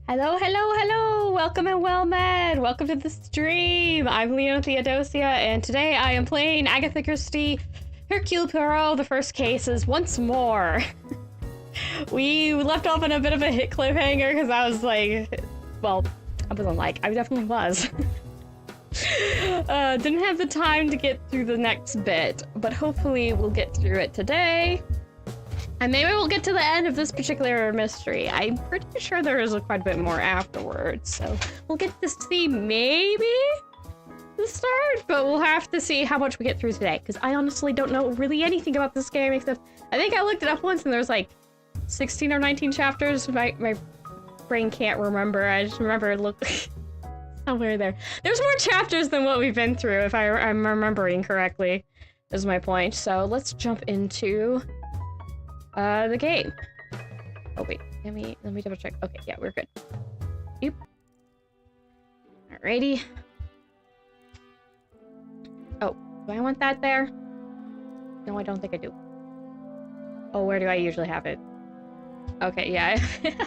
Hello, hello, hello! Welcome and well met! Welcome to the stream! I'm Leona Theodosia, and today I am playing Agatha Christie, Hercule Poirot, the first cases, once more. We left off on a bit of a hit cliffhanger, because I was like... Well, I wasn't like, I definitely was. Didn't have the time to get through the next bit, but hopefully we'll get through it today. And maybe we'll get to the end of this particular mystery. I'm pretty sure there is quite a bit more afterwards, so we'll get to see maybe the start, but we'll have to see how much we get through today, because I honestly don't know really anything about this game except I think I looked it up once and there's like 16 or 19 chapters. My brain can't remember. I just remember somewhere there. There's more chapters than what we've been through, if I'm remembering correctly, is my point. So let's jump into the game. Oh wait, let me double check. Okay, yeah, we're good. Yep. Alrighty. Oh, do I want that there? No, I don't think I do. Oh, where do I usually have it? Okay, yeah.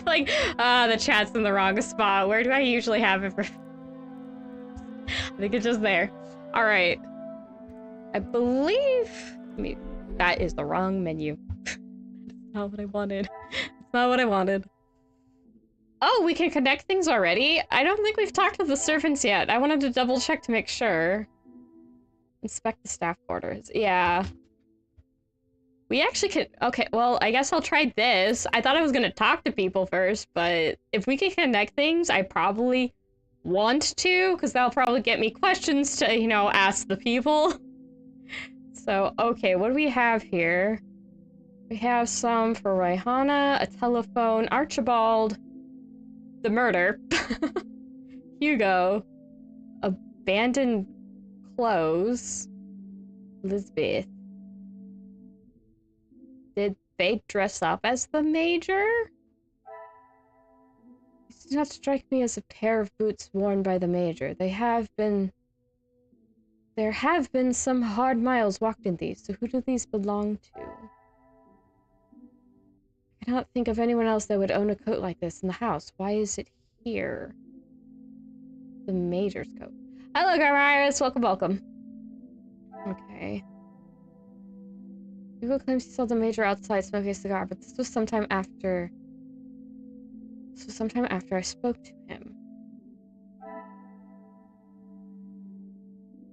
Like, the chat's in the wrong spot. Where do I usually have it for? I think it's just there. Alright. I believe... that is the wrong menu. Not what I wanted. It's not what I wanted. Oh, we can connect things already? I don't think we've talked with the servants yet. I wanted to double check to make sure. Inspect the staff quarters. Yeah. We actually could... Okay, well, I guess I'll try this. I thought I was gonna talk to people first, but if we can connect things, I probably want to, because that'll probably get me questions to, you know, ask the people. So, okay, what do we have here? We have some for Raihana, a telephone, Archibald, the murder, Hugo, abandoned clothes, Elizabeth. Did they dress up as the Major? These do not strike me as a pair of boots worn by the Major. There have been some hard miles walked in these, so who do these belong to? I cannot think of anyone else that would own a coat like this in the house. Why is it here? The Major's coat. Hello, Garmaris. Welcome, welcome. Okay. Hugo claims he saw the Major outside smoking a cigar, but this was sometime after I spoke to him.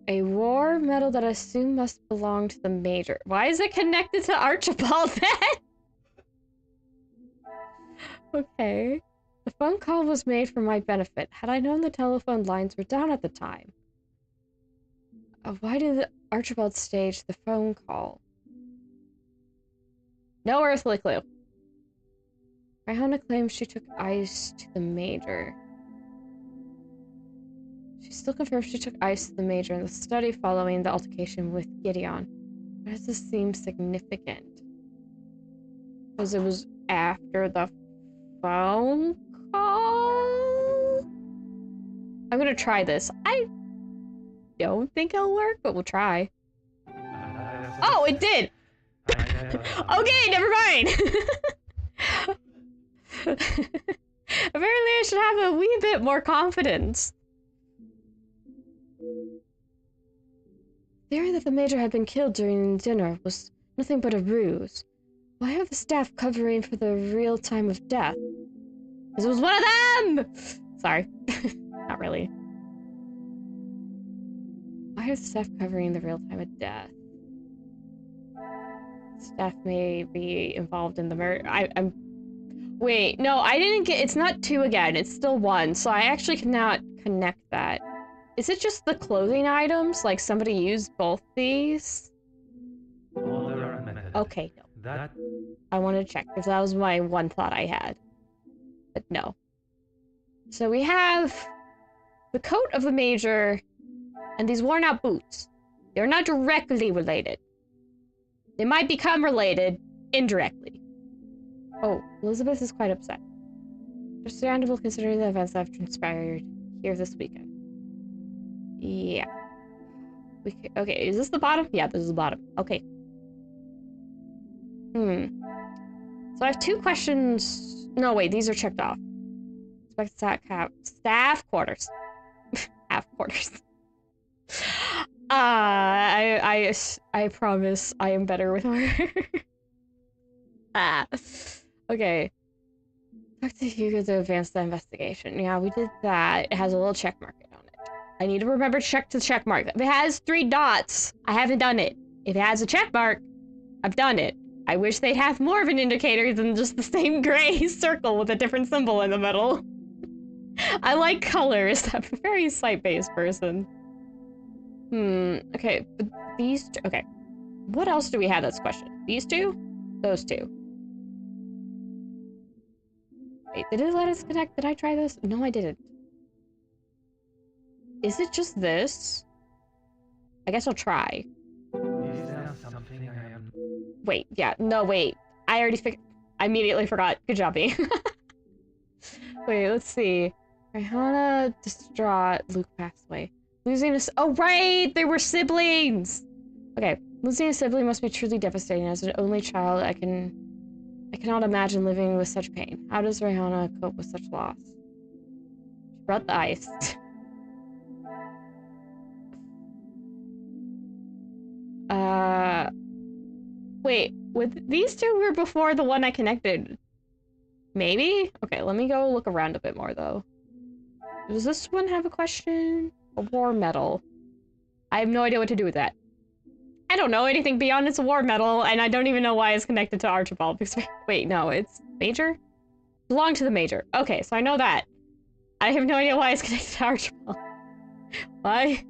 A war medal that I assume must belong to the Major. Why is it connected to Archibald then? Okay. The phone call was made for my benefit. Had I known the telephone lines were down at the time. Why did Archibald stage the phone call? No earthly clue. Raihana claims she took ice to the Major. She still confirms she took ice to the Major in the study following the altercation with Gideon. Why does this seem significant? Because it was after the phone call? I'm gonna try this. I don't think it'll work, but we'll try. Oh, it did! Okay, never mind! Apparently I should have a wee bit more confidence. The theory that the Major had been killed during dinner was nothing but a ruse. Why have the staff covering for the real time of death? This was one of them! Sorry. Not really. Why are the staff covering the real time of death? Staff may be involved in the murder. I'm... Wait, no, I didn't get... It's not 2 again, it's still 1, so I actually cannot connect that. Is it just the clothing items? Like somebody used both these? Okay, no. I wanted to check, because that was my one thought I had. But no. So we have the coat of the Major and these worn out boots. They're not directly related. They might become related indirectly. Oh, Elizabeth is quite upset. Understandable considering the events that have transpired here this weekend. Yeah. Okay, is this the bottom? Yeah, this is the bottom. Okay. So I have 2 questions. No, wait, these are checked off. Staff quarters. Half quarters. I promise I am better with her. Okay. Talk to Hugo to advance the investigation. Yeah, we did that. It has a little check mark on it. I need to remember to check the check mark. If it has 3 dots, I haven't done it. If it has a check mark, I've done it. I wish they'd have more of an indicator than just the same gray circle with a different symbol in the middle. I like colors. I'm a very sight-based person. Okay, but these two, okay. What else do we have that's questioned? These two? Those two. Wait, did it let us connect? Did I try this? No, I didn't. Is it just this? I guess I'll try. Is there something I am... Wait, yeah, no, wait. I already I immediately forgot. Good job, me. Wait, let's see. Rihanna, distraught, Luke passed away. Losing a... Oh, right! They were siblings! Okay, losing a sibling must be truly devastating. As an only child, I cannot imagine living with such pain. How does Rihanna cope with such loss? She brought the ice. Wait, with these two were before the one I connected. Maybe? Okay, let me go look around a bit more, though. Does this one have a question? A war medal. I have no idea what to do with that. I don't know anything beyond it's a war medal, and I don't even know why it's connected to Archibald. Because, wait, no, it's Major? Belong to the Major. Okay, so I know that. I have no idea why it's connected to Archibald. Why?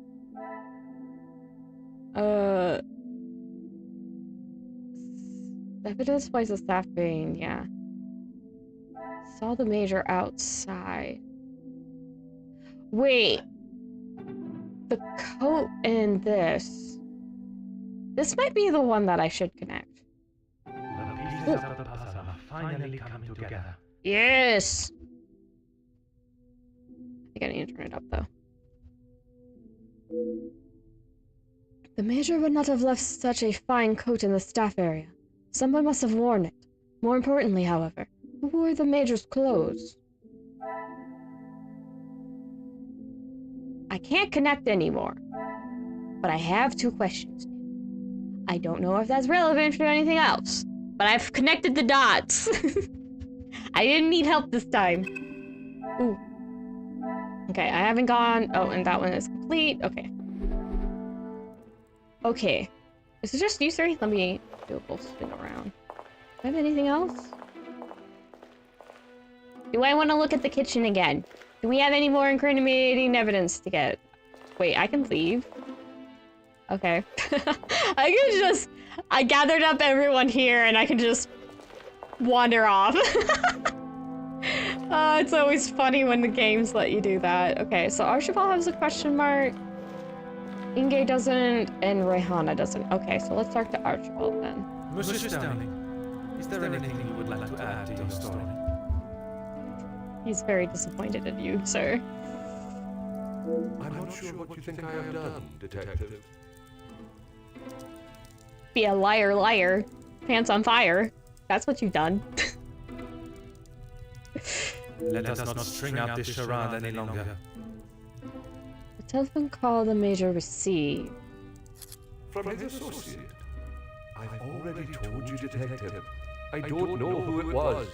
Evidence plays a staff vein, yeah. Saw the Major outside. Wait. The coat and this. This might be the one that I should connect. The pieces of the puzzle have finally come together. Yes! I think I need to turn it up, though. The Major would not have left such a fine coat in the staff area. Someone must have worn it. More importantly, however, who wore the Major's clothes? I can't connect anymore, but I have 2 questions. I don't know if that's relevant for anything else, but I've connected the dots. I didn't need help this time. Ooh. Okay, I haven't gone... Oh, and that one is complete. Okay. Okay. Is it just you 3? Let me do a full spin around. Do I have anything else? Do I want to look at the kitchen again? Do we have any more incriminating evidence to get? Wait, I can leave. Okay. I can just... I gathered up everyone here and I can just wander off. It's always funny when the games let you do that. Okay, so Archibald has a question mark. Inge doesn't, and Rihanna doesn't. Okay, so let's talk to Archibald then. Monsieur Sterling, is there anything you would like to add to your story? He's very disappointed in you, sir. I'm not sure what you think I have done, Detective. Be a liar, liar. Pants on fire. That's what you've done. Let us not string out this charade any longer. The telephone call the Major received. From his associate. I've already told you, Detective. I don't know who it was.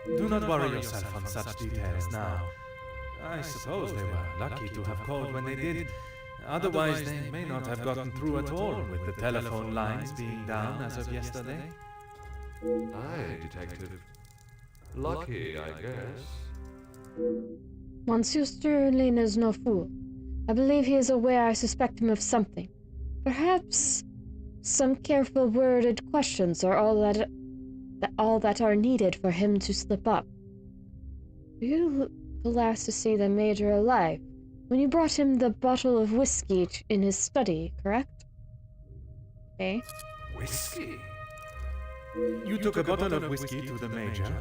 Do not worry yourself on such details now. I suppose they were lucky to have called when they did. Otherwise, they may not have gotten through at all with the telephone lines being down as of yesterday. Aye, Detective. Lucky, I guess. Monsieur Sterling is no fool. I believe he is aware I suspect him of something. Perhaps some careful worded questions are all that are needed for him to slip up. Were you the last to see the Major alive when you brought him the bottle of whiskey in his study, correct? Okay. Whiskey? You took a bottle of whiskey to the Major.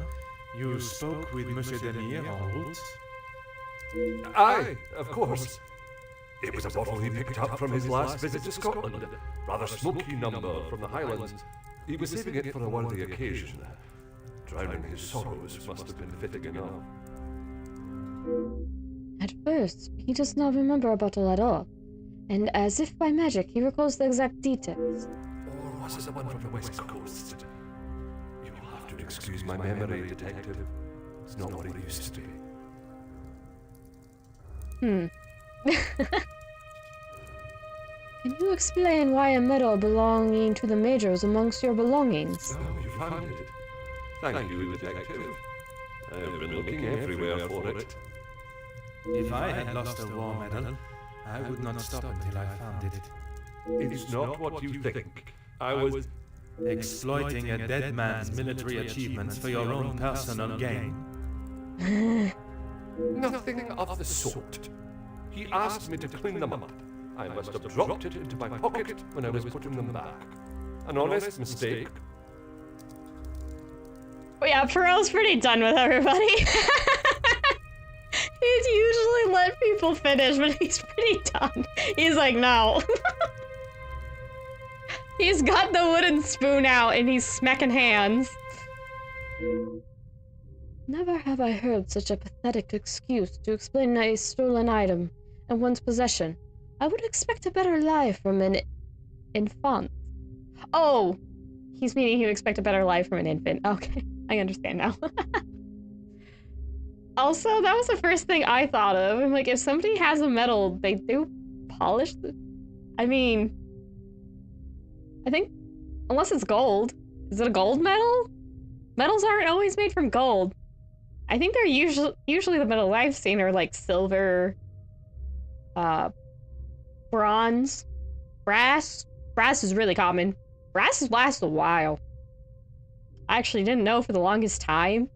You spoke with Monsieur Denier en route. Aye, of course. It was a bottle he picked up from his last visit to Scotland. Rather smoky number from the Highlands. He was saving it for a worthy occasion. Drowning his sorrows must have been fitting enough. At first, he does not remember a bottle at all, and as if by magic, he recalls the exact details. Or was it the one from the West Coast? You will have to excuse my memory, Detective. It's not what it used to be. Can you explain why a medal belonging to the Major is amongst your belongings? Oh, you found it. Thank you, Detective. I've been looking everywhere for it. If I had lost a war medal, I would not stop until I found it. It's not what you think. I was Exploiting a dead man's military achievements for your own personal gain. nothing of the sort. He asked me to clean them up. I must have dropped it into my pocket when I was putting them back. An honest mistake. Oh yeah, Perot's pretty done with everybody. He's usually let people finish, but he's pretty done. He's like, no. He's got the wooden spoon out and he's smacking hands. Never have I heard such a pathetic excuse to explain a stolen item and one's possession. I would expect a better life from an infant. Oh, he's meaning he would expect a better life from an infant. Okay, I understand now. Also, that was the first thing I thought of. I'm like, if somebody has a medal, they do polish the... I mean... I think... Unless it's gold. Is it a gold medal? Medals aren't always made from gold. I think they're usually the medals I've seen are like silver... bronze, brass. Brass is really common. Brass lasts a while. I actually didn't know for the longest time.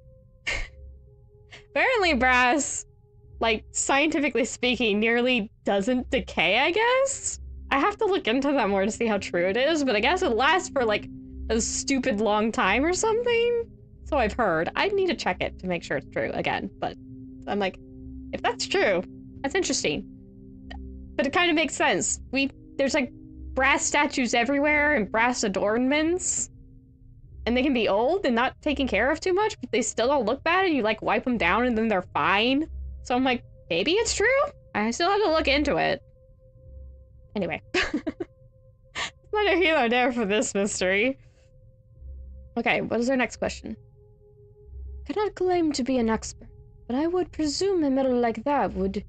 Apparently brass, like, scientifically speaking, nearly doesn't decay, I guess? I have to look into that more to see how true it is, but I guess it lasts for, like, a stupid long time or something? So I've heard. I need to check it to make sure it's true again, but I'm like, if that's true, that's interesting. But it kind of makes sense. There's like brass statues everywhere and brass adornments. And they can be old and not taken care of too much, but they still don't look bad and you like wipe them down and then they're fine. So I'm like, maybe it's true? I still have to look into it. Anyway. It's neither here nor there for this mystery. Okay, what is our next question? I cannot claim to be an expert, but I would presume a medal like that would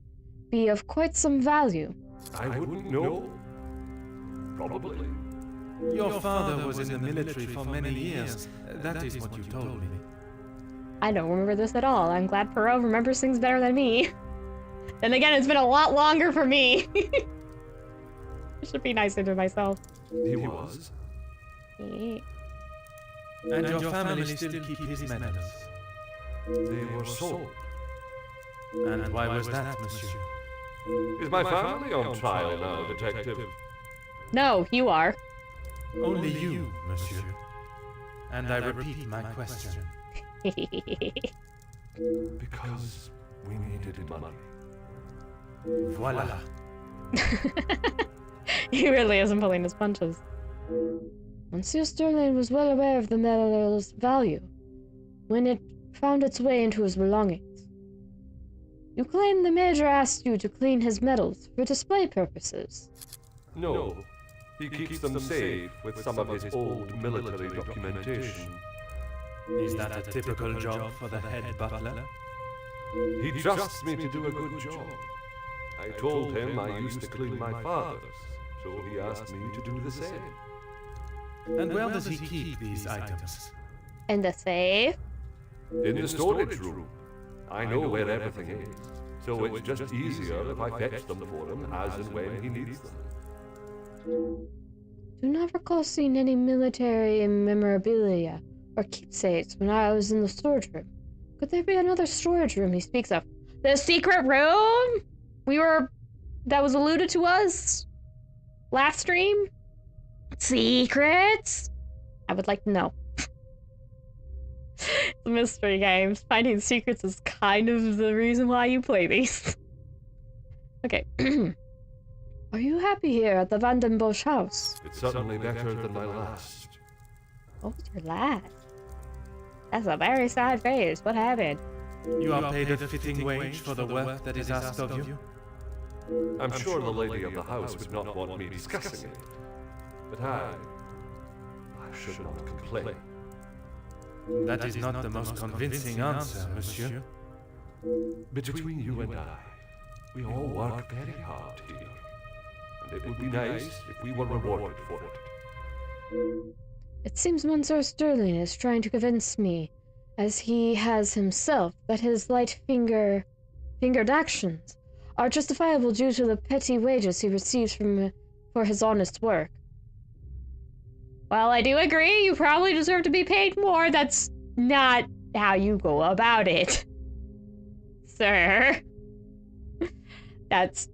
be of quite some value. I wouldn't know. Probably. Your father was in the military for many years. That is what you told me. I don't remember this at all. I'm glad Poirot remembers things better than me. Then again, it's been a lot longer for me. I should be nicer to myself. He was. Yeah. And your family still keep his medals? They were sold. And why was that, monsieur? Is my family on trial now, Detective? No, you are. Only you, monsieur. And I repeat my question. Because we needed money. Voila. He really isn't pulling his punches. Monsieur Sterling was well aware of the medal's value when it found its way into his belongings. You claim the Major asked you to clean his medals for display purposes. No, he keeps them safe with some of his old military documentation. Is that a typical job for the head butler? He trusts me to do a good job. I told him I used to clean my father's, so he asked me to do the same. And where does he keep these items? In the safe? In the storage room. I know where everything is, so it's just easier if I fetch them for him as and when he needs them. Do not recall seeing any military memorabilia or keepsakes when I was in the storage room. Could there be another storage room he speaks of? The secret room? That was alluded to us last stream? Secrets? I would like to know. The mystery games. Finding secrets is kind of the reason why you play these. Okay. Are you happy here at the Vandenbosch house? It's certainly better than my last. What was your last? That's a very sad face. What happened? You are paid a fitting wage for the work that is asked of you? I'm sure the lady of the house would not want me discussing it, but I should not complain. That is not the most convincing answer, monsieur. Between you and I, we all work very hard here, and it would be nice if we were rewarded for it. It seems Monsieur Sterling is trying to convince me, as he has himself, that his light-fingered actions are justifiable due to the petty wages he receives for his honest work. Well, I do agree. You probably deserve to be paid more. That's not how you go about it, sir. That's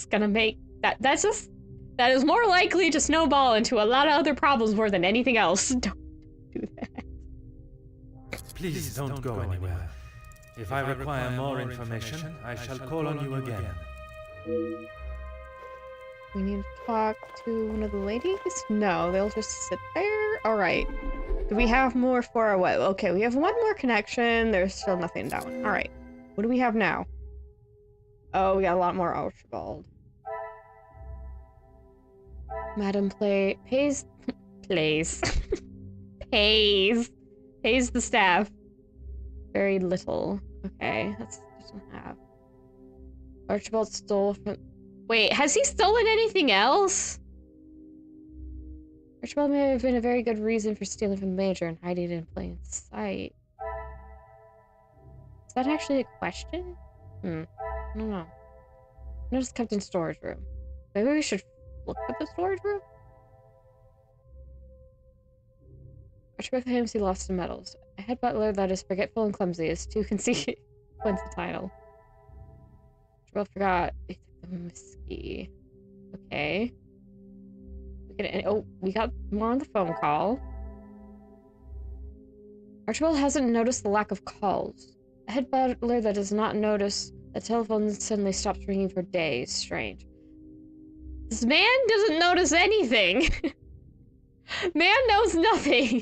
gonna make that is more likely to snowball into a lot of other problems more than anything else. Don't do that. Please don't go anywhere. If I require more information, I shall call on you again. We need to talk to one of the ladies? No, they'll just sit there? Alright. Do we have more for our what? Okay, we have one more connection. There's still nothing down. Alright. What do we have now? Oh, we got a lot more Archibald. Madam pays the staff. Very little. Okay, that's doesn't have. Archibald stole from... Wait, has he stolen anything else? Archibald may have been a very good reason for stealing from the Major and hiding it in plain sight. Is that actually a question? I don't know. Notice kept in storage room. Maybe we should look at the storage room? Archibald claims he lost some medals. A head butler that is forgetful and clumsy is too conceited wins the title. Archibald forgot he took the whiskey. Okay. We got more on the phone call. Archibald hasn't noticed the lack of calls. A head butler that does not notice the telephone suddenly stops ringing for days. Strange. This man doesn't notice anything. Man knows nothing.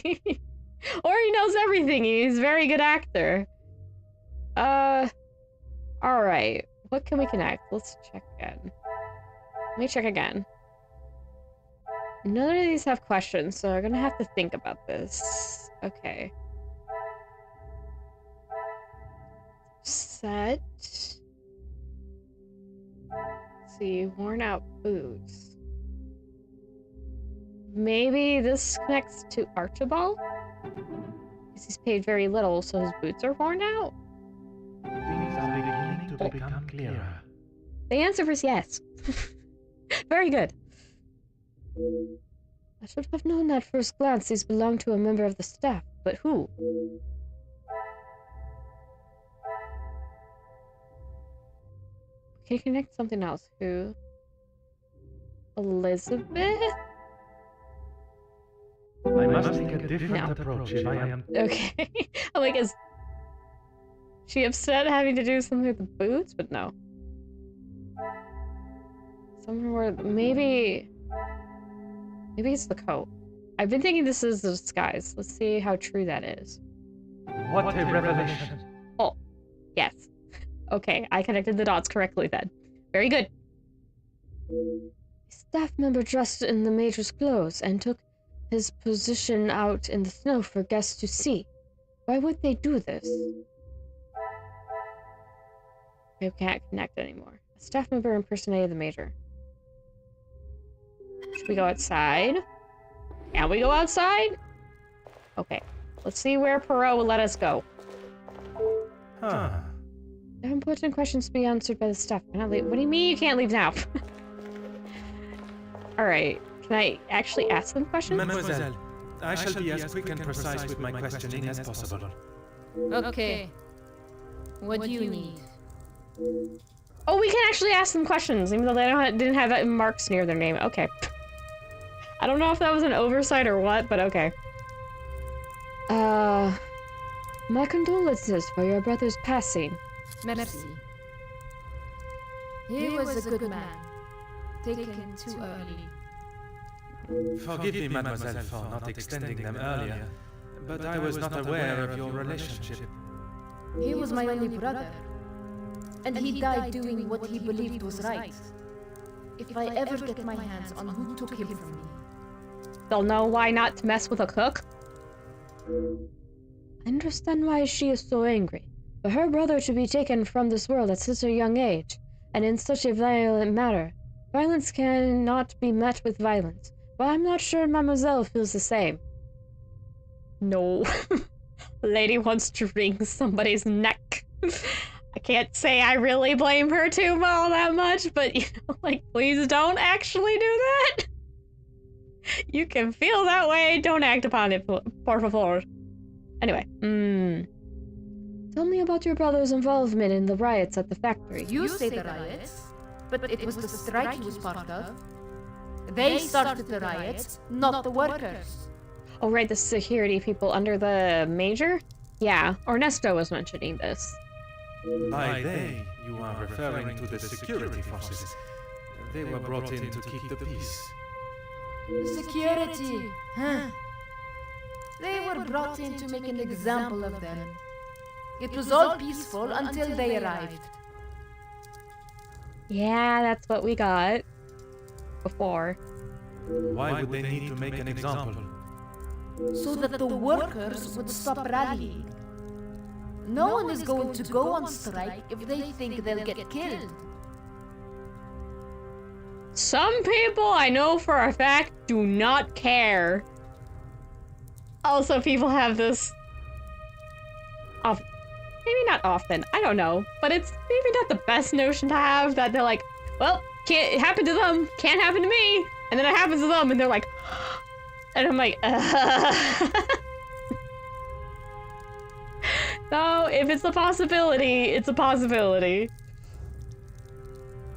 Or he knows everything. He's a very good actor. Alright. What can we connect? Let's check again. Let me check again. None of these have questions, so I'm gonna have to think about this. Okay. Set. Let's see, worn out boots. Maybe this connects to Archibald? Because he's paid very little, so his boots are worn out? Things are beginning to become clearer. The answer is yes. Very good. I should have known at first glance these belonged to a member of the staff, but who? Can you connect something else? Who? Elizabeth? I must take a different approach if I am... Okay. I'm like, is she upset having to do something with the boots? But no. Somewhere where... Maybe it's the coat. I've been thinking this is the disguise. Let's see how true that is. What a revelation. Oh, yes. Okay, I connected the dots correctly then. Very good. A staff member dressed in the Major's clothes and took his position out in the snow for guests to see. Why would they do this? We can't connect anymore. A staff member impersonated the Major. Should we go outside? Can we go outside? Okay. Let's see where Poirot will let us go. Huh. There are important questions to be answered by the staff. Can I leave? What do you mean you can't leave now? Alright. Can I actually ask them questions? Mademoiselle, I shall be as quick and precise with my questioning as possible. Okay. What do you need? Oh, we can actually ask them questions, even though they didn't have marks near their name. Okay. I don't know if that was an oversight or what, but okay. My condolences for your brother's passing. Merci. He was a good man. Taken too early. Forgive me, mademoiselle, for not extending them earlier, but I was not aware of your relationship. He was my only brother. And he died doing what he believed was right. If I ever get my hands on who took him from me... They'll know why not to mess with a cook. I understand why she is so angry. For her brother to be taken from this world at such a young age, and in such a violent manner, violence cannot be met with violence. But I'm not sure Mademoiselle feels the same. No. Lady wants to wring somebody's neck. I can't say I really blame her too all that much, but, you know, like, please don't actually do that. You can feel that way, don't act upon it, por favor. Anyway, tell me about your brother's involvement in the riots at the factory. You say the riots, but it was the strike he was part of. They started the riots, not the workers. Oh, right, the security people under the major? Yeah, Ernesto was mentioning this. By they, you are referring to the security forces. They were brought in to keep the peace. Security, huh? They were brought in to make an example of them. It was all peaceful until they arrived. Yeah, that's what we got. Before. Why would they need to make an example? So that the workers would stop rallying. No one is going to go on strike if they think they'll get killed. Some people I know for a fact do not care. Also, people have this... maybe not often, I don't know. But it's maybe not the best notion to have, that they're like, well, it happened to them, can't happen to me. And then it happens to them, and they're like... and I'm like, No, if it's a possibility, it's a possibility.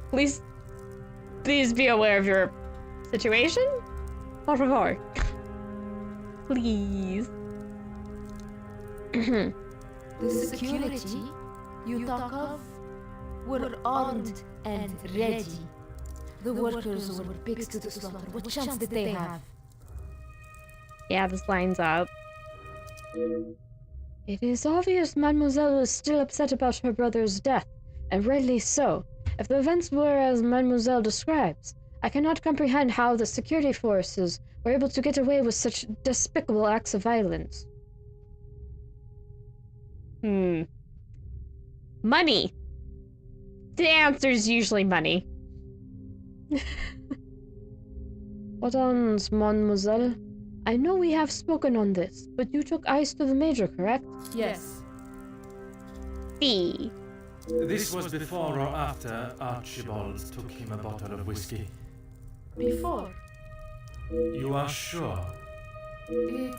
Please be aware of your situation. Por favor. Please. The security you talk of were armed and ready. The workers were pigs to the slaughter. What chance did they have? Yeah, this lines up. It is obvious Mademoiselle is still upset about her brother's death, and rightly so. If the events were as Mademoiselle describes, I cannot comprehend how the security forces were able to get away with such despicable acts of violence. Money. The answer's usually money. Pardons, Mademoiselle. I know we have spoken on this, but you took Ice to the Major, correct? Yes. B. This was before or after Archibald took him a bottle of whiskey? Before. You are sure? It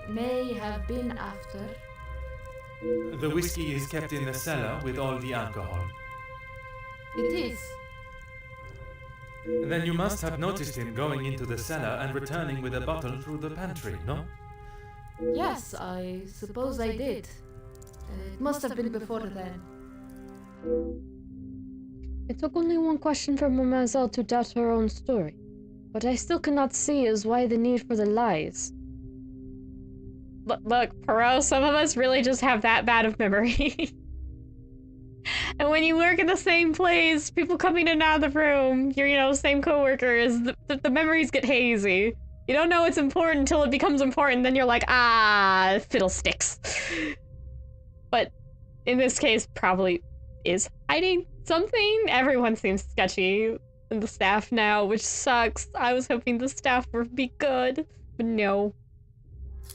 may have been after. The whiskey is kept in the cellar with all the alcohol. It is. Then you must have noticed him going into the cellar and returning with a bottle through the pantry, no? Yes, I suppose I did. It must have been before then. It took only one question for Mademoiselle to doubt her own story. What I still cannot see is why the need for the lies. Look, Poirot, some of us really just have that bad of memory. And when you work in the same place, people coming in and out of the room, your, same coworkers, the memories get hazy. You don't know it's important until it becomes important, then you're like, fiddlesticks. But in this case, probably is hiding something. Everyone seems sketchy in the staff now, which sucks. I was hoping the staff would be good, but no.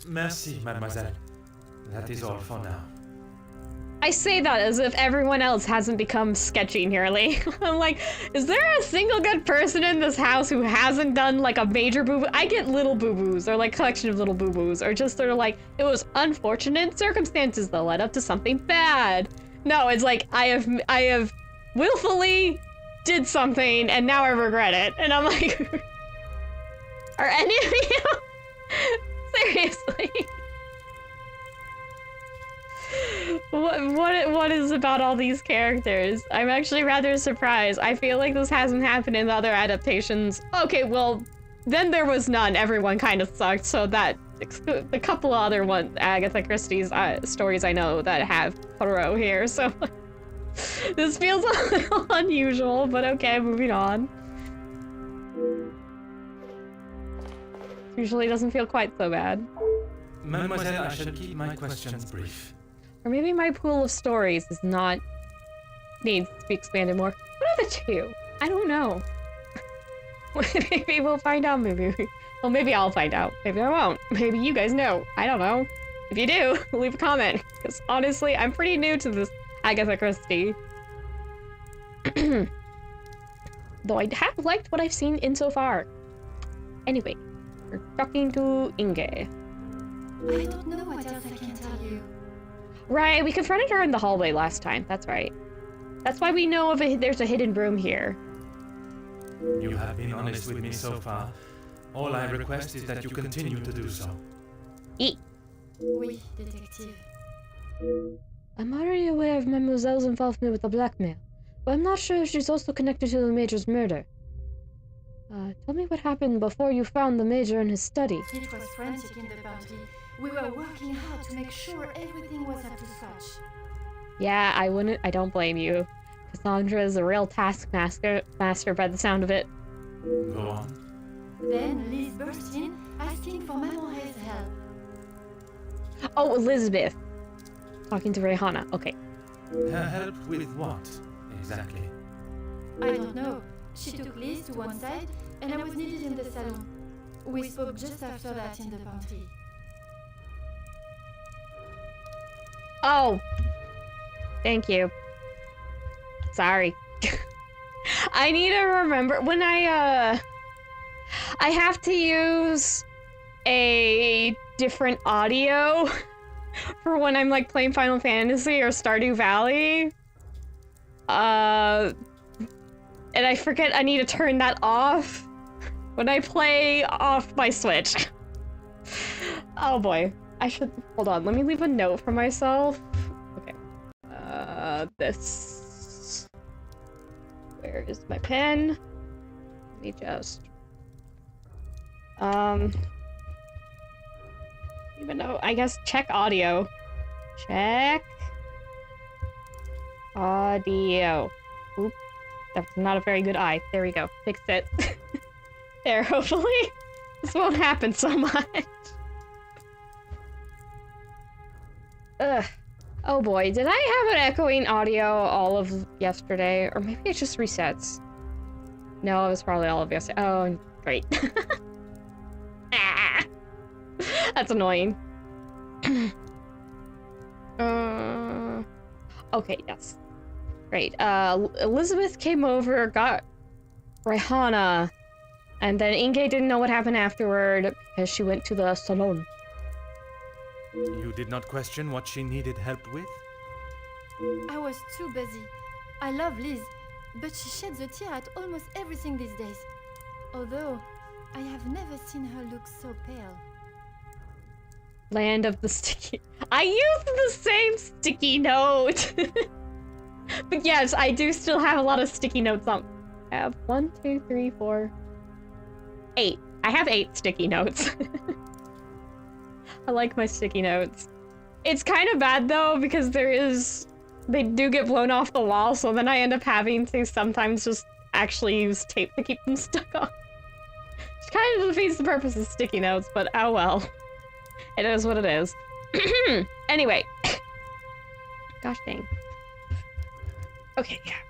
Merci, mademoiselle. That is all for now. I say that as if everyone else hasn't become sketchy nearly. I'm like, is there a single good person in this house who hasn't done like a major boo-boo? I get little boo-boos, or like collection of little boo-boos, or just sort of like, it was unfortunate circumstances that led up to something bad. No, it's like, I have willfully did something and now I regret it. And I'm like, are any of you? Seriously? What is about all these characters? I'm actually rather surprised. I feel like this hasn't happened in the other adaptations. Okay, well, then there was none. Everyone kind of sucked, so that the couple other Agatha Christie's stories I know that have Poirot here, so this feels a little unusual, but okay, moving on. Usually doesn't feel quite so bad. Mademoiselle, I shall keep my questions brief. Or maybe my pool of stories needs to be expanded more. What are the two? I don't know. Maybe we'll find out, maybe. Well, maybe I'll find out. Maybe I won't. Maybe you guys know. I don't know. If you do, leave a comment. Because honestly, I'm pretty new to this Agatha Christie. Though I have liked what I've seen insofar. Anyway, we're talking to Inge. I don't know what else I can tell you. Right, we confronted her in the hallway last time. That's right. That's why we know there's a hidden room here. You have been honest with me so far. All I request is that you continue to do so. Oui, detective. I'm already aware of Mademoiselle's involvement with the blackmail, but I'm not sure if she's also connected to the Major's murder. Tell me what happened before you found the Major in his study. It was frantic in the pantry. We were working hard to make sure everything was up to scratch. Yeah, I don't blame you. Cassandra is a real taskmaster by the sound of it. Go on. Then Liz burst in, asking for Mademoiselle's help. Oh, Elizabeth. Talking to Rihanna. Okay. Her help with what, exactly? I don't know. She took Liz to one side, and I was needed in the salon. We spoke just after that in the pantry. Oh. Thank you. Sorry. I need to remember when I have to use a different audio for when I'm like playing Final Fantasy or Stardew Valley. And I forget I need to turn that off when I play off my Switch. Oh boy. I should hold on, let me leave a note for myself. Okay. This. Where is my pen? Let me just even though I guess check audio. Check audio. Oop. That's not a very good eye. There we go. Fix it. There, hopefully this won't happen so much. Ugh. Oh boy, did I have an echoing audio all of yesterday? Or maybe it just resets. No, it was probably all of yesterday. Oh, great. Ah! That's annoying. Okay, yes. Great. Elizabeth came over, got Rihanna, and then Inge didn't know what happened afterward because she went to the salon. You did not question what she needed help with? I was too busy. I love Liz, but she sheds a tear at almost everything these days. Although, I have never seen her look so pale. Land of the sticky... I used the same sticky note! But yes, I do still have a lot of sticky notes on... I have 1, 2, 3, 4... 8. I have 8 sticky notes. I like my sticky notes. It's kind of bad though, because they do get blown off the wall, so then I end up having to sometimes just actually use tape to keep them stuck on. Which kind of defeats the purpose of sticky notes, but oh well. It is what it is. Anyway. Gosh dang. Okay, yeah.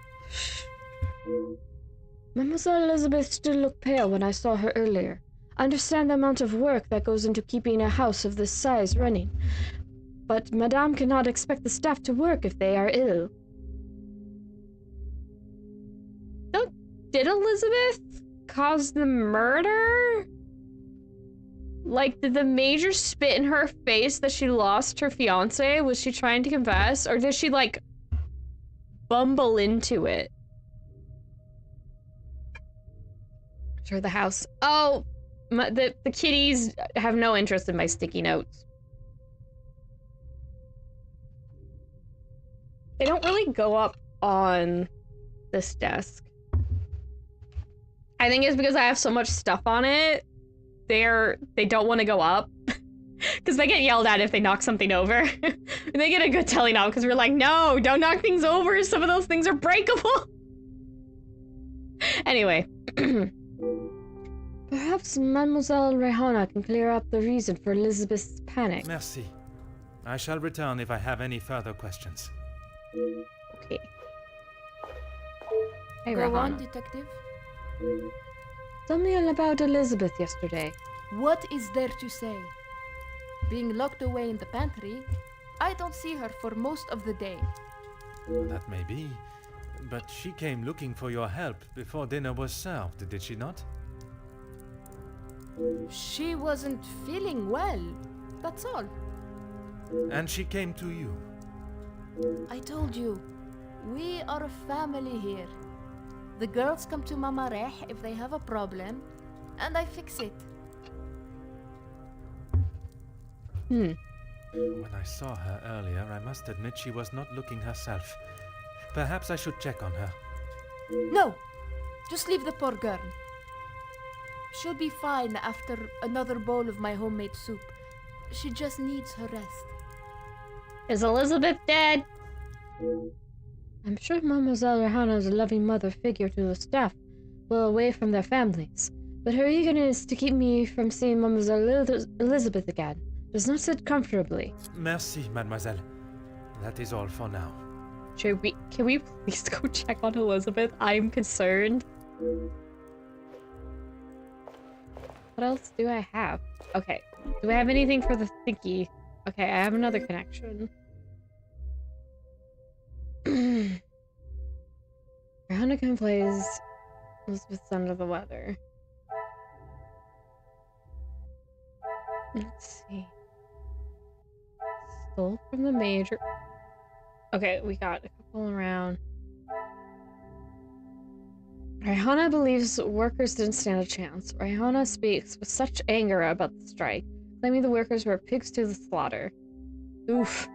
Mademoiselle Elizabeth still looked pale when I saw her earlier. I understand the amount of work that goes into keeping a house of this size running, but Madame cannot expect the staff to work if they are ill. So, did Elizabeth cause the murder? Like, did the Major spit in her face that she lost her fiancé? Was she trying to confess? Or did she, like, bumble into it? Enter the house. Oh, the kitties have no interest in my sticky notes. They don't really go up on this desk. I think it's because I have so much stuff on it. They don't want to go up. Because they get yelled at if they knock something over. And they get a good telling off because we're like, no, don't knock things over. Some of those things are breakable. Anyway. Perhaps Mademoiselle Rehana can clear up the reason for Elizabeth's panic. Merci. I shall return if I have any further questions. Okay. Hey, Go on, Rehana. detective. Tell me all about Elizabeth yesterday. What is there to say? Being locked away in the pantry, I don't see her for most of the day. That may be, but she came looking for your help before dinner was served, did she not? She wasn't feeling well, that's all. And she came to you. I told you, we are a family here. The girls come to Mama Reh if they have a problem, and I fix it. Hmm. When I saw her earlier, I must admit she was not looking herself. Perhaps I should check on her. No! Just leave the poor girl. She'll be fine after another bowl of my homemade soup. She just needs her rest. Is Elizabeth dead? I'm sure Mademoiselle Rehana is a loving mother figure to the staff, well away from their families, but her eagerness to keep me from seeing Mademoiselle Elizabeth again does not sit comfortably. Merci, mademoiselle. That is all for now. Can we please go check on Elizabeth? I'm concerned. What else do I have? Okay. Do I have anything for the thingy? Okay, I have another connection. Veronica plays Elizabeth's under the weather. Let's see. Stole from the major. Okay, we got a couple around. Rehana believes workers didn't stand a chance. Rehana speaks with such anger about the strike, claiming the workers were pigs to the slaughter. Oof.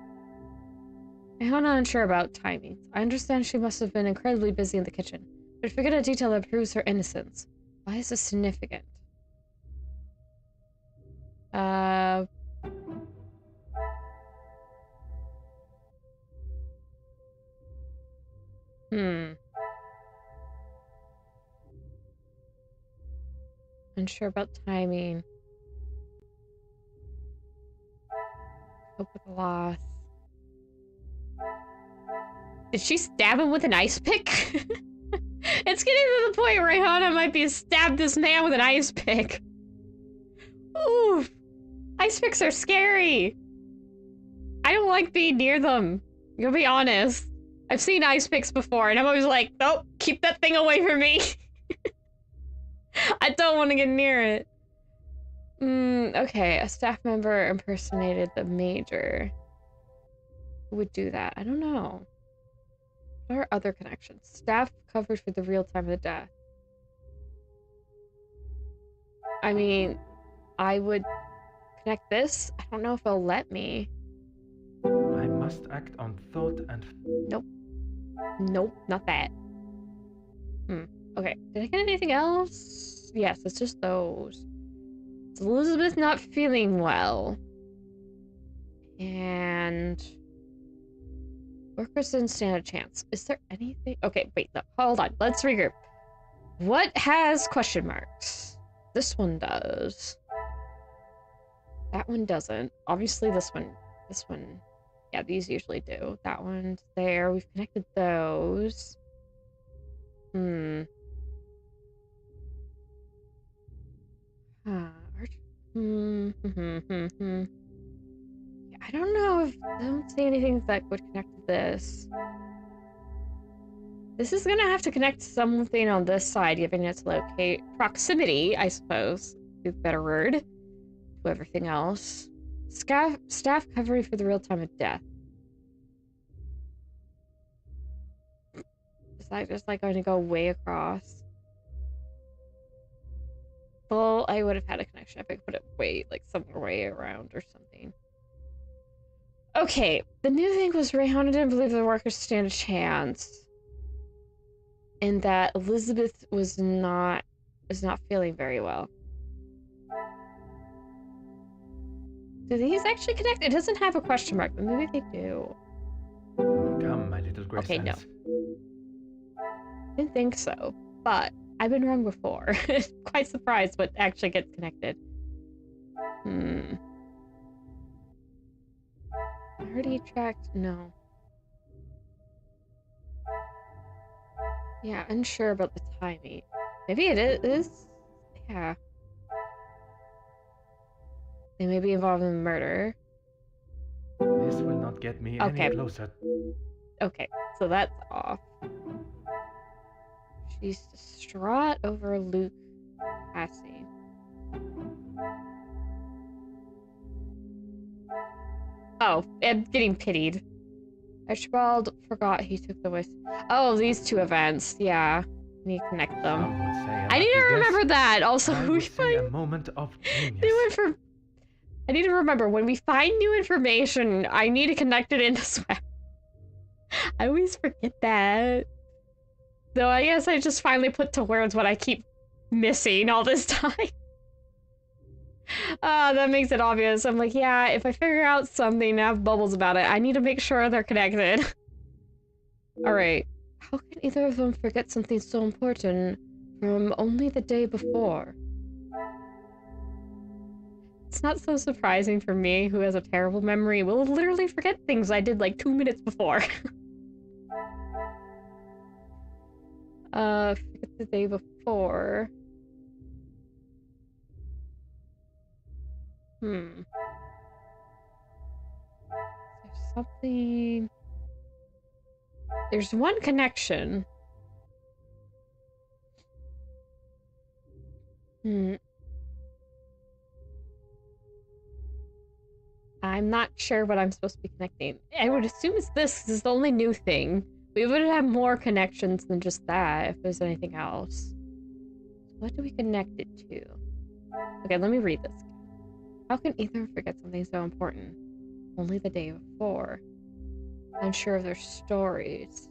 Rehana unsure about timings. I understand she must have been incredibly busy in the kitchen, but forget a detail that proves her innocence. Why is this significant? Unsure about timing. Cope with the loss. Did she stab him with an ice pick? It's getting to the point where Rehana might be stabbed this man with an ice pick. Oof. Ice picks are scary. I don't like being near them. I'm gonna be honest. I've seen ice picks before, and I'm always like, nope, keep that thing away from me. I don't want to get near it. Okay, a staff member impersonated the major. Who would do that? I don't know. What are other connections? Staff covered for the real time of the death. I mean, I would connect this. I don't know if it'll let me. I must act on thought and... Nope. Nope, not that. Okay, did I get anything else? Yes, it's just those. It's Elizabeth not feeling well. And... workers didn't stand a chance. Is there anything? Okay, wait, no, hold on. Let's regroup. What has question marks? This one does. That one doesn't. Obviously this one. Yeah, these usually do. That one's there. We've connected those. Yeah, I don't know if I don't see anything that would connect to this. This is gonna have to connect to something on this side, given its proximity, I suppose, is a better word, to everything else. Staff covering for the real time of death. Is that just like going to go way across? Well, I would have had a connection if I could put it way, like somewhere way around or something. Okay, the new thing was Rehana didn't believe the workers stand a chance. And that Elizabeth is not feeling very well. Do these actually connect? It doesn't have a question mark, but maybe they do. Come, my little Grace. Okay, no. Didn't think so, but I've been wrong before. Quite surprised what actually gets connected. Already tracked? No. Yeah, unsure about the timing. Maybe it is? Yeah. They may be involved in murder. This will not get me any closer. Okay, so that's off. She's distraught over Luke passing. Oh, I'm getting pitied. Archibald forgot he took the whisk. Oh, these two events. Yeah. Need to connect them. I need to remember that. Also, we find a moment of genius. I need to remember when we find new information, I need to connect it into Swag. I always forget that. Though I guess I just finally put to words what I keep missing all this time. That makes it obvious. I'm like, yeah, if I figure out something and have bubbles about it, I need to make sure they're connected. Alright. How can either of them forget something so important from only the day before? It's not so surprising for me, who has a terrible memory. Will literally forget things I did like 2 minutes before. Forget the day before. There's something... There's one connection. I'm not sure what I'm supposed to be connecting. I would assume it's this. This is the only new thing. We would have more connections than just that if there's anything else. What do we connect it to? Okay, let me read this. How can either forget something so important? Only the day before. Unsure of their stories.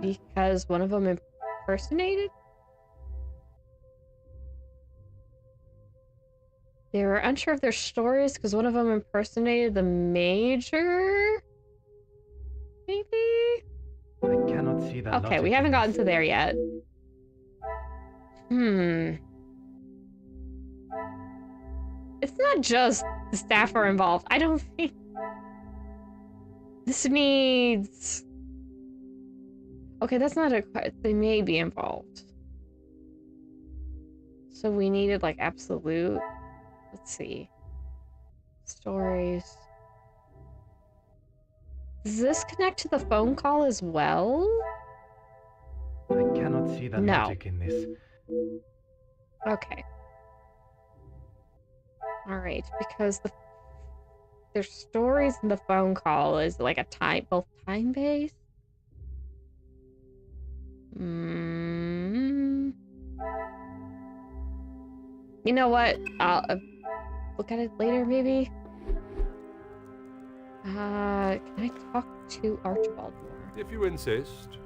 Because one of them impersonated? They were unsure of their stories because one of them impersonated the Major? Maybe? I cannot see that. Okay, we haven't gotten to there yet. It's not just the staff are involved. I don't think... This needs... Okay, that's not a... They may be involved. So we needed, like, absolute... Let's see. Stories. Does this connect to the phone call as well? I cannot see the logic in this. Okay. Alright, because there's stories in the phone call is like a both time-based? You know what? I'll look at it later, maybe? Can I talk to Archibald more? If you insist.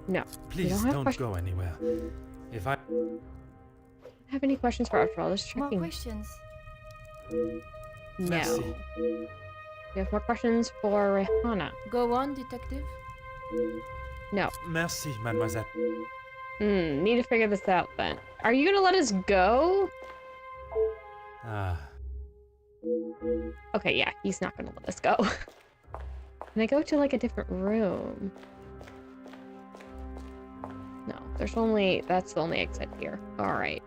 No. Please don't go anywhere. If I have any questions for Archibald? Just checking. More questions? No. Merci. You have more questions for Rihanna? Go on, detective. No. Merci, mademoiselle. Need to figure this out then. Are you gonna let us go? Okay, yeah, he's not gonna let us go. Can I go to like a different room? No, that's the only exit here. Alright.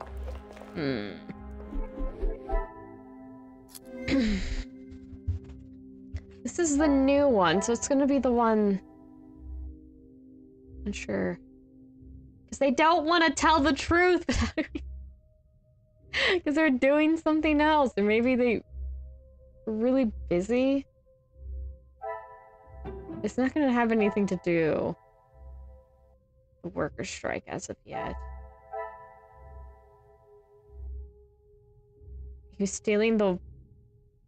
This is the new one, so it's gonna be the one... I'm sure. Because they don't want to tell the truth. Because they're doing something else, or maybe they're really busy. It's not gonna have anything to do with the workers' strike as of yet. Who's stealing the...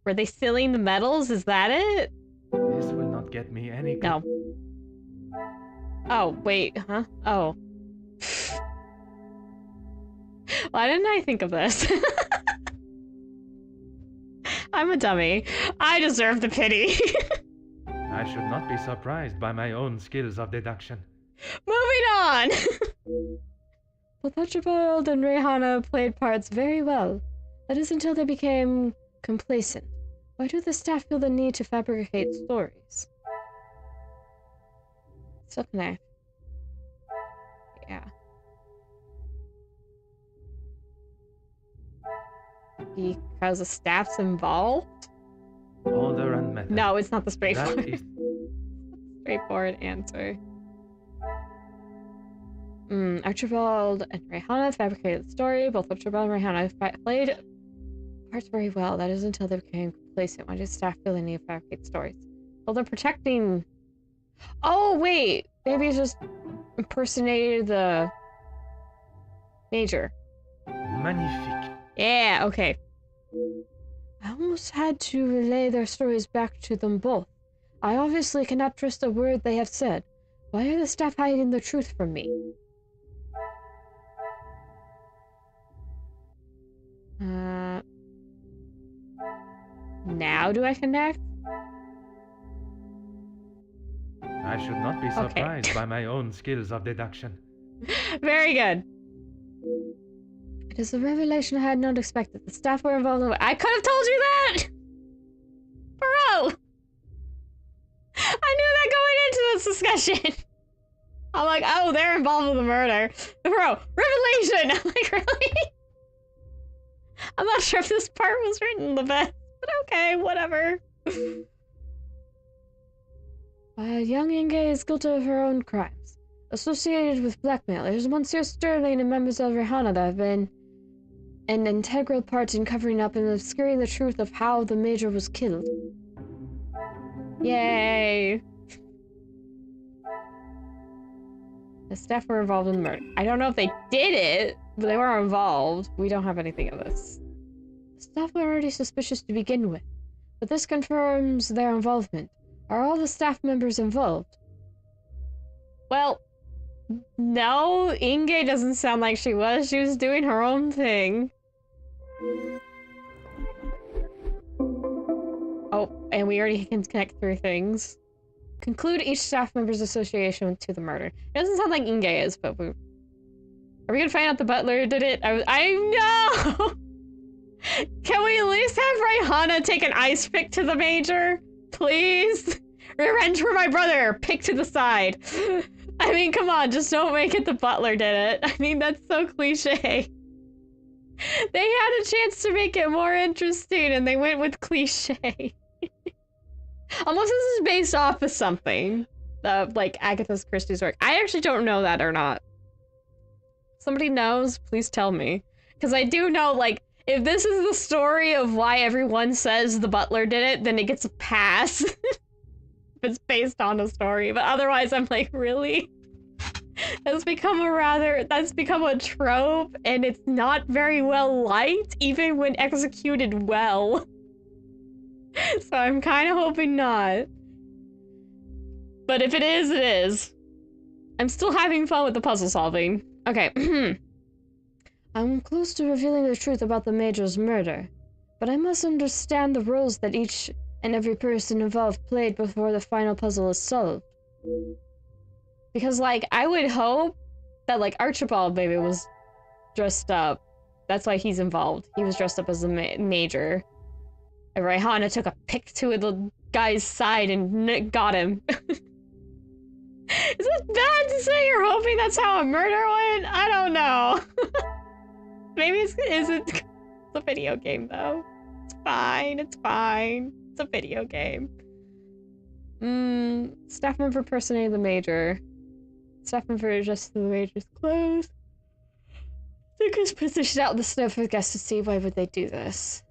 Were they stealing the medals? Is that it? This will not get me any... No. Oh, wait, huh? Oh. Why didn't I think of this? I'm a dummy. I deserve the pity. I should not be surprised by my own skills of deduction. Moving on! Both Archibald and Rihanna played parts very well. That is until they became complacent. Why do the staff feel the need to fabricate stories? Still connect. Yeah. Because the staff's involved? Order and method. No, it's not the straightforward. That is... straightforward answer. Archibald and Rihanna fabricated the story. Both Archibald and Rihanna played parts very well. That is until they became complacent. Why does staff feel the need to fabricate stories? Well, they're protecting... Oh, wait! Maybe it's just impersonated the... Major. Magnifique. Yeah, okay. I almost had to relay their stories back to them both. I obviously cannot trust a word they have said. Why are the staff hiding the truth from me? Now do I connect? I should not be surprised by my own skills of deduction. Very good. It is a revelation I had not expected. The staff were involved in... I could have told you that! Bro! I knew that going into this discussion! I'm like, oh, they're involved in the murder. Bro, revelation! I'm like, really? I'm not sure if this part was written the best, but okay, whatever. Young Inge is guilty of her own crimes. Associated with blackmailers, Monsieur Sterling and members of Rihanna that have been an integral part in covering up and obscuring the truth of how the Major was killed. Yay! The staff were involved in the murder. I don't know if they did it, but they were involved. We don't have anything of this. The staff were already suspicious to begin with, but this confirms their involvement. Are all the staff members involved? Well, no, Inge doesn't sound like she was. She was doing her own thing. Oh, and we already can connect through things. Conclude each staff member's association to the murder. It doesn't sound like Inge is, but are we gonna find out the butler did it? I know! Can we at least have Rihanna take an ice pick to the Major? Please? Revenge for my brother! Pick to the side. I mean, come on, just don't make it the butler did it. I mean, that's so cliche. They had a chance to make it more interesting and they went with cliche. Unless this is based off of something. Like Agatha Christie's work. I actually don't know that or not. Somebody knows, please tell me. Because I do know, like, if this is the story of why everyone says the butler did it, then it gets a pass. If it's based on a story. But otherwise, I'm like, really? That's become a trope, and it's not very well liked, even when executed well. So I'm kind of hoping not. But if it is, it is. I'm still having fun with the puzzle solving. Okay. I'm close to revealing the truth about the Major's murder, but I must understand the roles that each and every person involved played before the final puzzle is solved. Because, like, I would hope that, like, Archibald maybe was dressed up. That's why he's involved. He was dressed up as the Major. And Rihanna took a pick to the guy's side and got him. Is it bad to say you're hoping that's how a murder went? I don't know. Maybe it's a video game, though. It's fine, it's fine. It's a video game. Staff member impersonated the Major. Staff member dressed in the Major's clothes. They could position out in the snow for the guests to see. Why would they do this?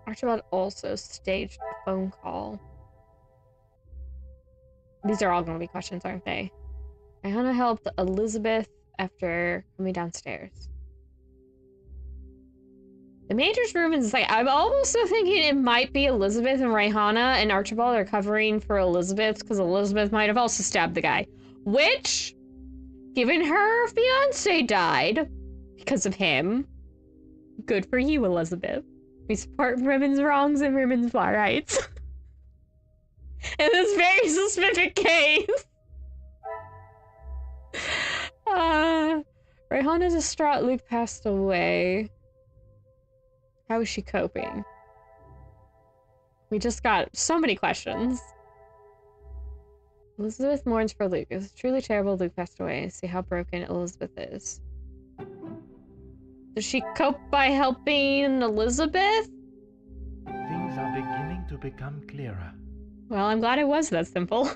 Archibald also staged a phone call. These are all going to be questions, aren't they? Rihanna helped Elizabeth after coming downstairs. The Major's room is like, I'm also thinking it might be Elizabeth and Rihanna and Archibald are covering for Elizabeth because Elizabeth might have also stabbed the guy. Which, given her fiance died because of him, good for you, Elizabeth. We support women's wrongs and women's rights. In this very specific case. Rihanna's distraught. Luke passed away. How is she coping? We just got so many questions. Elizabeth mourns for Luke. It was truly terrible Luke passed away. See how broken Elizabeth is. Does she cope by helping Elizabeth? Things are beginning to become clearer. Well, I'm glad it was that simple.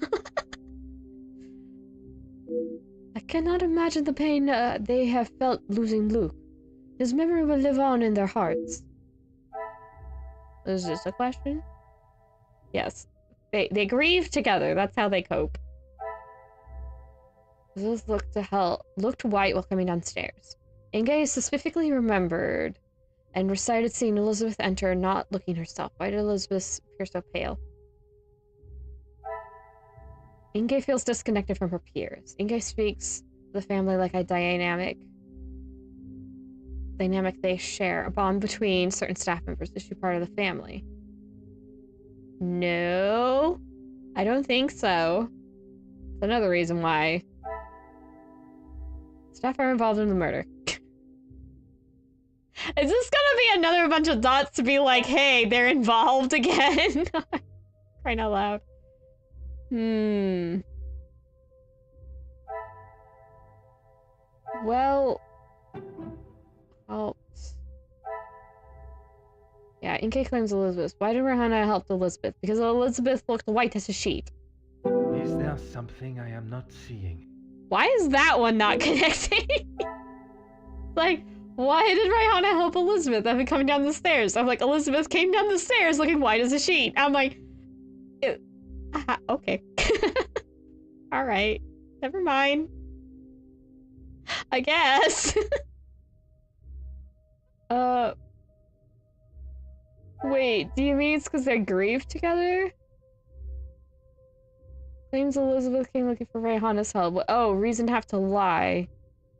I cannot imagine the pain they have felt losing Luke. His memory will live on in their hearts. Is this a question? Yes. They grieve together. That's how they cope. Elizabeth looked white while coming downstairs. Inge specifically remembered and recited seeing Elizabeth enter, not looking herself. Why did Elizabeth appear so pale? Inge feels disconnected from her peers. Inge speaks of the family like a dynamic they share, a bond between certain staff members. Is she part of the family? No, I don't think so. That's another reason why. Staff are involved in the murder. Is this gonna be another bunch of dots to be like, hey, they're involved again? Crying out loud. Well, helped. Yeah, Inke claims Elizabeth. Why did Rihanna help Elizabeth? Because Elizabeth looked white as a sheet. Is there something I am not seeing? Why is that one not connecting? Like, why did Rihanna help Elizabeth after coming down the stairs? I'm like, Elizabeth came down the stairs looking white as a sheet. I'm like, okay. Alright. Never mind. I guess. Wait, do you mean it's because they grieved together? Claims Elizabeth came looking for Rihanna's help. Oh, reason to have to lie.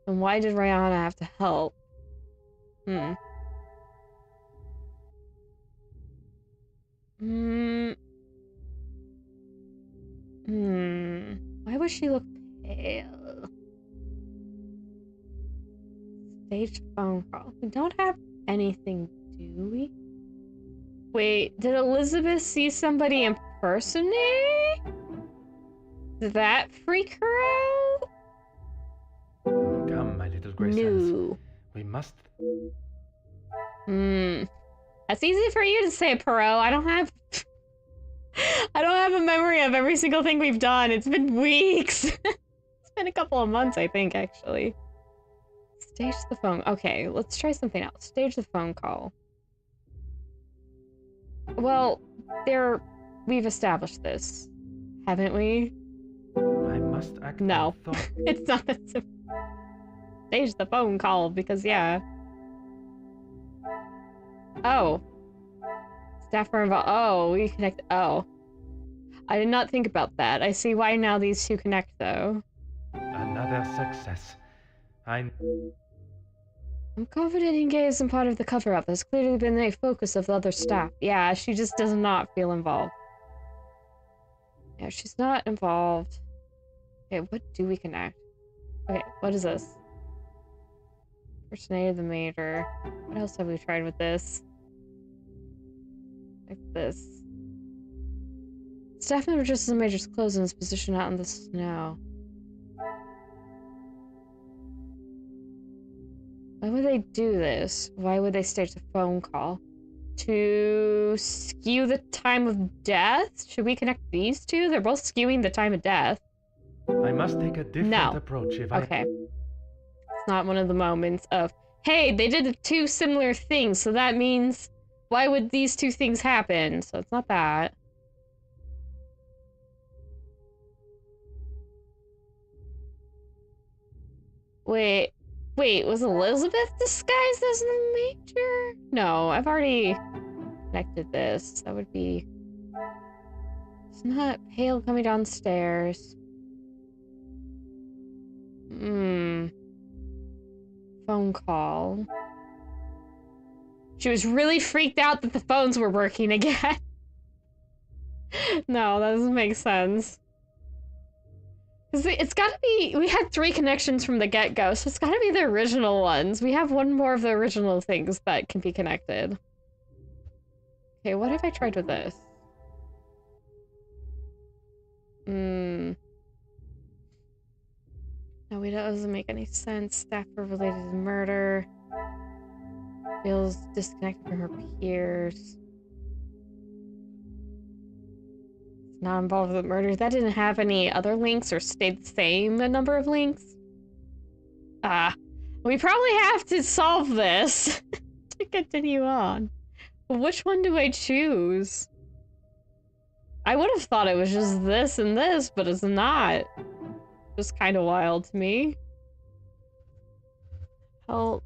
And why did Rihanna have to help? Why would she look pale? Staged phone call. We don't have anything, do we? Wait, did Elizabeth see somebody impersonate? Did that freak her out? Come, my little Grace. No. We must... That's easy for you to say, Poirot. I don't have a memory of every single thing we've done. It's been weeks. It's been a couple of months, I think, actually. Stage the phone. Okay, let's try something else. Stage the phone call. Well, we've established this, haven't we? I must act. No, it's not that simple. Stage the phone call because, yeah. Oh. Staff are involved. Oh, we connect. Oh. I did not think about that. I see why now these two connect, though. Another success. I'm confident Inge isn't part of the cover-up. That's clearly been a focus of the other staff. Yeah, she just does not feel involved. Yeah, she's not involved. Okay, what do we connect? Okay, what is this? Impersonated the Major. What else have we tried with this? Like this. Staff member dresses the Major's clothes in his position out in the snow. Why would they do this? Why would they stage the phone call? To skew the time of death? Should we connect these two? They're both skewing the time of death. I must take a different approach if Okay. It's not one of the moments of, hey, they did two similar things, so that means why would these two things happen? So it's not that. Wait, was Elizabeth disguised as the Major? No, I've already connected this. That would be... It's not Pale coming downstairs. Phone call. She was really freaked out that the phones were working again. No, that doesn't make sense. It's gotta be... We had 3 connections from the get-go, so it's gotta be the original ones. We have one more of the original things that can be connected. Okay, what if I tried with this? No, it doesn't make any sense. Staff are related to murder. Feels disconnected from her peers. Not involved with murder. That didn't have any other links or stayed the same the number of links. We probably have to solve this to continue on. But which one do I choose? I would have thought it was just this and this, but it's not. Just kind of wild to me. Help.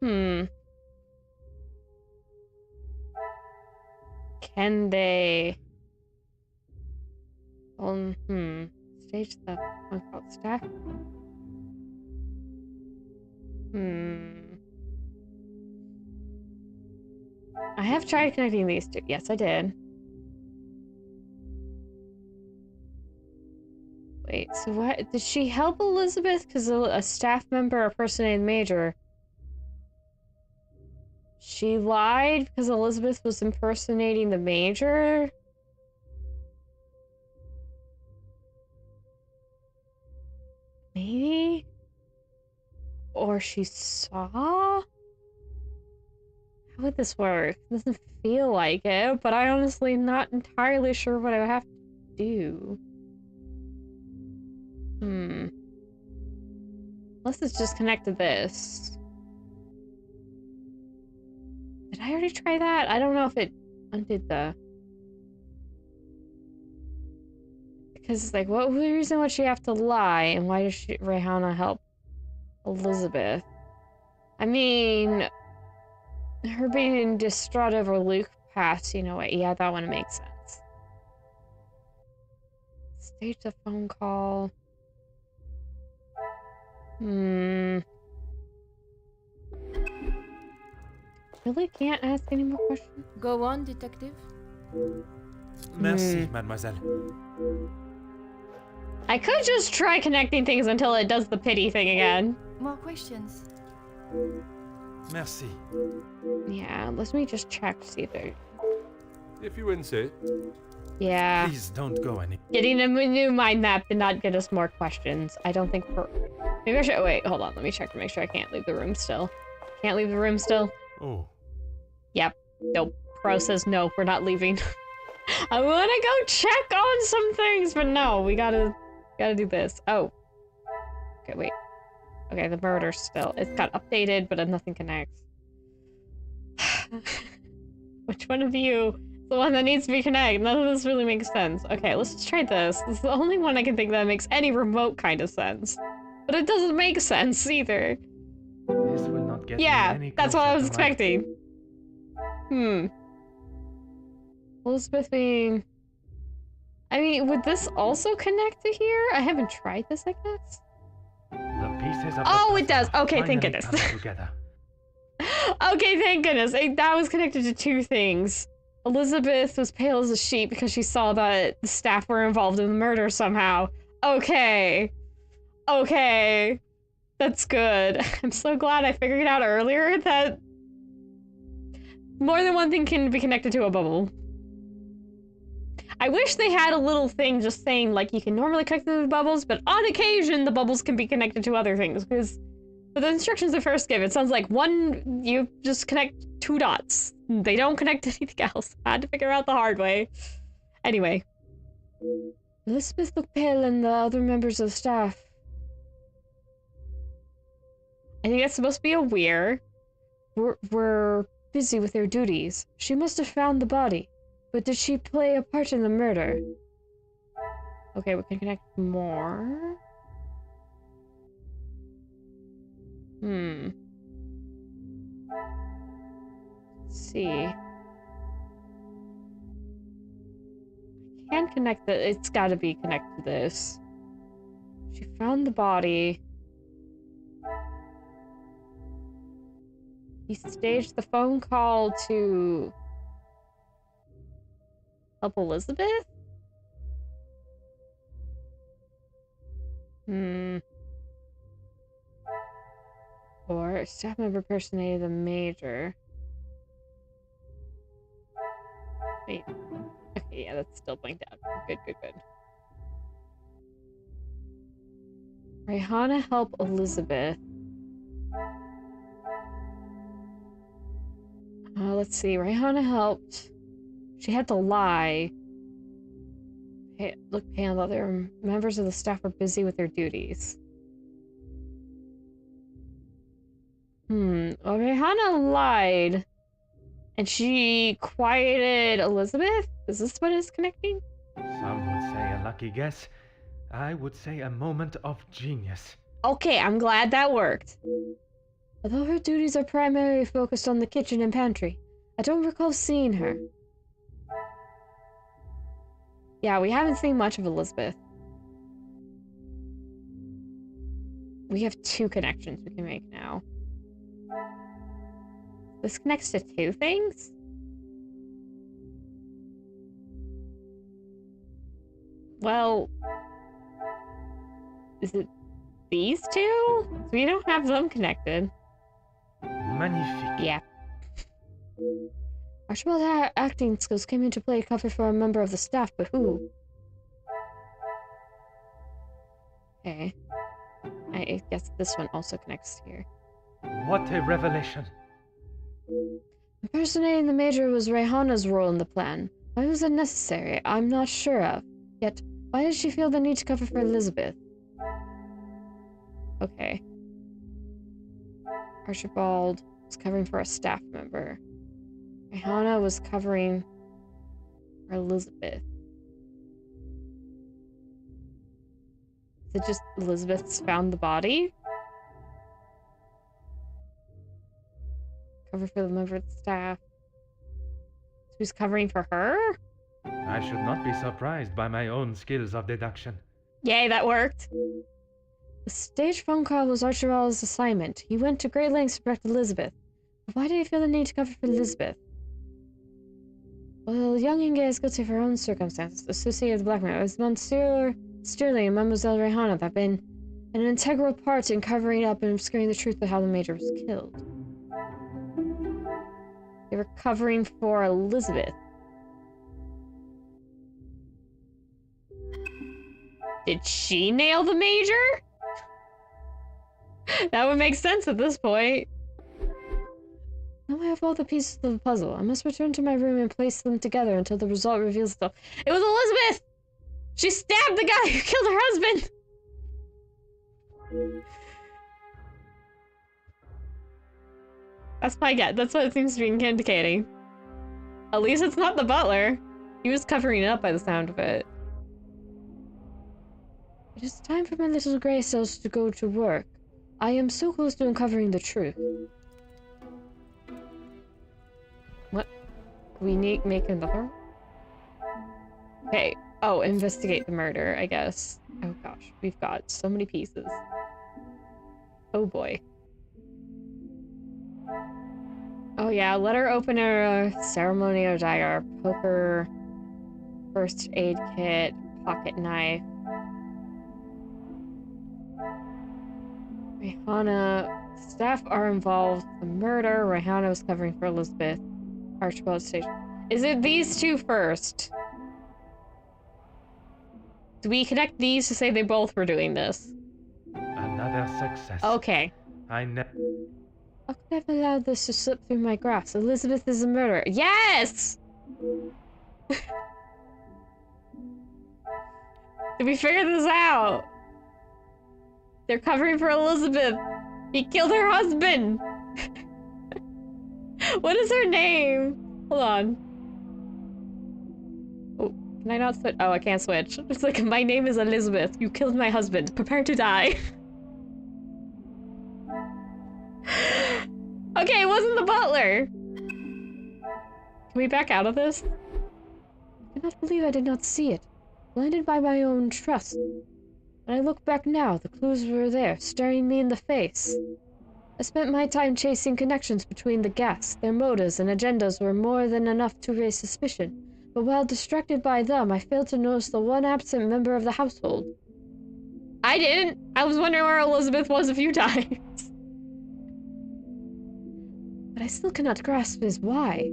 Can they... Stage the phone staff? I have tried connecting these two. Yes, I did. Wait, so what? Did she help Elizabeth because a staff member impersonated Major? She lied because Elizabeth was impersonating the Major? Maybe? Or she saw? How would this work? It doesn't feel like it, but I honestly not entirely sure what I would have to do. Unless it's just connect to this. Did I already try that? I don't know if it undid the... Because it's like, what was the reason would she have to lie? And why does Rihanna help Elizabeth? I mean... Her being distraught over Luke passing away. Yeah, that one makes sense. Stage the phone call. Really can't ask any more questions? Go on, detective. Merci, mademoiselle. I could just try connecting things until it does the pity thing again. More questions? Merci. Yeah, let me just check to see if there... If you insist. Yeah. Please don't go any. Getting a new mind map did not get us more questions. I don't think we're... Maybe I should... Wait, hold on. Let me check to make sure I can't leave the room still. Can't leave the room still? Oh. Yep. Nope. Pro says no, we're not leaving. I want to go check on some things, but no, we gotta do this. Oh. Okay, wait. Okay, the murder still. It's got updated, but nothing connects. Which one of you is the one that needs to be connected? None of this really makes sense. Okay, let's just try this. This is the only one I can think that makes any remote kind of sense. But it doesn't make sense either. This will not get me any that's what I was closer to my- expecting. Elizabeth being... I mean, would this also connect to here? I haven't tried this, I guess. The pieces of Oh, the it does. puzzle Okay, thank finally goodness. come together. Okay, thank goodness. That was connected to 2 things. Elizabeth was pale as a sheet because she saw that the staff were involved in the murder somehow. Okay. Okay. That's good. I'm so glad I figured it out earlier that more than one thing can be connected to a bubble. I wish they had a little thing just saying, like, you can normally connect to the bubbles, but on occasion the bubbles can be connected to other things, because for the instructions they first give, it sounds like you just connect 2 dots. They don't connect to anything else. I had to figure out the hard way. Anyway. Elizabeth looked pale and the other members of staff. I think that's supposed to be a we're busy with their duties. She must have found the body. But did she play a part in the murder? Okay, we can connect more. Let's see. I can't connect the. It's got to be connected to this. She found the body. He staged the phone call to help Elizabeth? Or staff member impersonated the major. Wait. Okay, yeah, that's still blanked out. Good. Rihanna help Elizabeth. Let's see. Rihanna helped. She had to lie. Look pale. Other members of the staff were busy with their duties. Well, Rihanna lied. And she quieted Elizabeth? Is this what is connecting? Some would say a lucky guess. I would say a moment of genius. Okay, I'm glad that worked. Although her duties are primarily focused on the kitchen and pantry, I don't recall seeing her. Yeah, we haven't seen much of Elizabeth. We have 2 connections we can make now. This connects to 2 things? Well... Is it these 2? So we don't have them connected. Magnifique. Yeah. Archibald's acting skills came into play cover for a member of the staff, but who? Okay. I guess this one also connects here. What a revelation. Impersonating the Major was Rihanna's role in the plan. Why was it necessary? I'm not sure of. Yet, why did she feel the need to cover for Elizabeth? Okay. Archibald was covering for a staff member. Rihanna was covering for Elizabeth. Is it just Elizabeth's found the body? Cover for the member of the staff. Who's covering for her? I should not be surprised by my own skills of deduction. Yay, that worked. The staged phone call was Archibald's assignment. He went to great lengths to protect Elizabeth. But why did he feel the need to cover for Elizabeth? Well, young Inge is guilty of her own circumstances, associated with blackmail. It was Monsieur Sterling and Mademoiselle Rihanna that have been an integral part in covering up and obscuring the truth of how the Major was killed. They were covering for Elizabeth. Did she nail the Major? That would make sense at this point. Now I have all the pieces of the puzzle. I must return to my room and place them together until the result reveals itself. It was Elizabeth! She stabbed the guy who killed her husband! That's my guess. That's what it seems to be indicating. At least it's not the butler. He was covering it up by the sound of it. It is time for my little grey cells to go to work. I am so close to uncovering the truth. What? We need make another? Okay. Oh, investigate the murder, I guess. Oh gosh, we've got so many pieces. Oh boy. Oh yeah, letter opener, ceremonial dagger, poker, first aid kit, pocket knife. Rihanna, staff are involved in the murder. Rihanna was covering for Elizabeth. Archibald station. Is it these 2 first? Do we connect these to say they both were doing this? Another success. Okay. I never... How could I have allowed this to slip through my grasp? Elizabeth is a murderer. Yes! Did we figure this out? They're covering for Elizabeth. He killed her husband. What is her name? Hold on. Oh, can I not switch? Oh, I can't switch. It's like, my name is Elizabeth. You killed my husband. Prepare to die. Okay, it wasn't the butler. Can we back out of this? I cannot believe I did not see it. Blinded by my own trust. When I look back now, the clues were there, staring me in the face. I spent my time chasing connections between the guests. Their motives and agendas were more than enough to raise suspicion. But while distracted by them, I failed to notice the one absent member of the household. I didn't. I was wondering where Elizabeth was a few times. But I still cannot grasp his why.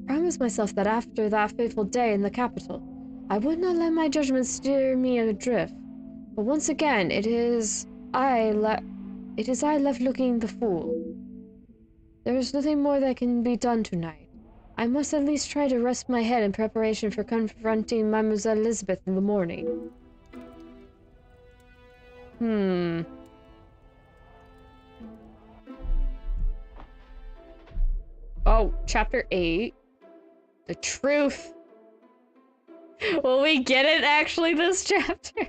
I promised myself that after that fateful day in the capital, I would not let my judgment steer me adrift. But once again, it is I left looking the fool. There is nothing more that can be done tonight. I must at least try to rest my head in preparation for confronting Mademoiselle Elizabeth in the morning. Oh, chapter 8. The truth. Will we get it actually this chapter?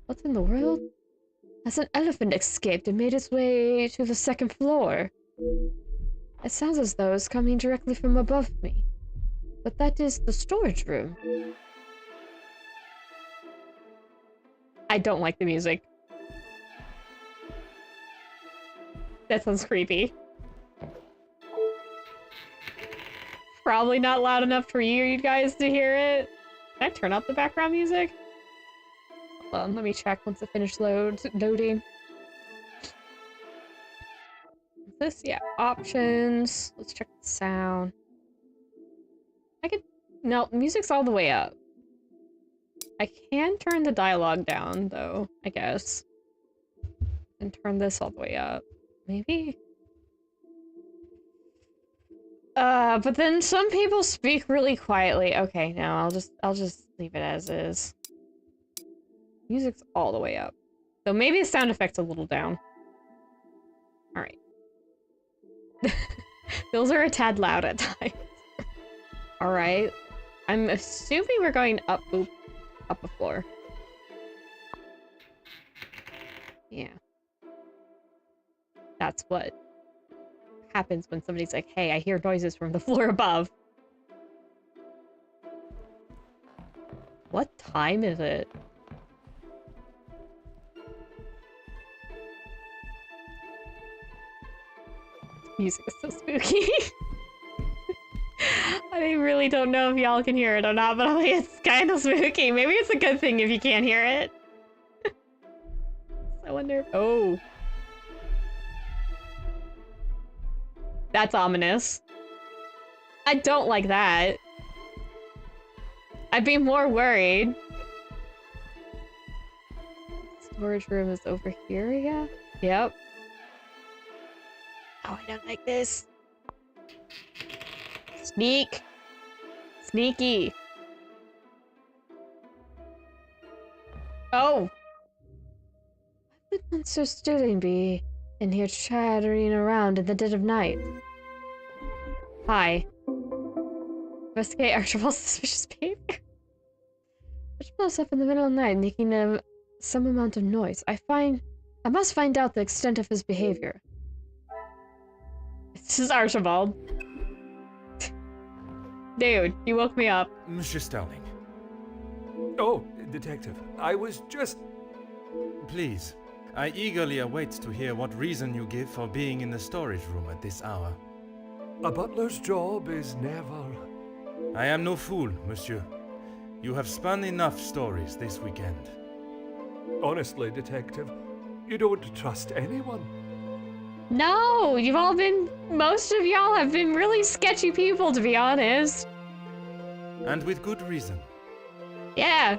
What in the world? Has an elephant escaped and made its way to the second floor? It sounds as though it's coming directly from above me. But that is the storage room. I don't like the music. That sounds creepy. Probably not loud enough for you guys to hear it. Can I turn up the background music? Hold on, let me check once it finishes loading. This, yeah, options. Let's check the sound. No, music's all the way up. I can turn the dialogue down, though, I guess. And turn this all the way up. Maybe? But then some people speak really quietly. Okay, no, I'll just leave it as is. Music's all the way up. So maybe the sound effect's a little down. Alright. Those are a tad loud at times. Alright. I'm assuming we're going up a floor. Yeah. That's what happens when somebody's like, hey, I hear noises from the floor above. What time is it? Music is so spooky. I really don't know if y'all can hear it or not, but I think it's kind of spooky. Maybe it's a good thing if you can't hear it. I wonder if... Oh. That's ominous. I don't like that. I'd be more worried. Storage room is over here, yeah? Yep. Oh, I don't like this. Sneak. Sneaky. Oh. What would Monsieur Sterling be in here chattering around in the dead of night? Hi. Investigate Archibald's suspicious behavior. Archibald's up in the middle of the night making some amount of noise. I must find out the extent of his behavior. This is Archibald. Dude, you woke me up. Monsieur Sterling. Oh, Detective, I was just... Please, I eagerly await to hear what reason you give for being in the storage room at this hour. A butler's job is never... I am no fool, monsieur. You have spun enough stories this weekend. Honestly, Detective, you don't trust anyone. No, most of y'all have been really sketchy people, to be honest. And with good reason. Yeah.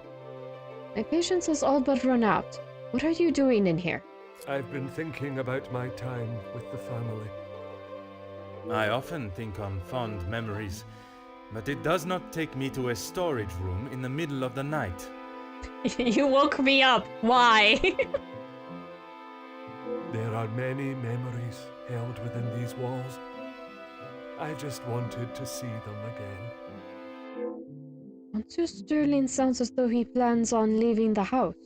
My patience has all but run out. What are you doing in here? I've been thinking about my time with the family. I often think on fond memories, but it does not take me to a storage room in the middle of the night. You woke me up. Why? There are many memories held within these walls. I just wanted to see them again. Monsieur Sterling sounds as though he plans on leaving the house.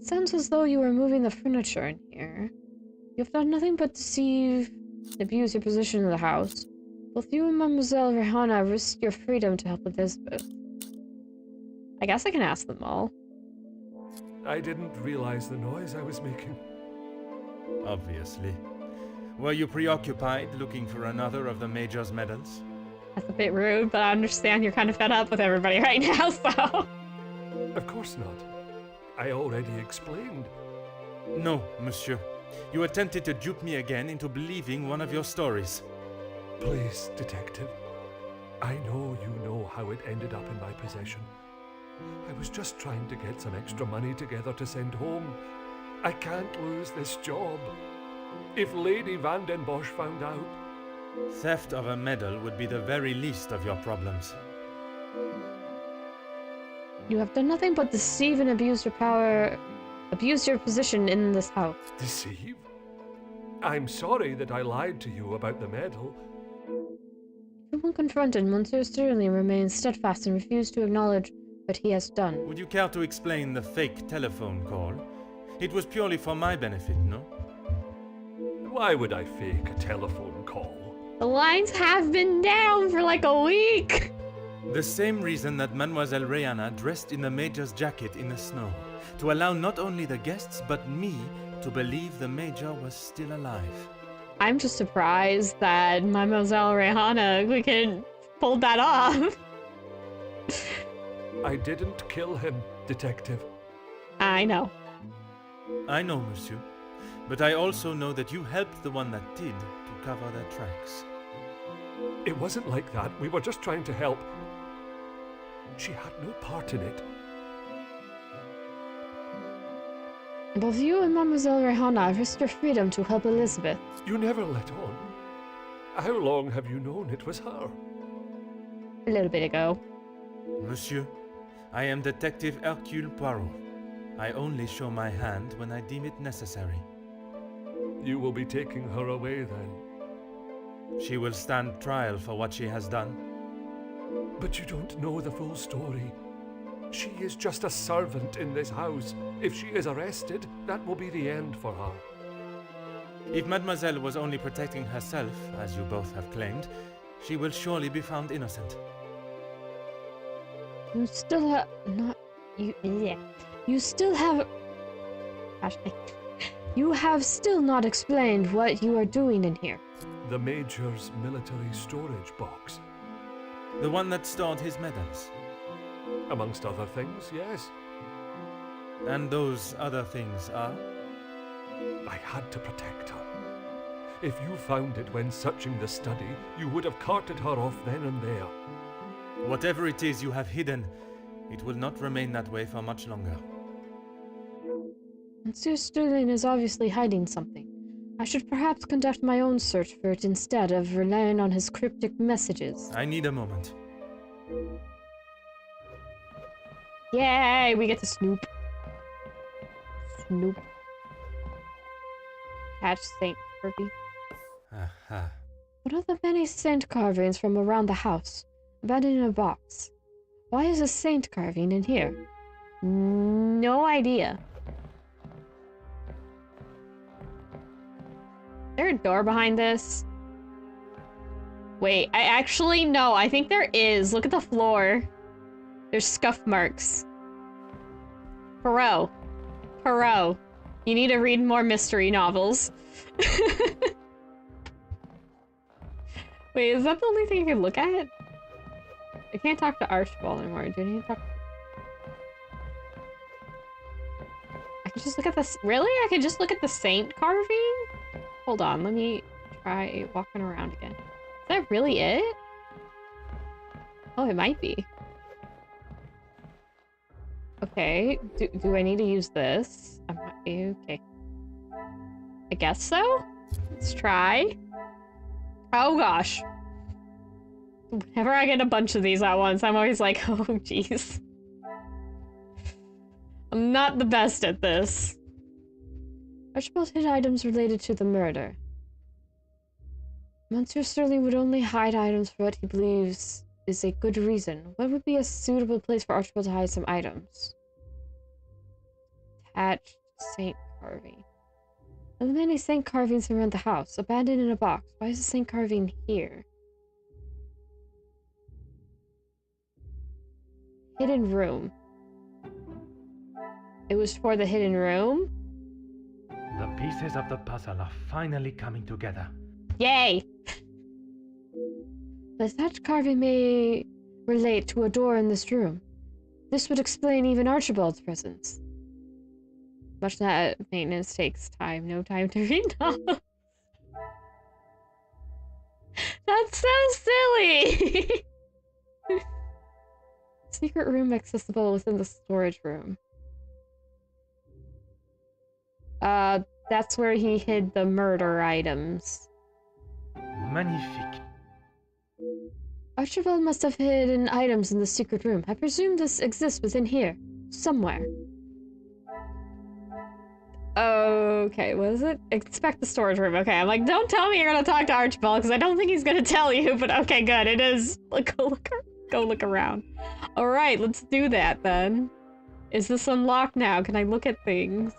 Sounds as though you were moving the furniture in here. You have done nothing but deceive abuse your position in the house. Both you and Mademoiselle Rihanna risked your freedom to help Elizabeth. I guess I can ask them all. I didn't realize the noise I was making. Obviously. Were you preoccupied looking for another of the Major's medals? That's a bit rude, but I understand you're kind of fed up with everybody right now, so... Of course not. I already explained. No, monsieur. You attempted to dupe me again into believing one of your stories. Please, detective. I know you know how it ended up in my possession. I was just trying to get some extra money together to send home. I can't lose this job. If Lady Van den Bosch found out... Theft of a medal would be the very least of your problems. You have done nothing but deceive and abuse your power, abuse your position in this house. Deceive? I'm sorry that I lied to you about the medal. When confronted, Monsieur Sterling remains steadfast and refused to acknowledge what he has done. Would you care to explain the fake telephone call? It was purely for my benefit, no? Why would I fake a telephone call? The lines have been down for like a week! The same reason that Mademoiselle Rihanna dressed in the Major's jacket in the snow. To allow not only the guests, but me, to believe the Major was still alive. I'm just surprised that Mademoiselle Rihanna can pull that off. I didn't kill him, detective. I know. I know, monsieur. But I also know that you helped the one that did to cover their tracks. It wasn't like that. We were just trying to help. She had no part in it. Both you and Mademoiselle Rihanna risked your freedom to help Elizabeth. You never let on. How long have you known it was her? A little bit ago. Monsieur, I am Detective Hercule Poirot. I only show my hand when I deem it necessary. You will be taking her away then? She will stand trial for what she has done. But you don't know the full story. She is just a servant in this house. If she is arrested, that will be the end for her. If Mademoiselle was only protecting herself, as you both have claimed, she will surely be found innocent. You still have not... You still have... Gosh, you have still not explained what you are doing in here. The Major's military storage box. The one that stored his medals. Amongst other things, yes. And those other things are? I had to protect her. If you found it when searching the study, you would have carted her off then and there. Whatever it is you have hidden, it will not remain that way for much longer. Monsieur Sterling is obviously hiding something. I should perhaps conduct my own search for it instead of relying on his cryptic messages. I need a moment. Yay, we get to snoop. Snoop. Catch Saint Kirby. Aha. What are the many saint carvings from around the house? Embedded in a box. Why is a saint carving in here? No idea. Is there a door behind this? Wait, I actually no, I think there is. Look at the floor. There's scuff marks. Poirot. Poirot. You need to read more mystery novels. Wait, is that the only thing you can look at? I can't talk to Archibald anymore. Do I need to talk? I can just look at this. Really? I can just look at the saint carving? Hold on, let me try walking around again. Is that really it? Oh, it might be. Okay, do I need to use this? Okay. I guess so? Let's try. Oh gosh. Whenever I get a bunch of these at once, I'm always like, oh jeez. I'm not the best at this. Archibald hid items related to the murder. Monsieur Sterling would only hide items for what he believes is a good reason. What would be a suitable place for Archibald to hide some items? Attached saint carving. Of the many saint carvings around the house, abandoned in a box. Why is the saint carving here? Hidden room. It was for the hidden room? The pieces of the puzzle are finally coming together. Yay! But that carving may relate to a door in this room. This would explain even Archibald's presence. Much that maintenance takes time, no time to read novels. That's so silly! Secret room accessible within the storage room. That's where he hid the murder items. Magnifique. Archibald must have hidden items in the secret room. I presume this exists within here. Somewhere. Okay, what is it? Inspect the storage room. Okay, I'm like, don't tell me you're gonna talk to Archibald, because I don't think he's gonna tell you, but okay, good, it is. Go look around. Alright, let's do that then. Is this unlocked now? Can I look at things?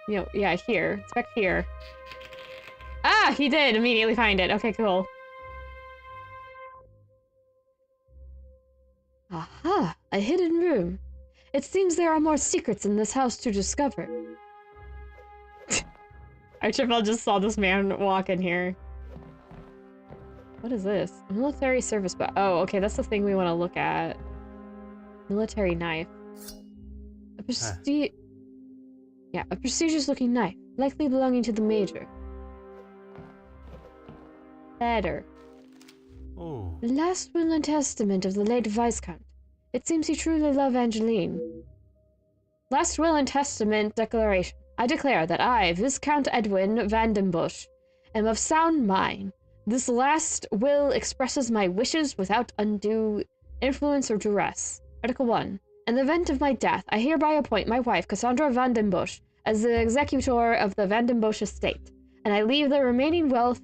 You know, yeah, here. Inspect here. Ah! He did immediately find it. Okay, cool. Aha! A hidden room. It seems there are more secrets in this house to discover. Archibald just saw this man walk in here. What is this? Military service book. Oh, okay, that's the thing we want to look at. Military knife. A prestigious-looking knife, likely belonging to the Major. Letter. Oh. The last will and testament of the late Viscount. It seems he truly loved Angeline. Last will and testament declaration. I declare that I, Viscount Edwin van den Bosch, am of sound mind. This last will expresses my wishes without undue influence or duress. Article 1. In the event of my death, I hereby appoint my wife, Cassandra van den Bosch, as the executor of the Van den Bosch estate, and I leave the remaining wealth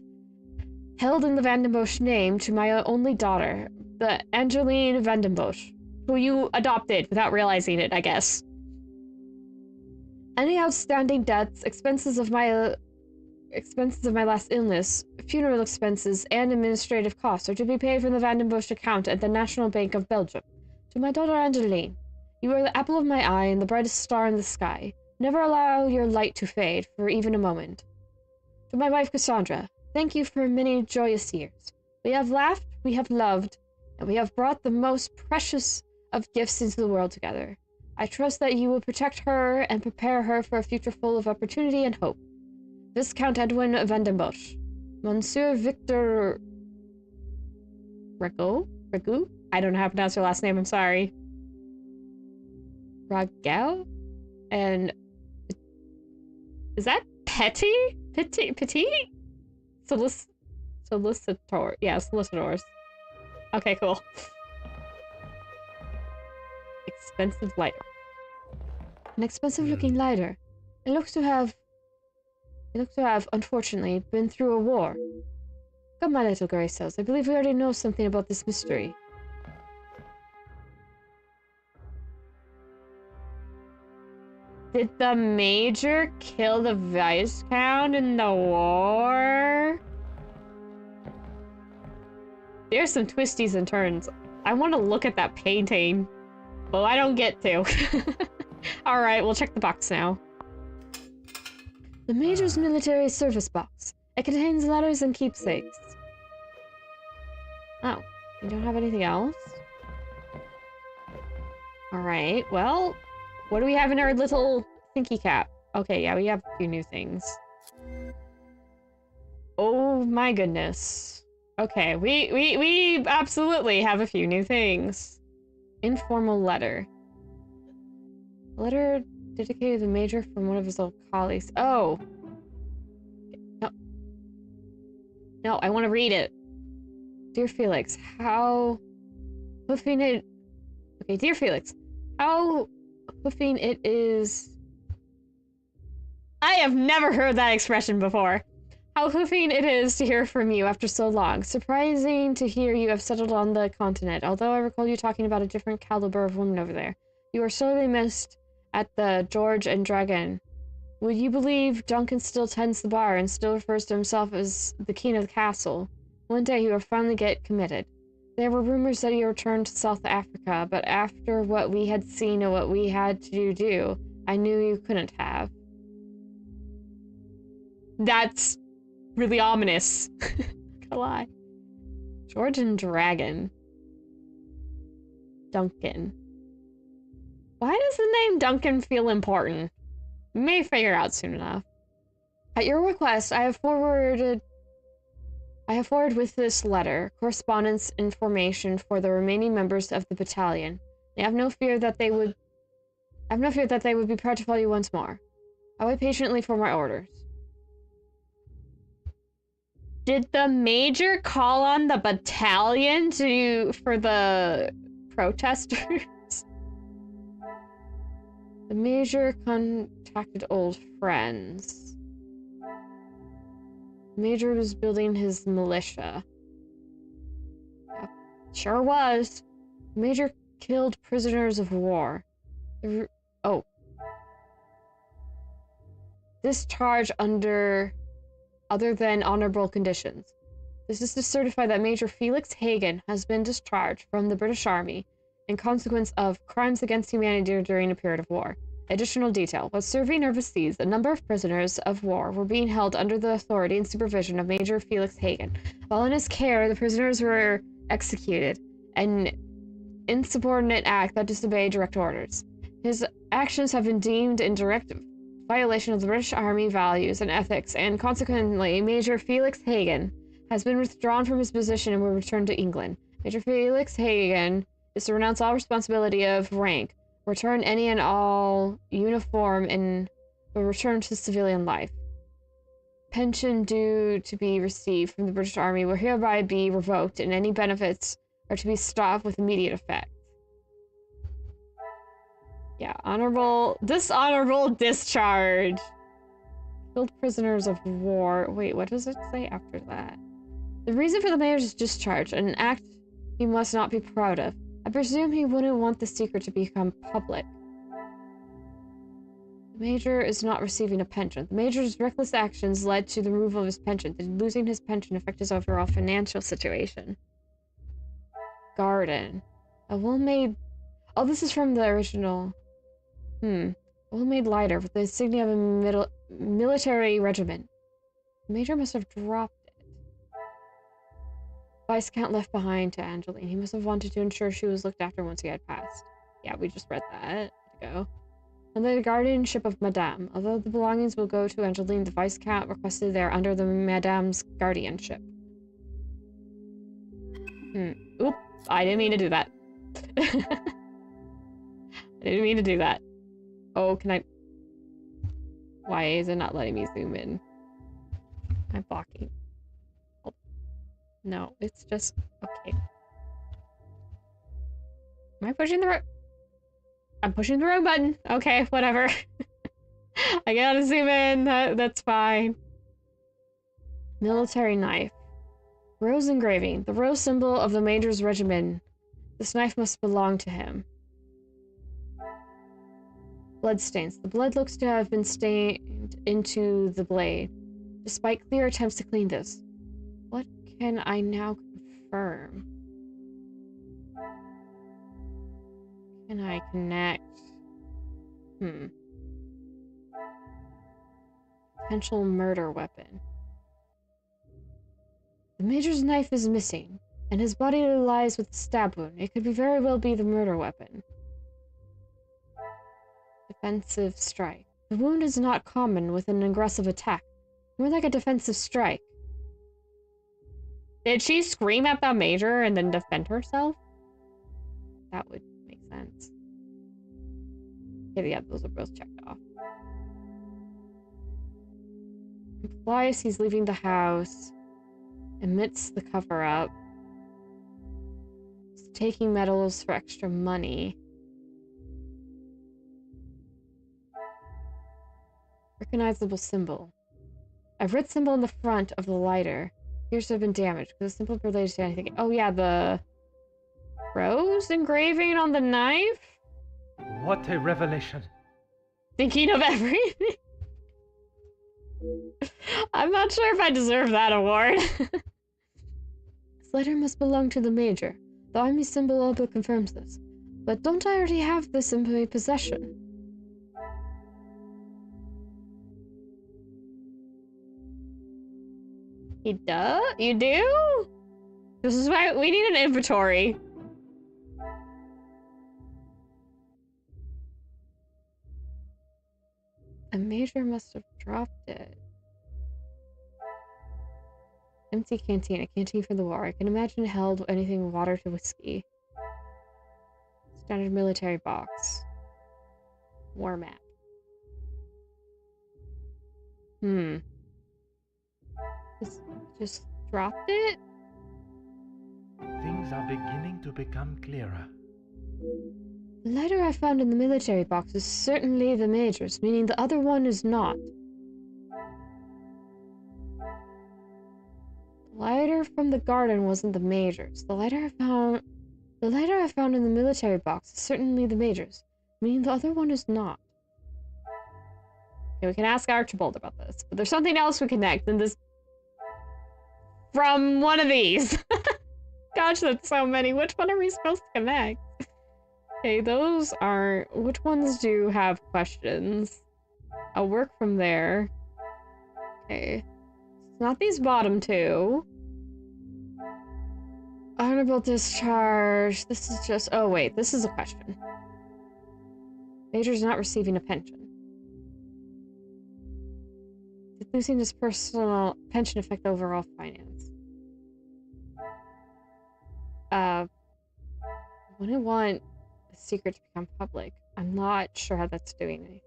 held in the Van den Bosch name to my only daughter, the Angeline van den Bosch, who you adopted without realizing it, I guess. Any outstanding debts, expenses of my last illness, funeral expenses, and administrative costs are to be paid from the Van den Bosch account at the National Bank of Belgium. To my daughter Angeline, you are the apple of my eye and the brightest star in the sky. Never allow your light to fade for even a moment. To my wife Cassandra, thank you for many joyous years. We have laughed, we have loved, and we have brought the most precious of gifts into the world together. I trust that you will protect her and prepare her for a future full of opportunity and hope. Viscount Edwin van den Bosch. Monsieur Victor... Ragu? I don't know how to pronounce her last name, I'm sorry. Ragel? And... Is that Petty? Petit? Solicitor. Yeah, solicitors. Okay, cool. Expensive lighter. An expensive-looking lighter. It looks to have, unfortunately, been through a war. Come, my little gray cells. I believe we already know something about this mystery. Did the Major kill the Viscount in the war? There's some twisties and turns. I want to look at that painting. Well, I don't get to. Alright, we'll check the box now. The Major's military service box. It contains letters and keepsakes. Oh, you don't have anything else? Alright, well, what do we have in our little thinky cap? Okay, yeah, we have a few new things. Oh my goodness. Okay, we absolutely have a few new things. Informal letter. A letter dedicated to the Major from one of his old colleagues. Oh. No, I want to read it. Dear Felix, how hoofing it... Okay, dear Felix, how hoofing it is... I have never heard that expression before. How hoofing it is to hear from you after so long. Surprising to hear you have settled on the continent, although I recall you talking about a different caliber of woman over there. You are sorely missed at the George and Dragon. Would you believe Duncan still tends the bar and still refers to himself as the king of the castle? One day he will finally get committed. There were rumors that he returned to South Africa, but after what we had seen and what we had to do, I knew you couldn't have. That's really ominous. Not gonna lie. Georgian Dragon. Duncan. Why does the name Duncan feel important? May figure out soon enough. At your request, I have forwarded with this letter correspondence information for the remaining members of the battalion. I have no fear that they would be proud to follow you once more. I wait patiently for my orders. Did the major call on the battalion for the protesters? The major contacted old friends. The major was building his militia. Yep, sure was. The major killed prisoners of war. Oh. Discharge under other than honorable conditions. This is to certify that Major Felix Hagen has been discharged from the British Army in consequence of crimes against humanity during a period of war. Additional detail. While serving overseas, a number of prisoners of war were being held under the authority and supervision of Major Felix Hagen. While in his care, the prisoners were executed, an insubordinate act that disobeyed direct orders. His actions have been deemed in direct violation of the British Army values and ethics, and consequently, Major Felix Hagen has been withdrawn from his position and will return to England. Major Felix Hagen is to renounce all responsibility of rank, return any and all uniform, and will return to civilian life. Pension due to be received from the British Army will hereby be revoked, and any benefits are to be stopped with immediate effect. Yeah, dishonorable discharge. Killed prisoners of war. Wait, what does it say after that? The reason for the mayor's discharge, an act he must not be proud of. I presume he wouldn't want the secret to become public. The major is not receiving a pension. The major's reckless actions led to the removal of his pension. Did losing his pension affect his overall financial situation? Garden. A well-made... Oh, this is from the original... well-made lighter with the insignia of a military regiment. The major must have dropped it. Viscount left behind to Angeline. He must have wanted to ensure she was looked after once he had passed. Yeah, we just read that. Go. Under the guardianship of Madame. Although the belongings will go to Angeline, the Viscount requested they are under the Madame's guardianship. Oop. I didn't mean to do that. I didn't mean to do that. Oh, can I... Why is it not letting me zoom in? I'm blocking. Oh. No, it's just... Okay. Am I pushing the right... I'm pushing the wrong button. Okay, whatever. I gotta zoom in. That's fine. Military knife. Rose engraving. The rose symbol of the major's regiment. This knife must belong to him. Bloodstains. The blood looks to have been stained into the blade, despite clear attempts to clean this. What can I now confirm? Can I connect? Potential murder weapon. The major's knife is missing, and his body lies with a stab wound. It could very well be the murder weapon. Defensive strike. The wound is not common with an aggressive attack. More like a defensive strike. Did she scream at the major and then defend herself? That would make sense. Okay, yeah, those are both checked off. Implies he's leaving the house. Admits the cover-up. He's taking medals for extra money. Recognizable symbol. A red symbol in the front of the lighter appears to have been damaged because the symbol related to anything. Oh yeah, the rose engraving on the knife? What a revelation. Thinking of everything. I'm not sure if I deserve that award. This letter must belong to the Major. The army symbol also confirms this. But don't I already have this in my possession? You do? You do? This is why we need an inventory. A Major must have dropped it. Empty canteen, a canteen for the war. I can imagine it held anything water to whiskey. Standard military box. War map. Just dropped it? Things are beginning to become clearer. The lighter I found in the military box is certainly the Major's, meaning the other one is not. The lighter from the garden wasn't the Major's. The lighter I found in the military box is certainly the Major's, meaning the other one is not. Okay, we can ask Archibald about this, but there's something else we connect in this from one of these. Gosh, that's so many. Which one are we supposed to connect? Okay, those are... Which ones do have questions? I'll work from there. Okay. It's not these bottom two. Honorable discharge. This is just... Oh, wait. This is a question. Major's not receiving a pension. Did losing his personal pension affect overall finance? Wouldn't want the secret to become public. I'm not sure how that's doing anything.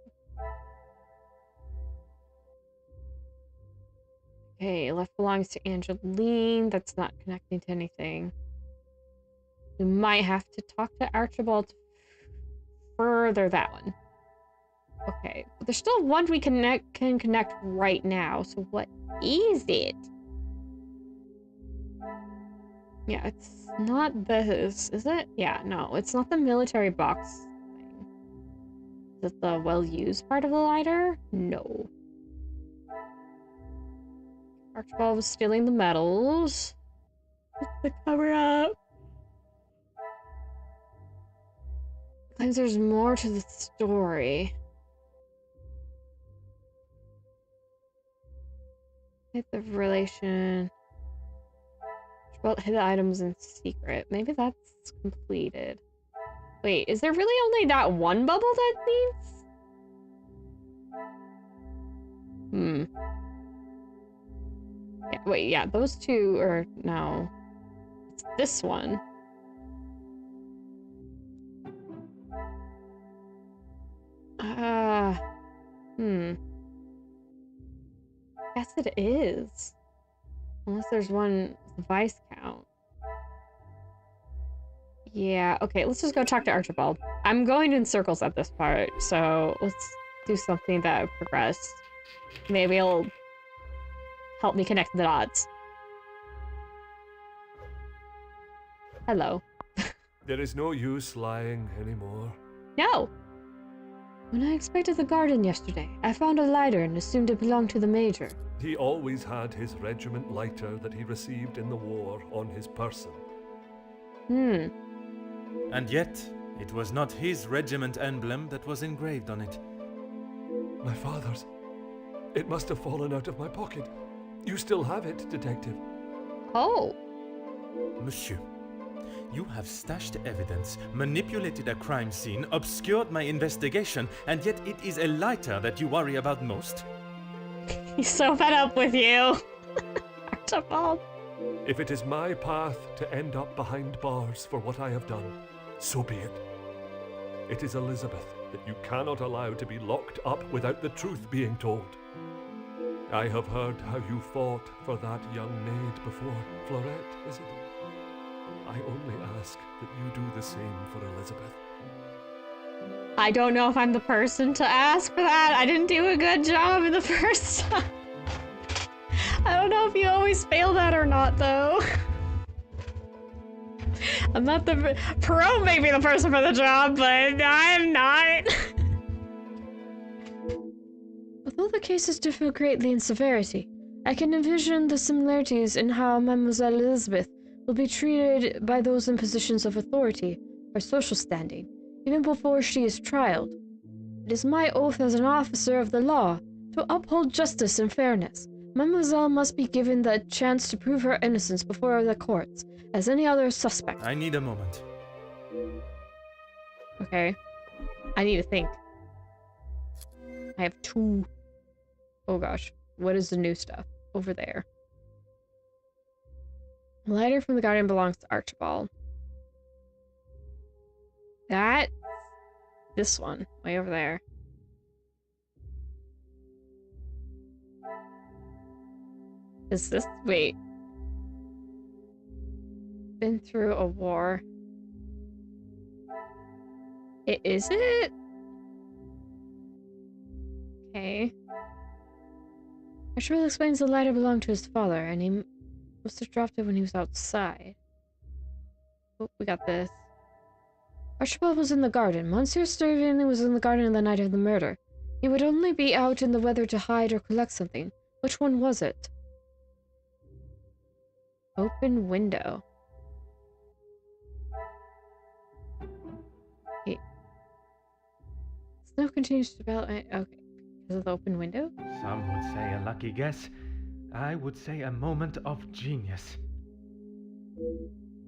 Okay, left belongs to Angeline. That's not connecting to anything. We might have to talk to Archibald to further that one. Okay, but there's still one we can connect right now. So what is it? Yeah, it's not this, is it? Yeah, no, it's not the military box thing. Is it the well-used part of the lighter? No. Archibald was stealing the metals. The cover up. Claims there's more to the story. Type of relation. Well, hidden items in secret. Maybe that's completed. Wait, is there really only that one bubble that needs? Yeah, wait, yeah, those two are... No. It's this one. Guess it is. Unless there's one vice count. Yeah, okay, let's just go talk to Archibald. I'm going in circles at this part, so let's do something that progressed. Maybe it'll help me connect the dots. Hello. There is no use lying anymore. No! When I inspected the garden yesterday, I found a lighter and assumed it belonged to the Major. He always had his regiment lighter that he received in the war on his person. And yet, it was not his regiment emblem that was engraved on it. My father's. It must have fallen out of my pocket. You still have it, Detective. Oh. Monsieur, you have stashed evidence, manipulated a crime scene, obscured my investigation, and yet it is a lighter that you worry about most? He's so fed up with you. Archibald. If it is my path to end up behind bars for what I have done, so be it. It is Elizabeth that you cannot allow to be locked up without the truth being told. I have heard how you fought for that young maid before. Florette, is it? I only ask that you do the same for Elizabeth. I don't know if I'm the person to ask for that. I didn't do a good job in the first time. I don't know if you always fail that or not, though. I'm not the... Poirot may be the person for the job, but I'm not. Although the cases differ greatly in severity. I can envision the similarities in how Mademoiselle Elizabeth will be treated by those in positions of authority or social standing, even before she is trialed. It is my oath as an officer of the law to uphold justice and fairness. Mademoiselle must be given the chance to prove her innocence before the courts, as any other suspect. I need a moment. Okay. I need to think. I have 2. Oh gosh. What is the new stuff? Over there. The lighter from the garden belongs to Archibald. That... This one. Way over there. Is this... Wait. Been through a war. Is it? Okay. Archibald explains the lighter belonged to his father, and he must have dropped it when he was outside. Oh, we got this. Archibald was in the garden. Monsieur Sterling was in the garden the night of the murder. He would only be out in the weather to hide or collect something. Which one was it? Open window. Hey. Snow continues to melt. Okay. Because of the open window? Some would say a lucky guess. I would say a moment of genius.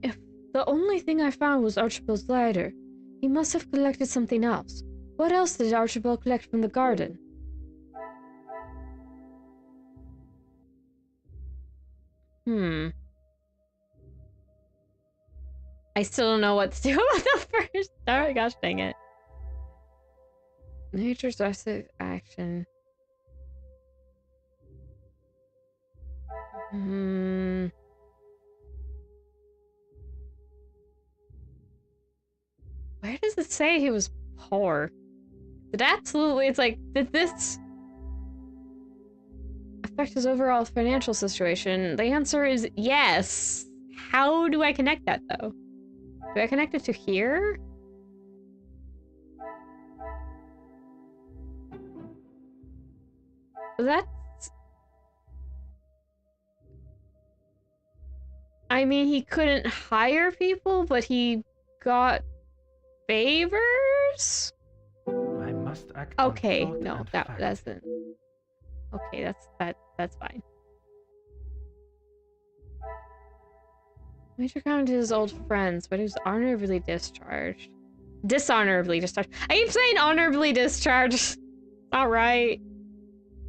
If the only thing I found was Archibald's lighter, he must have collected something else. What else did Archibald collect from the garden? I still don't know what to do about the first. Oh gosh, dang it. Nature's active action. Where does it say he was poor? It's like, did this affect his overall financial situation? The answer is yes. How do I connect that, though? Do I connect it to here? That's... I mean, he couldn't hire people, but he got favors? I must act on Okay, thought no, and that fact. doesn't... Okay, that's fine. Major Count his old friends, but he was honorably discharged. Dishonorably discharged. I keep saying honorably discharged. Not right.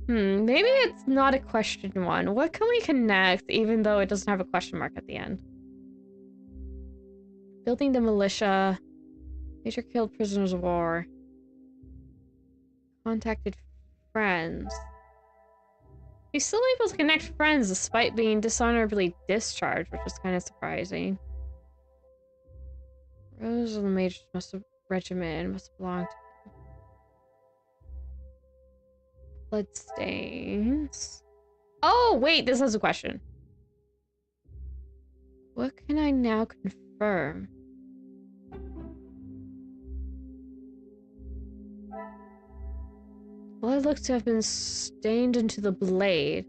Maybe it's not a question one. What can we connect, even though it doesn't have a question mark at the end? Building the militia. Major killed prisoners of war. Contacted friends. He's still able to connect friends despite being dishonorably discharged, which is kind of surprising. Rose of the Major Regiment must belong to him. Bloodstains. Oh, wait, this has a question. What can I now confirm? Blood looks to have been stained into the blade.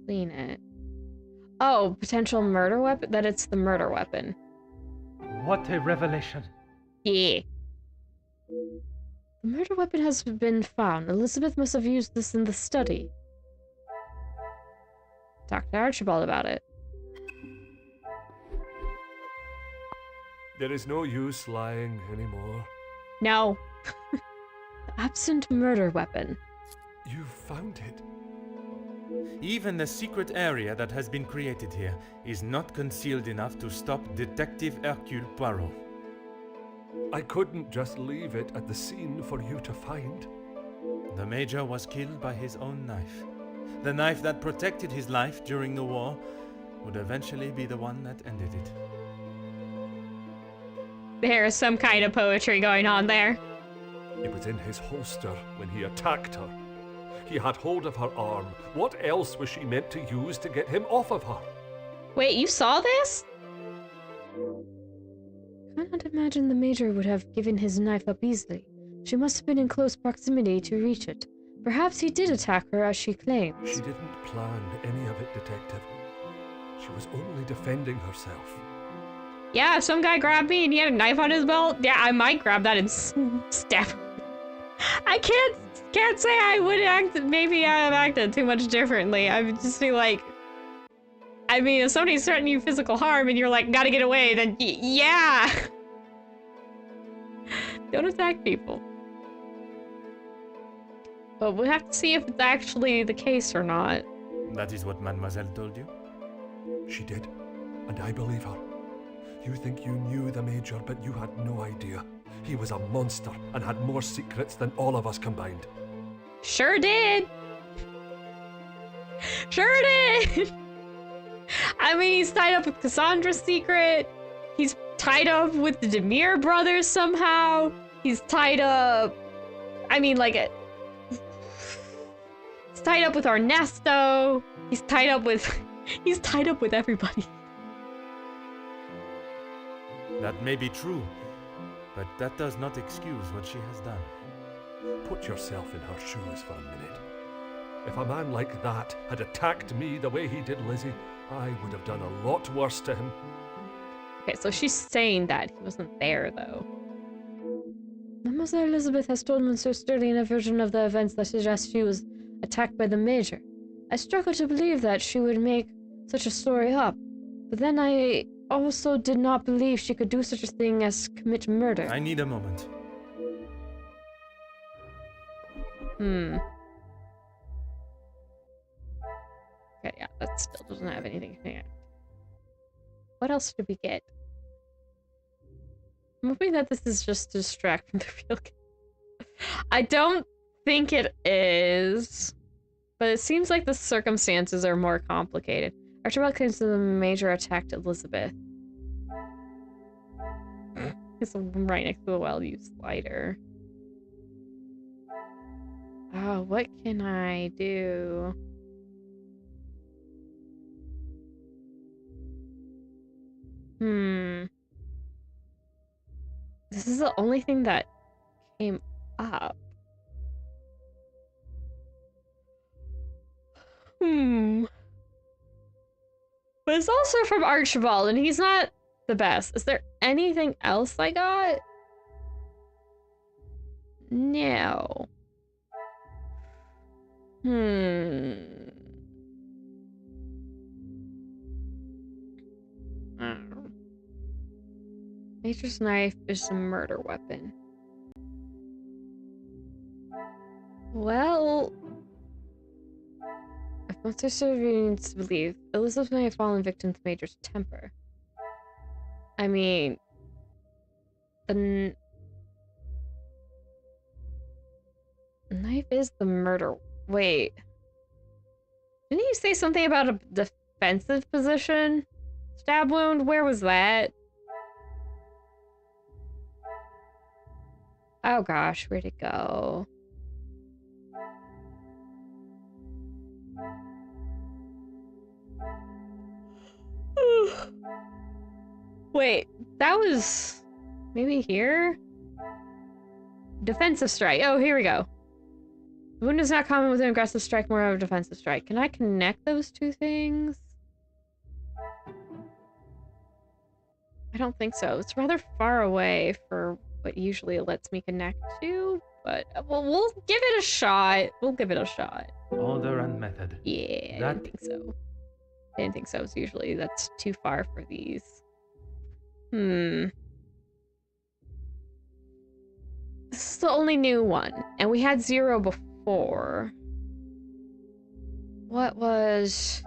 Clean it. Oh, potential murder weapon? That it's the murder weapon. What a revelation. Yeah. The murder weapon has been found. Elizabeth must have used this in the study. Talk to Archibald about it. There is no use lying anymore. No. The absent murder weapon. You found it. Even the secret area that has been created here is not concealed enough to stop Detective Hercule Poirot. I couldn't just leave it at the scene for you to find. The Major was killed by his own knife. The knife that protected his life during the war would eventually be the one that ended it. There is some kind of poetry going on there. It was in his holster when he attacked her. He had hold of her arm. What else was she meant to use to get him off of her? Wait, you saw this? I cannot imagine the Major would have given his knife up easily. She must have been in close proximity to reach it. Perhaps he did attack her as she claims. She didn't plan any of it, Detective. She was only defending herself. Yeah, if some guy grabbed me and he had a knife on his belt, yeah, I might grab that and stab him. I can't say I would act, maybe I have acted too much differently. I would just be like, I mean, if somebody's threatening you physical harm and you're like, gotta get away, then yeah! Don't attack people. But we'll have to see if it's actually the case or not. That is what Mademoiselle told you? She did, and I believe her. You think you knew the Major, but you had no idea. He was a monster and had more secrets than all of us combined. Sure did! Sure did! I mean, he's tied up with Cassandra's secret. He's tied up with the Demir brothers somehow. He's tied up... I mean, like... He's tied up with Ernesto. He's tied up with... He's tied up with everybody. That may be true, but that does not excuse what she has done. Put yourself in her shoes for a minute. If a man like that had attacked me the way he did Lizzie, I would have done a lot worse to him. Okay, so she's saying that he wasn't there, though. Mademoiselle Elizabeth has told Monsieur Sterling a version of the events that suggests she was attacked by the Major. I struggle to believe that she would make such a story up, but then I also did not believe she could do such a thing as commit murder. I need a moment. Okay, yeah, that still doesn't have anything here. What else did we get? I'm hoping that this is just to distract from the real game. I don't think it is, but it seems like the circumstances are more complicated. Archibald claims that the Major attacked Elizabeth. It's right next to the well-used lighter. Oh, what can I do? This is the only thing that came up. But it's also from Archibald, and he's not the best. Is there anything else I got? No. Major's knife is a murder weapon. Well, if Monsieur Sterling needs to believe, Elizabeth may have fallen victim to Major's temper. I mean, the knife is the murder. Wait. Didn't you say something about a defensive position? Stab wound? Where was that? Oh gosh, where'd it go? Wait, that was maybe here? Defensive strike. Oh, here we go. The wound is not common with an aggressive strike, more of a defensive strike. Can I connect those two things? I don't think so. It's rather far away for what usually it lets me connect to, but well, we'll give it a shot. We'll give it a shot. Order and method. Yeah, I didn't think so. I didn't think so. It's usually that's too far for these. This is the only new one, and we had 0 before. What was...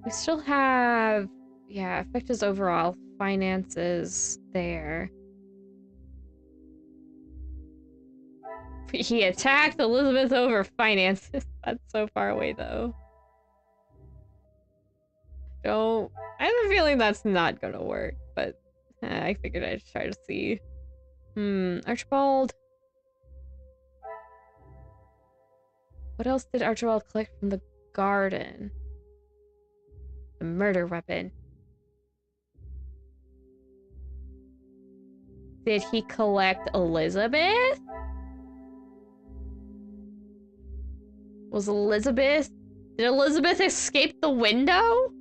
We still have... Yeah, affect his overall finances there. He attacked Elizabeth over finances. That's so far away, though. I have a feeling that's not gonna work, but I figured I'd try to see. Archibald. What else did Archibald collect from the garden? The murder weapon. Did he collect Elizabeth? Was Elizabeth... Did Elizabeth escape the window?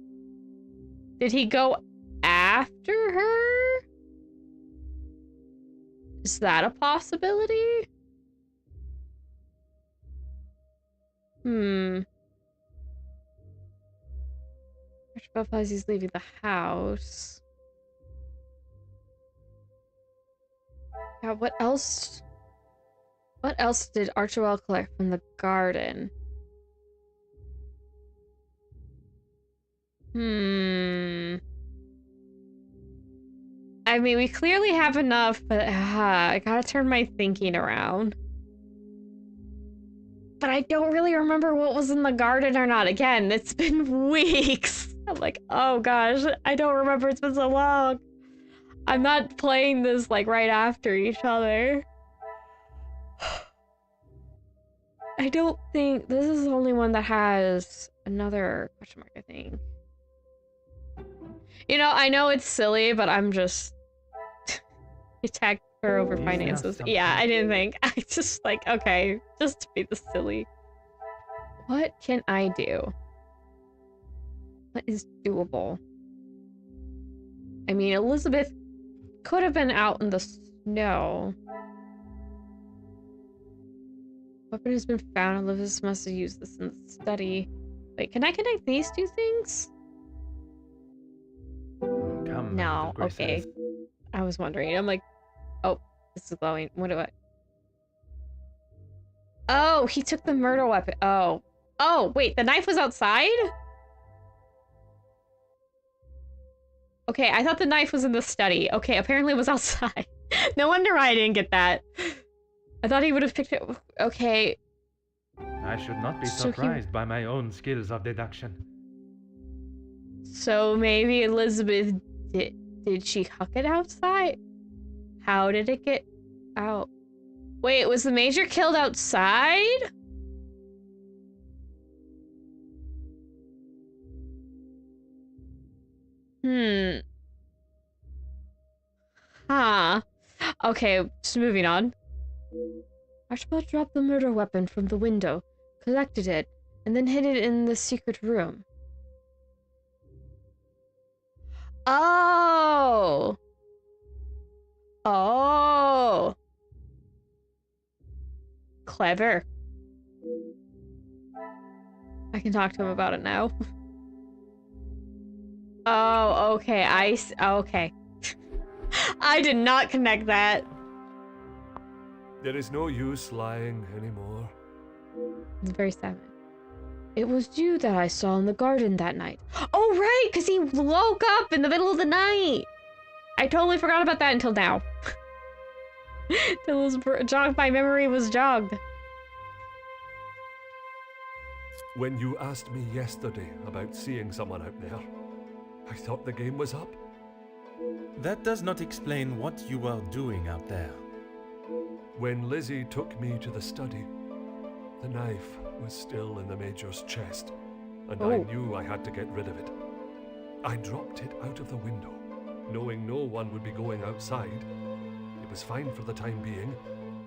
Did he go after her? Is that a possibility? Archibald implies he's leaving the house. Yeah, what else? What else did Archibald collect from the garden? I mean, we clearly have enough, but I gotta turn my thinking around. But I don't really remember what was in the garden or not. Again, it's been weeks. I'm like, oh gosh, I don't remember. It's been so long. I'm not playing this like right after each other. I don't think this is the only one that has another question mark, I think. You know, I know it's silly, but I'm just attacked her over finances. Yeah, I didn't think. I just like, okay, just to be the silly. What can I do? What is doable? I mean, Elizabeth could have been out in the snow. Weapon has been found. Elizabeth must have used this in the study. Wait, can I connect these two things? No, okay. I was wondering. I'm like, oh, this is glowing. What do I... Oh, he took the murder weapon. Oh. Oh, wait, the knife was outside? Okay, I thought the knife was in the study. Okay, apparently it was outside. No wonder why I didn't get that. I thought he would have picked it. Okay. I should not be surprised by my own skills of deduction. So maybe Elizabeth did she huck it outside? How did it get out? Wait, was the major killed outside? Huh. Okay, just moving on. Archibald dropped the murder weapon from the window, collected it, and then hid it in the secret room. Oh! Oh! Clever. I can talk to him about it now. Oh, okay. Okay. I did not connect that. There is no use lying anymore. It's very sad. It was you that I saw in the garden that night. Oh, right, because he woke up in the middle of the night. I totally forgot about that until now. Till it was jogged, my memory was jogged. When you asked me yesterday about seeing someone out there, I thought the game was up. That does not explain what you are doing out there. When Lizzie took me to the study, the knife was still in the Major's chest, and I knew I had to get rid of it. I dropped it out of the window, knowing no one would be going outside. It was fine for the time being,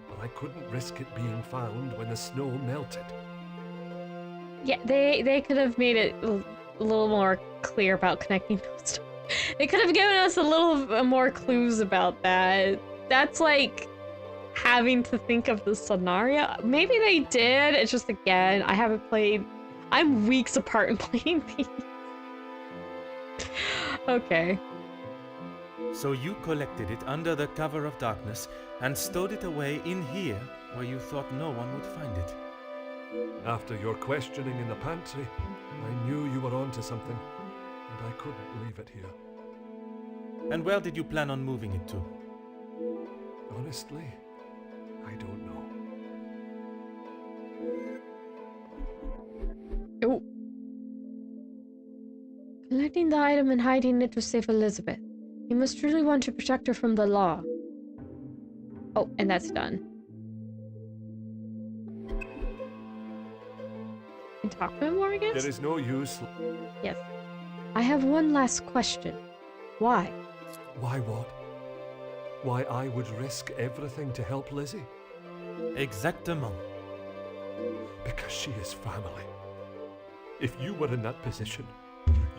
but I couldn't risk it being found when the snow melted. Yeah, they could have made it a little more clear about connecting those two. They could have given us a little more clues about that. That's like having to think of the scenario. Maybe they did. It's just, again, I haven't played. I'm weeks apart in playing these. Okay. So you collected it under the cover of darkness and stowed it away in here where you thought no one would find it. After your questioning in the pantry, I knew you were onto something, and I couldn't leave it here. And where did you plan on moving it to? Honestly, I don't know. Oh. Collecting the item and hiding it to save Elizabeth. You must truly want to protect her from the law. Oh, and that's done. Can talk to him more, I guess? There is no use. Yes. I have one last question. Why? Why what? Why I would risk everything to help Lizzie? Exactement. Because she is family. If you were in that position,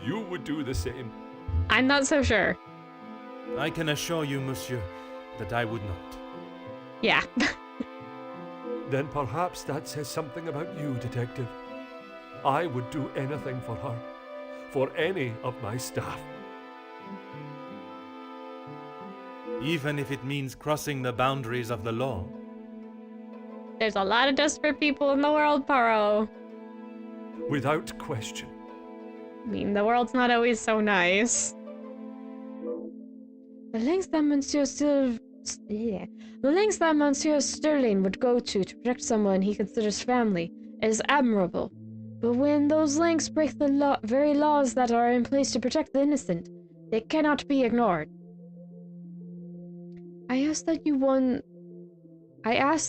you would do the same. I'm not so sure. I can assure you, monsieur, that I would not. Yeah. Then perhaps that says something about you, Detective. I would do anything for her. For any of my staff. Even if it means crossing the boundaries of the law. There's a lot of desperate people in the world, Poirot. Without question. I mean, the world's not always so nice. The lengths that Monsieur Sterling would go to protect someone he considers family is admirable. But when those lengths break the very laws that are in place to protect the innocent, they cannot be ignored. I ask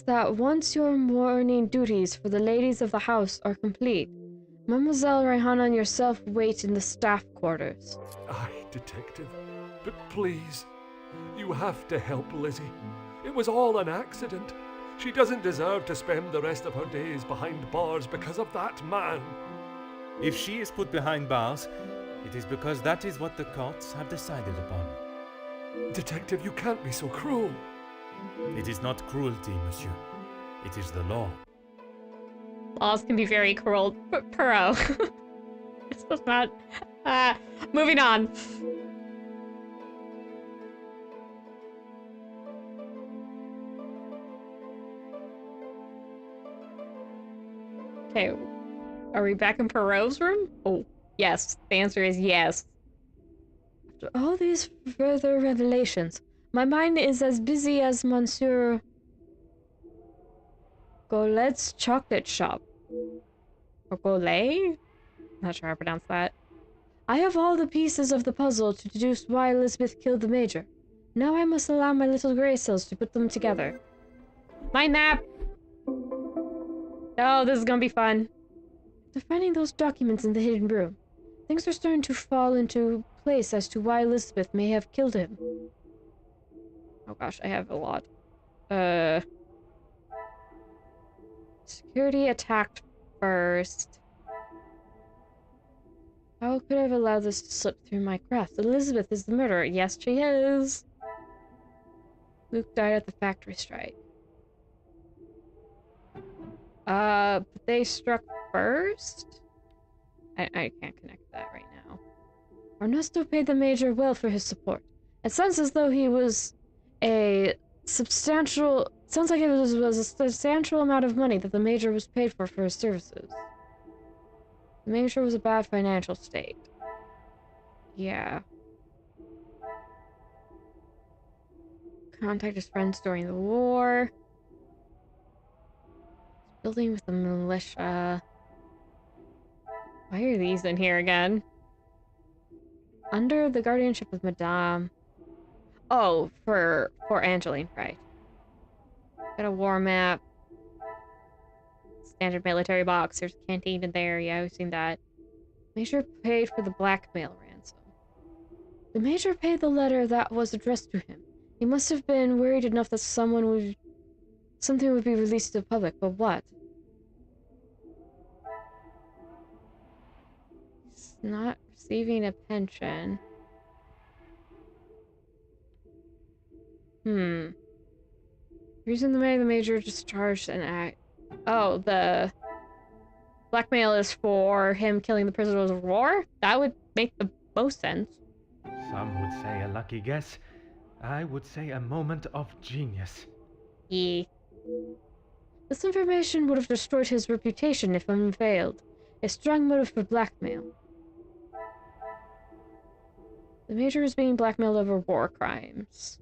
that once your morning duties for the ladies of the house are complete, Mademoiselle Rihanna and yourself wait in the staff quarters. Aye, Detective. But please, you have to help Lizzie. It was all an accident. She doesn't deserve to spend the rest of her days behind bars because of that man. If she is put behind bars, it is because that is what the courts have decided upon. Detective, you can't be so cruel. It is not cruelty, monsieur. It is the law. Laws can be very cruel. Poirot. This was not... moving on. Okay. Are we back in Poirot's room? Oh, yes. The answer is yes. After all these further revelations, my mind is as busy as Monsieur Golet's chocolate shop. Or Golet? Not sure how to pronounce that. I have all the pieces of the puzzle to deduce why Elizabeth killed the Major. Now I must allow my little gray cells to put them together. Mind nap! Oh, this is gonna be fun. After finding those documents in the hidden room, things are starting to fall into place as to why Elizabeth may have killed him. Oh gosh, I have a lot. Security attacked first. How could I have allowed this to slip through my grasp? Elizabeth is the murderer. Yes, she is. Luke died at the factory strike. But they struck first? I can't connect that right now. Ernesto paid the Major well for his support. It sounds as though he was a substantial... Sounds like it was a substantial amount of money that the Major was paid for his services. The Major was a bad financial state. Yeah. Contact his friends during the war. Building with the militia. Why are these in here again? Under the guardianship of Madame. Oh, for Angeline, right. Got a war map. Standard military box. There's a canteen in there. Yeah, we've seen that. Major paid for the blackmail ransom. The Major paid the letter that was addressed to him. He must have been worried enough that something would be released to the public, but what? He's not receiving a pension. Reason the Major discharged an act. Oh, the blackmail is for him killing the prisoners of war? That would make the most sense. Some would say a lucky guess. I would say a moment of genius. Yeah. This information would have destroyed his reputation if unveiled. A strong motive for blackmail. The Major is being blackmailed over war crimes.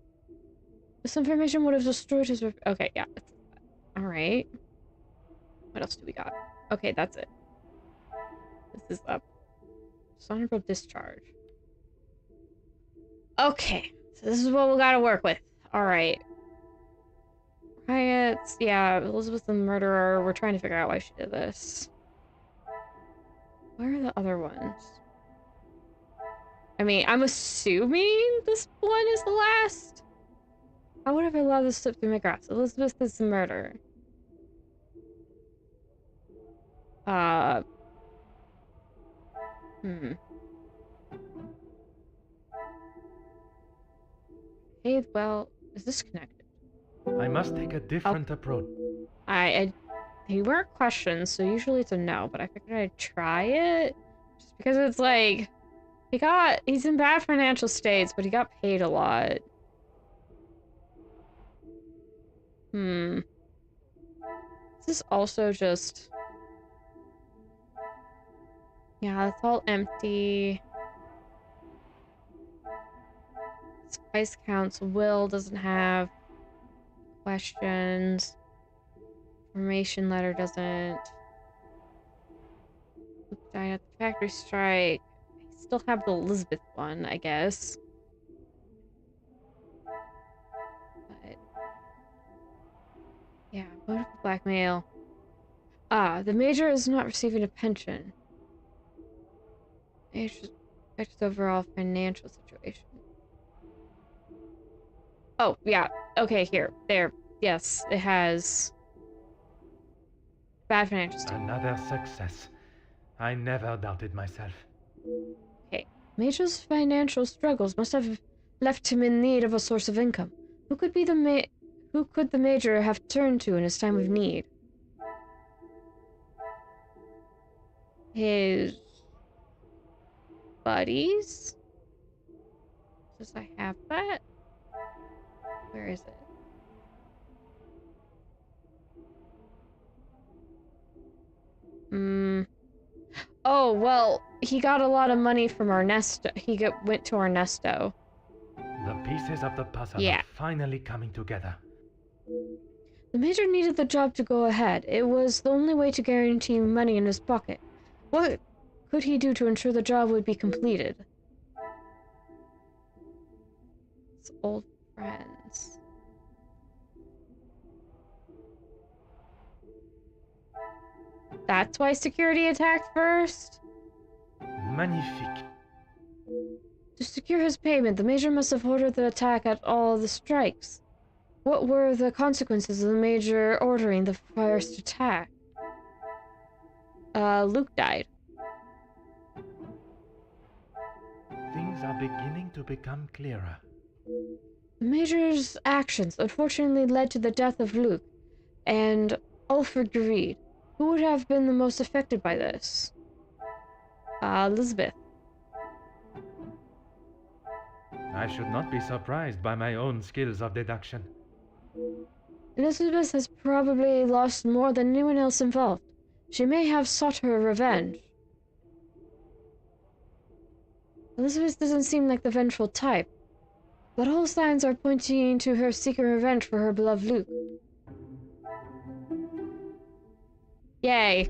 This information would have destroyed his Okay, yeah. Alright. What else do we got? Okay, that's it. This is up. Dishonorable discharge. Okay. So this is what we gotta work with. Alright. Riots. Yeah, Elizabeth's the murderer. We're trying to figure out why she did this. Where are the other ones? I mean, I'm assuming this one is the last? How would I have allowed this slip through my grasp? Elizabeth is the murderer. Hey, well, is this connected? I must take a different approach. They weren't questions, so usually it's a no, but I figured I'd try it. Just because it's like, he's in bad financial states, but he got paid a lot. This is also just... Yeah, it's all empty. Spice Council Will doesn't have questions. Formation letter doesn't. Luke died at the factory strike. I still have the Elizabeth one, I guess. But yeah, motive of blackmail. The major is not receiving a pension. It just affects the overall financial situation. Oh, yeah. Okay, here. There. Yes, it has bad financial state. Another success. I never doubted myself. Okay. Major's financial struggles must have left him in need of a source of income. Who could the major have turned to in his time of need? His buddies? Does I have that? Where is it? Oh, well, he got a lot of money from Ernesto. Went to Ernesto. The pieces of the puzzle are finally coming together. The major needed the job to go ahead. It was the only way to guarantee money in his pocket. What could he do to ensure the job would be completed? It's old friends. That's why security attacked first? Magnifique. To secure his payment, the major must have ordered the attack at all the strikes. What were the consequences of the major ordering the first attack? Luke died. Things are beginning to become clearer. The major's actions unfortunately led to the death of Luke and Alfred Greed. Who would have been the most affected by this? Elizabeth. I should not be surprised by my own skills of deduction. Elizabeth has probably lost more than anyone else involved. She may have sought her revenge. Elizabeth doesn't seem like the vengeful type, but all signs are pointing to her seeking revenge for her beloved Luke. Yay.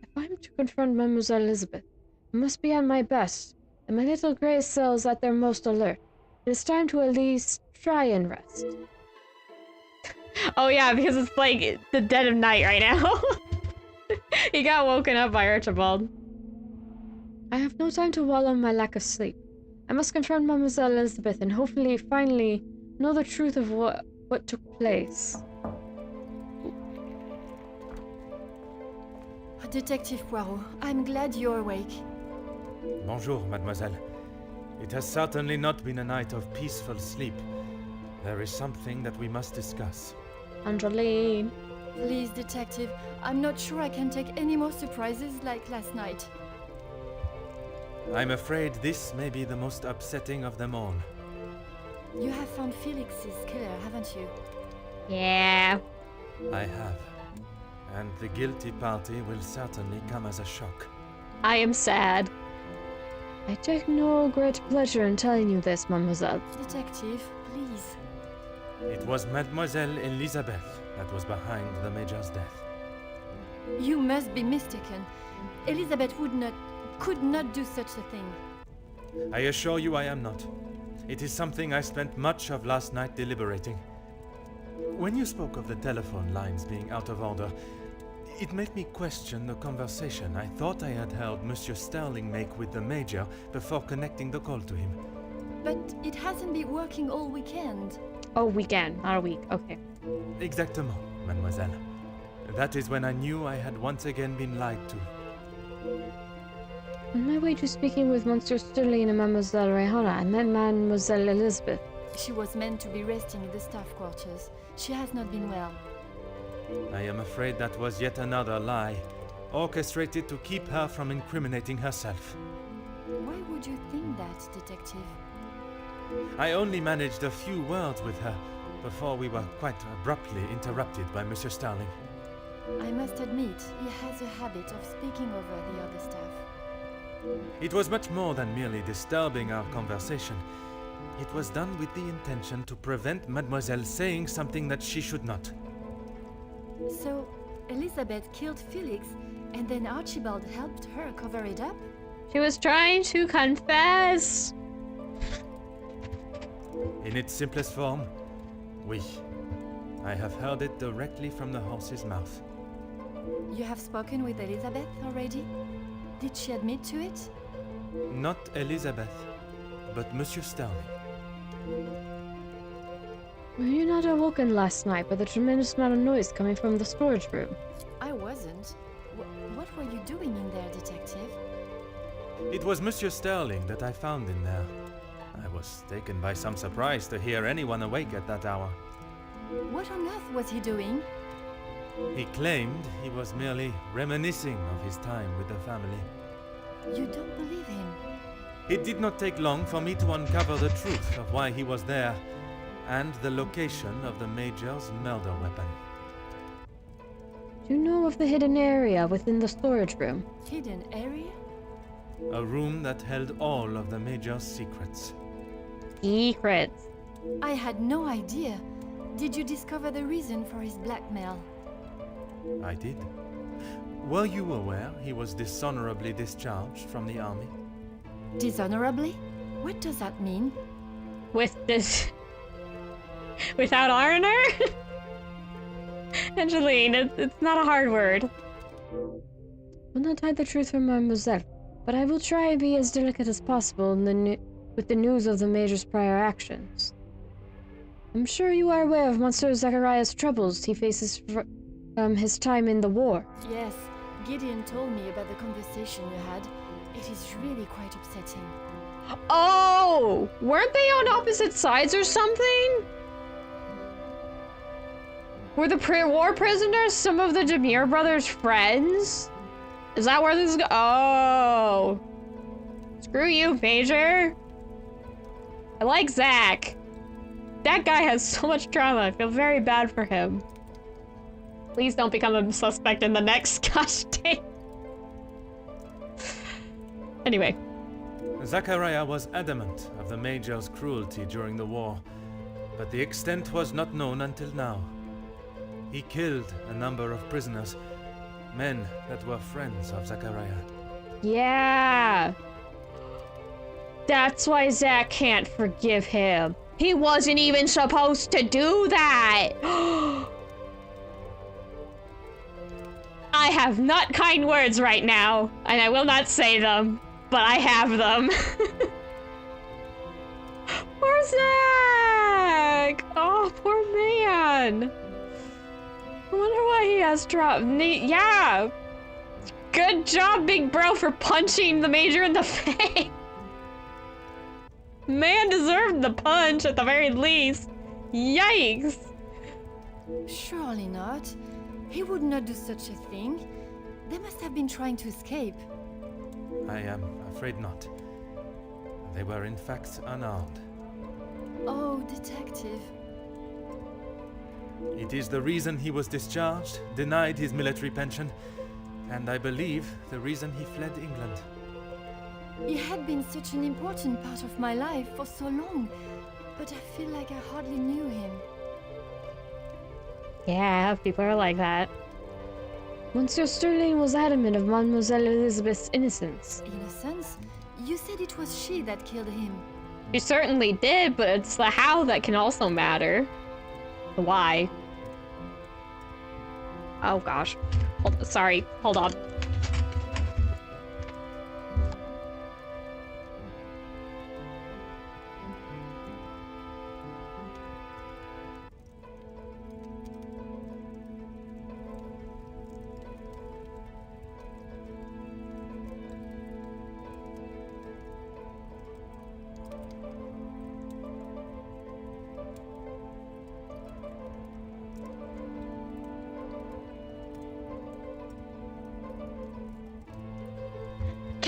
If I'm to confront Mademoiselle Elizabeth, I must be on my best, and my little grey cells at their most alert. It is time to at least try and rest. Oh yeah, because it's like the dead of night right now. He got woken up by Archibald. I have no time to wallow in my lack of sleep. I must confront Mademoiselle Elizabeth and hopefully finally know the truth of what took place. Detective Poirot, I'm glad you're awake. Bonjour, mademoiselle. It has certainly not been a night of peaceful sleep. There is something that we must discuss. Angeline. Please, detective, I'm not sure I can take any more surprises like last night. I'm afraid this may be the most upsetting of them all. You have found Felix's killer, haven't you? Yeah. I have. And the guilty party will certainly come as a shock. I am sad. I take no great pleasure in telling you this, mademoiselle. Detective, please. It was Mademoiselle Elizabeth that was behind the Major's death. You must be mistaken. Elizabeth could not do such a thing. I assure you I am not. It is something I spent much of last night deliberating. When you spoke of the telephone lines being out of order, it made me question the conversation I thought I had heard Monsieur Sterling make with the Major before connecting the call to him. But it hasn't been working all weekend. Oh, weekend, not a week. Okay. Exactement, mademoiselle. That is when I knew I had once again been lied to. On my way to speaking with Monsieur Sterling and Mademoiselle Rehana, I met Mademoiselle Elizabeth. She was meant to be resting in the staff quarters. She has not been well. I am afraid that was yet another lie, orchestrated to keep her from incriminating herself. Why would you think that, Detective? I only managed a few words with her before we were quite abruptly interrupted by Monsieur Starling. I must admit, he has a habit of speaking over the other staff. It was much more than merely disturbing our conversation. It was done with the intention to prevent Mademoiselle saying something that she should not. So, Elizabeth killed Felix, and then Archibald helped her cover it up? She was trying to confess. In its simplest form, oui. I have heard it directly from the horse's mouth. You have spoken with Elizabeth already? Did she admit to it? Not Elizabeth, but Monsieur Starling. Were you not awoken last night by the tremendous amount of noise coming from the storage room? I wasn't. What were you doing in there, Detective? It was Monsieur Sterling that I found in there. I was taken by some surprise to hear anyone awake at that hour. What on earth was he doing? He claimed he was merely reminiscing of his time with the family. You don't believe him? It did not take long for me to uncover the truth of why he was there, and the location of the Major's murder weapon. Do you know of the hidden area within the storage room? Hidden area? A room that held all of the Major's secrets. Secrets. I had no idea. Did you discover the reason for his blackmail? I did. Were you aware he was dishonorably discharged from the army? Dishonorably? What does that mean? With this... Without honor? Angeline, it's not a hard word. Will not hide the truth from Mademoiselle, but I will try and be as delicate as possible with the news of the Major's prior actions. I'm sure you are aware of Monsieur Zachariah's troubles he faces from his time in the war. Yes, Gideon told me about the conversation you had. It is really quite upsetting. Oh! Weren't they on opposite sides or something? Were the war prisoners some of the Demir brothers' friends? Is that where this is Oh! Screw you, Major! I like Zach. That guy has so much trauma. I feel very bad for him. Please don't become a suspect in the next gosh dang. Anyway. Zachariah was adamant of the Major's cruelty during the war, but the extent was not known until now. He killed a number of prisoners, men that were friends of Zachariah. Yeah. That's why Zach can't forgive him. He wasn't even supposed to do that. I have not kind words right now, and I will not say them, but I have them. Poor Zach! Oh, poor man. I wonder why he has trauma. Yeah! Good job, big bro, for punching the Major in the face. Man deserved the punch at the very least. Yikes! Surely not. He would not do such a thing. They must have been trying to escape. I am afraid not. They were in fact unarmed. Oh, Detective. It is the reason he was discharged, denied his military pension, and I believe the reason he fled England. He had been such an important part of my life for so long, but I feel like I hardly knew him. Yeah, people are like that. Monsieur Sterling was adamant of Mademoiselle Elizabeth's innocence. Innocence? You said it was she that killed him. She certainly did, but it's the how that can also matter. The why. Oh gosh. Sorry, hold on.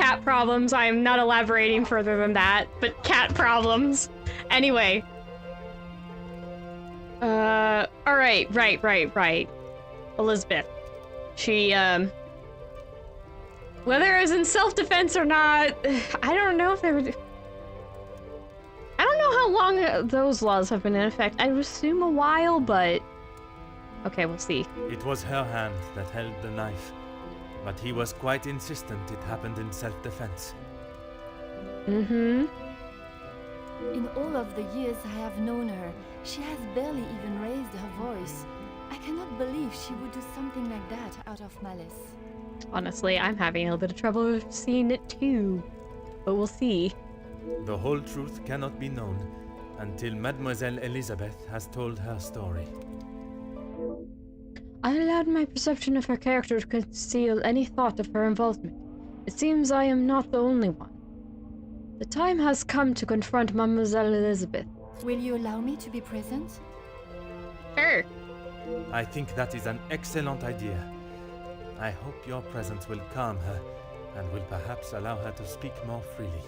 cat problems. I am not elaborating further than that, but cat problems. Anyway. Alright, right. Elizabeth. She, whether it was in self-defense or not, I don't know if they were... I don't know how long those laws have been in effect. I would assume a while, but... Okay, we'll see. It was her hand that held the knife, but he was quite insistent it happened in self-defense. In all of the years I have known her, she has barely even raised her voice. I cannot believe she would do something like that out of malice. Honestly, I'm having a little bit of trouble seeing it too, but we'll see. The whole truth cannot be known until Mademoiselle Elizabeth has told her story. I allowed my perception of her character to conceal any thought of her involvement. It seems I am not the only one. The time has come to confront Mademoiselle Elizabeth. Will you allow me to be present? Sure. I think that is an excellent idea. I hope your presence will calm her and will perhaps allow her to speak more freely.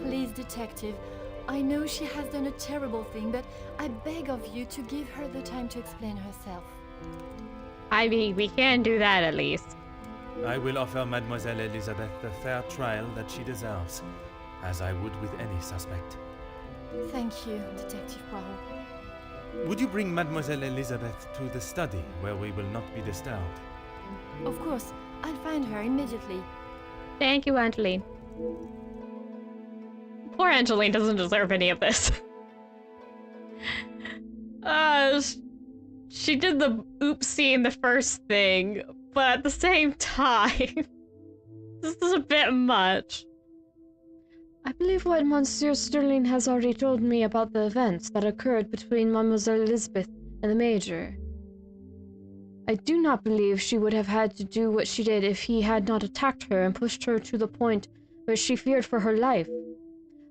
Please, detective. I know she has done a terrible thing, but I beg of you to give her the time to explain herself. I mean, we can do that at least. I will offer Mademoiselle Elizabeth the fair trial that she deserves, as I would with any suspect. Thank you, Detective Poirot. Would you bring Mademoiselle Elizabeth to the study, where we will not be disturbed? Of course, I'll find her immediately. Thank you, Angeline. Poor Angeline doesn't deserve any of this. She did the oopsie in the first thing, but at the same time, this is a bit much. I believe what Monsieur Sterling has already told me about the events that occurred between Mademoiselle Elizabeth and the Major. I do not believe she would have had to do what she did if he had not attacked her and pushed her to the point where she feared for her life.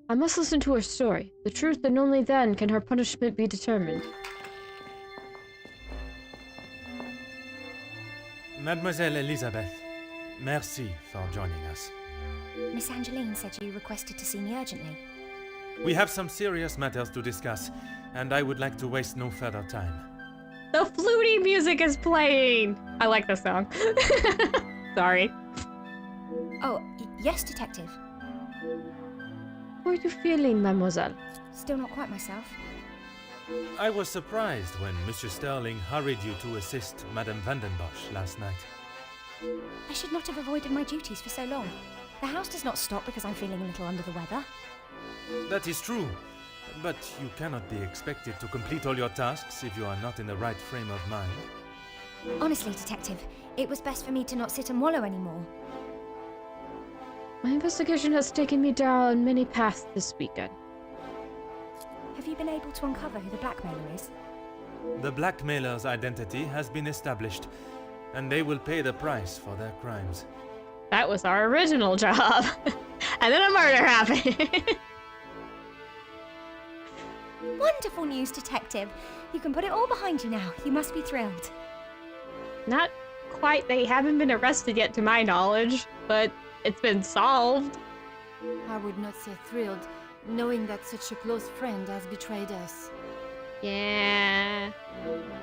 I must listen to her story, the truth, and only then can her punishment be determined. Mademoiselle Elizabeth, merci for joining us. Miss Angeline said you requested to see me urgently. We have some serious matters to discuss, and I would like to waste no further time. The fluty music is playing! I like this song. Sorry. Oh, yes, Detective. How are you feeling, mademoiselle? Still not quite myself. I was surprised when Monsieur Sterling hurried you to assist Madame Vandenbosch last night. I should not have avoided my duties for so long. The house does not stop because I'm feeling a little under the weather. That is true, but you cannot be expected to complete all your tasks if you are not in the right frame of mind. Honestly, Detective, it was best for me to not sit and wallow anymore. My investigation has taken me down many paths this weekend. Have you been able to uncover who the blackmailer is? The blackmailer's identity has been established, and they will pay the price for their crimes. That was our original job. And then a murder happened. Wonderful news, Detective. You can put it all behind you now. You must be thrilled. Not quite. They haven't been arrested yet to my knowledge, but it's been solved. I would not say thrilled, knowing that such a close friend has betrayed us. Yeah.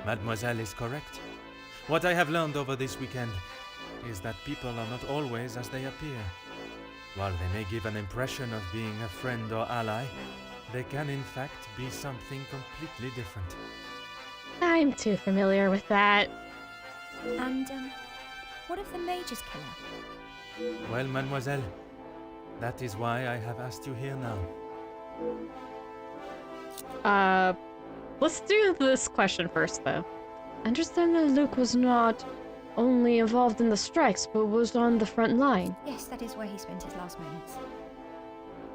Mademoiselle is correct. What I have learned over this weekend is that people are not always as they appear. While they may give an impression of being a friend or ally, they can in fact be something completely different. I'm too familiar with that. And, what of the Major's killer? Well, mademoiselle, that is why I have asked you here now. Let's do this question first, though. I understand that Luke was not only involved in the strikes, but was on the front line. Yes, that is where he spent his last moments.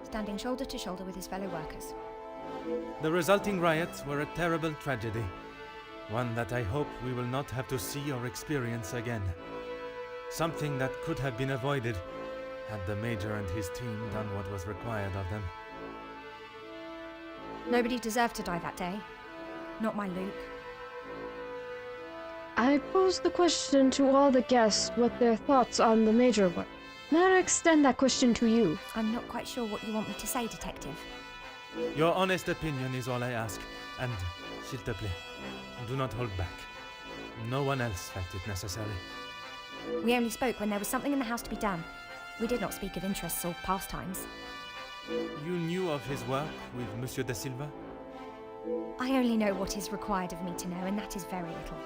Standing shoulder to shoulder with his fellow workers. The resulting riots were a terrible tragedy. One that I hope we will not have to see or experience again. Something that could have been avoided had the Major and his team done what was required of them. Nobody deserved to die that day. Not my Luke. I posed the question to all the guests what their thoughts on the Major were. May I extend that question to you? I'm not quite sure what you want me to say, Detective. Your honest opinion is all I ask. And, s'il te plaît, do not hold back. No one else felt it necessary. We only spoke when there was something in the house to be done. We did not speak of interests or pastimes. You knew of his work with Monsieur da Silva? I only know what is required of me to know, and that is very little.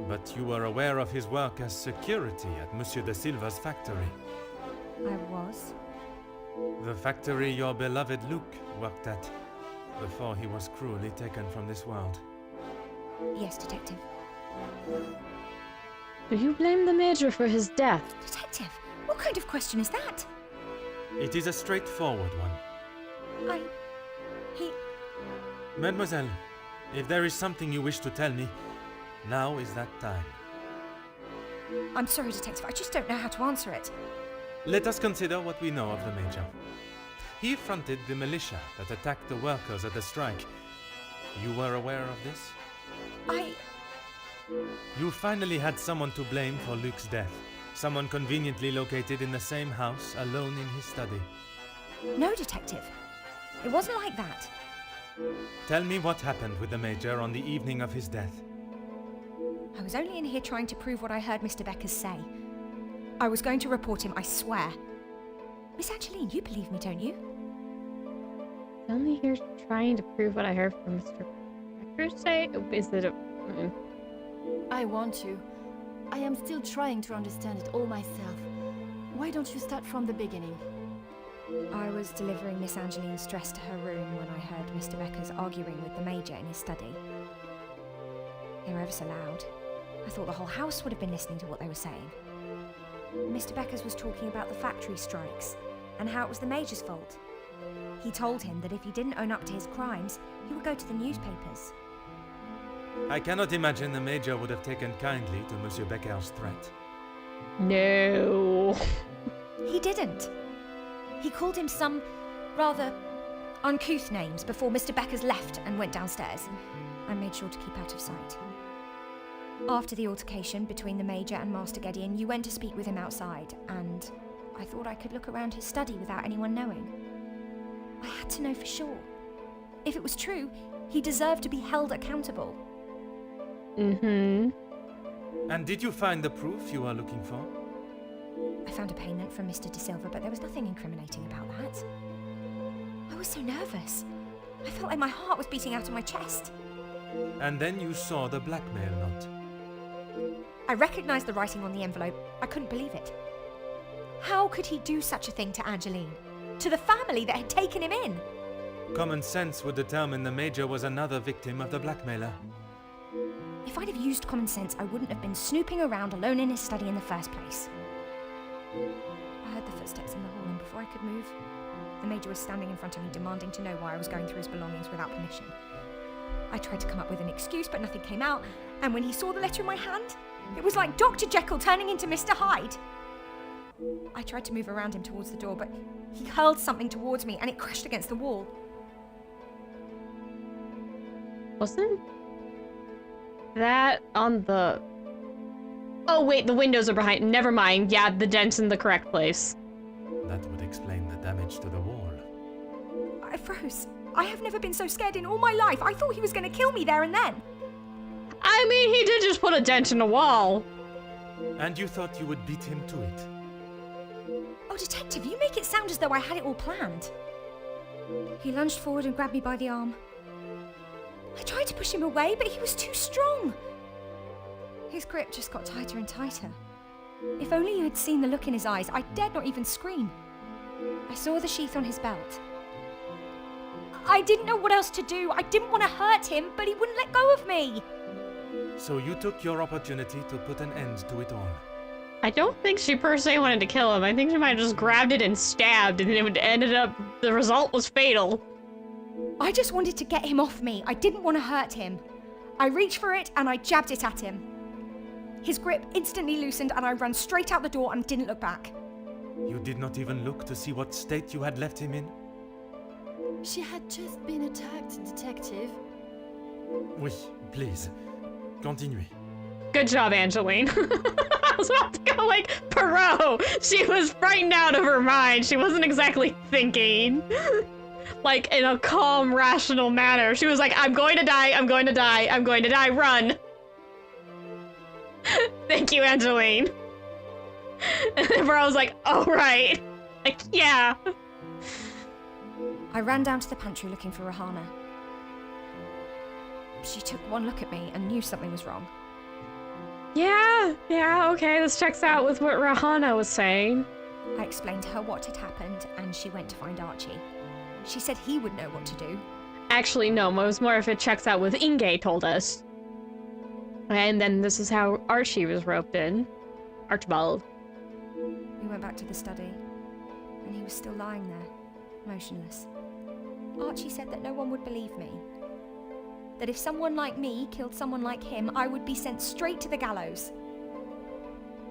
But you were aware of his work as security at Monsieur da Silva's factory. I was. The factory your beloved Luke worked at before he was cruelly taken from this world. Yes, Detective. Do you blame the Major for his death? Detective, what kind of question is that? It is a straightforward one. He... Mademoiselle, if there is something you wish to tell me, now is that time. I'm sorry, Detective, I just don't know how to answer it. Let us consider what we know of the Major. He fronted the militia that attacked the workers at the strike. You were aware of this? You finally had someone to blame for Luke's death. Someone conveniently located in the same house, alone in his study. No, Detective. It wasn't like that. Tell me what happened with the Major on the evening of his death. I was only in here trying to prove what I heard Mr. Beckers say. I was going to report him, I swear. Miss Angeline, you believe me, don't you? I'm only here trying to prove what I heard from Mr. Beckers say. Is it a... I want to. I am still trying to understand it all myself. Why don't you start from the beginning? I was delivering Miss Angeline's dress to her room when I heard Mr. Beckers arguing with the Major in his study. They were ever so loud. I thought the whole house would have been listening to what they were saying. Mr. Beckers was talking about the factory strikes and how it was the Major's fault. He told him that if he didn't own up to his crimes, he would go to the newspapers. I cannot imagine the Major would have taken kindly to Monsieur Becker's threat. No. He didn't. He called him some rather uncouth names before Mr. Beckers left and went downstairs. I made sure to keep out of sight. After the altercation between the Major and Master Gideon, you went to speak with him outside, and I thought I could look around his study without anyone knowing. I had to know for sure. If it was true, he deserved to be held accountable. Mm-hmm. And did you find the proof you were looking for? I found a payment from Mr. De Silva, but there was nothing incriminating about that. I was so nervous. I felt like my heart was beating out of my chest. And then you saw the blackmail note. I recognized the writing on the envelope. I couldn't believe it. How could he do such a thing to Angeline? To the family that had taken him in? Common sense would determine the Major was another victim of the blackmailer. If I'd have used common sense, I wouldn't have been snooping around alone in his study in the first place. I heard the footsteps in the hall, and before I could move, the Major was standing in front of me, demanding to know why I was going through his belongings without permission. I tried to come up with an excuse, but nothing came out, and when he saw the letter in my hand, it was like Dr. Jekyll turning into Mr. Hyde. I tried to move around him towards the door, but he hurled something towards me, and it crashed against the wall. Wasn't that on the... Oh wait, the windows are behind. Never mind. Yeah, the dent's in the correct place. That would explain the damage to the wall. I froze. I have never been so scared in all my life. I thought he was going to kill me there and then. I mean, he did just put a dent in the wall. And you thought you would beat him to it? Oh, Detective, you make it sound as though I had it all planned. He lunged forward and grabbed me by the arm. I tried to push him away, but he was too strong. His grip just got tighter and tighter. If only you had seen the look in his eyes, I dared not even scream. I saw the sheath on his belt. I didn't know what else to do. I didn't want to hurt him, but he wouldn't let go of me. So you took your opportunity to put an end to it all. I don't think she per se wanted to kill him. I think she might have just grabbed it and stabbed, and it ended up, the result was fatal. I just wanted to get him off me. I didn't want to hurt him. I reached for it and I jabbed it at him. His grip instantly loosened and I ran straight out the door and didn't look back. You did not even look to see what state you had left him in? She had just been attacked, Detective. Oui, please. Continuez. Good job, Angeline. I was about to go like Poirot. She was frightened out of her mind. She wasn't exactly thinking. Like in a calm, rational manner. She was like, I'm going to die, I'm going to die, I'm going to die, run. Thank you, Angeline. And then Poirot was like, oh right. Like, yeah. I ran down to the pantry looking for Rahana. She took one look at me and knew something was wrong. Yeah, okay, this checks out with what Rahana was saying. I explained to her what had happened, and she went to find Archie. She said he would know what to do. Actually, no, it was more if it checks out with Inge told us. And then this is how Archie was roped in. Archibald. We went back to the study, and he was still lying there, motionless. Archie said that no one would believe me. That if someone like me killed someone like him, I would be sent straight to the gallows.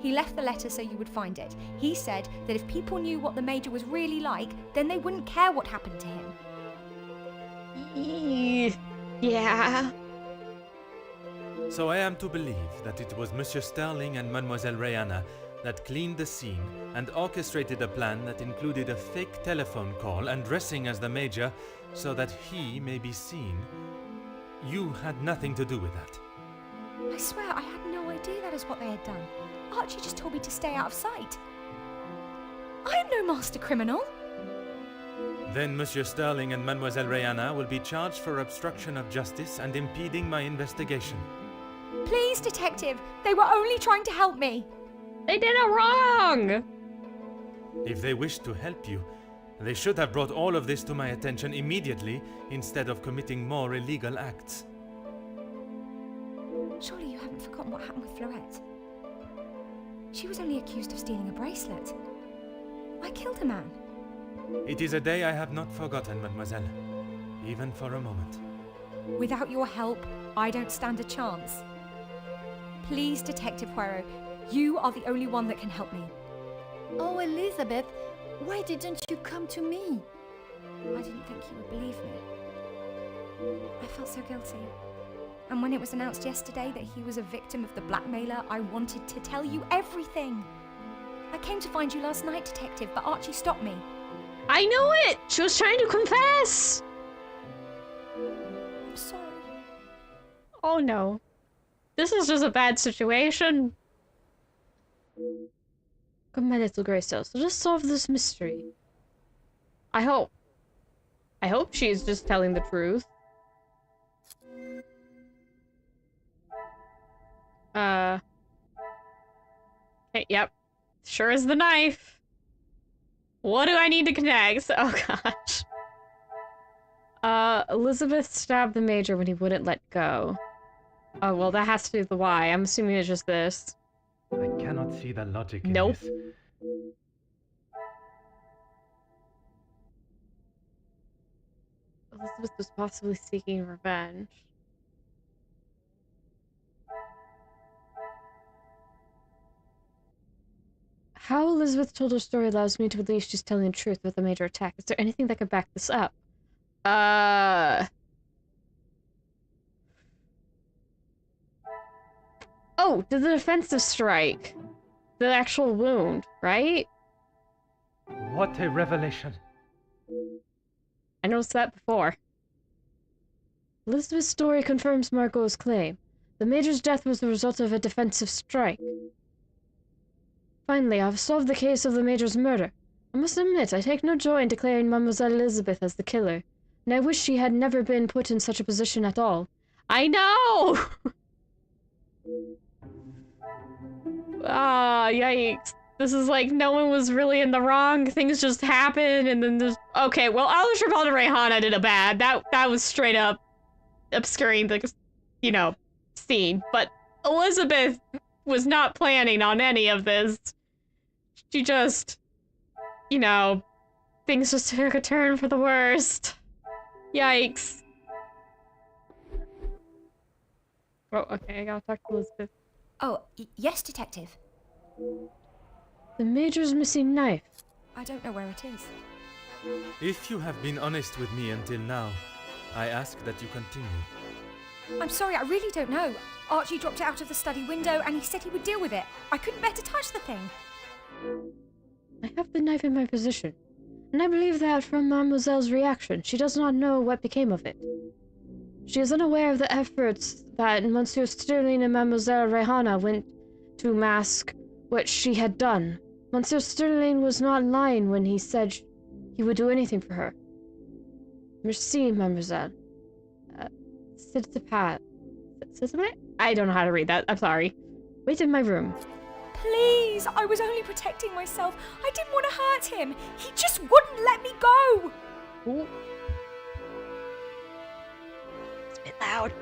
He left the letter so you would find it. He said that if people knew what the Major was really like, then they wouldn't care what happened to him. Yeah. So I am to believe that it was Monsieur Sterling and Mademoiselle Rihanna that cleaned the scene and orchestrated a plan that included a fake telephone call and dressing as the Major so that he may be seen. You had nothing to do with that. I swear I had no idea that is what they had done. Archie just told me to stay out of sight. I am no master criminal. Then Monsieur Sterling and Mademoiselle Rihanna will be charged for obstruction of justice and impeding my investigation. Please, detective. They were only trying to help me. They did it wrong! If they wished to help you, they should have brought all of this to my attention immediately instead of committing more illegal acts. Surely you haven't forgotten what happened with Fleurette. She was only accused of stealing a bracelet. I killed a man. It is a day I have not forgotten, mademoiselle. Even for a moment. Without your help, I don't stand a chance. Please, Detective Poirot, you are the only one that can help me. Oh, Elizabeth, why didn't you come to me? I didn't think you would believe me. I felt so guilty. And when it was announced yesterday that he was a victim of the blackmailer, I wanted to tell you everything. I came to find you last night, Detective, but Archie stopped me. I knew it! She was trying to confess! I'm sorry. Oh no. This is just a bad situation. Come, my little Grey Cells, so just solve this mystery. I hope. I hope she's just telling the truth. Okay, yep. Sure is the knife. What do I need to connect? Oh gosh. Elizabeth stabbed the Major when he wouldn't let go. Oh, well that has to do with the why. I'm assuming it's just this. I cannot see the logic in Nope. this. Elizabeth was possibly seeking revenge. How Elizabeth told her story allows me to believe she's telling the truth with the Major attack. Is there anything that could back this up? Oh, the defensive strike. The actual wound, right? What a revelation. I noticed that before. Elizabeth's story confirms Margot's claim. The Major's death was the result of a defensive strike. Finally, I've solved the case of the Major's murder. I must admit, I take no joy in declaring Mademoiselle Elizabeth as the killer, and I wish she had never been put in such a position at all. I know! Ah, yikes. This is like, no one was really in the wrong, things just happen, and then there's... Okay, well, Archibald and Rihanna did a bad. That was straight up obscuring the, you know, scene. But Elizabeth was not planning on any of this. She just, you know, things just took a turn for the worst. Yikes. Oh, okay, I gotta talk to Elizabeth. Oh, yes, Detective. The Major's missing knife. I don't know where it is. If you have been honest with me until now, I ask that you continue. I'm sorry, I really don't know. Archie dropped it out of the study window and he said he would deal with it. I couldn't bear to touch the thing. I have the knife in my possession, and I believe that from Mademoiselle's reaction, she does not know what became of it. She is unaware of the efforts that Monsieur Sterling and Mademoiselle Rehanna went to mask what she had done. Monsieur Sterling was not lying when he said he would do anything for her. Merci, Mademoiselle. I don't know how to read that. I'm sorry. Wait in my room. Please, I was only protecting myself. I didn't want to hurt him. He just wouldn't let me go. Ooh. It's a bit loud.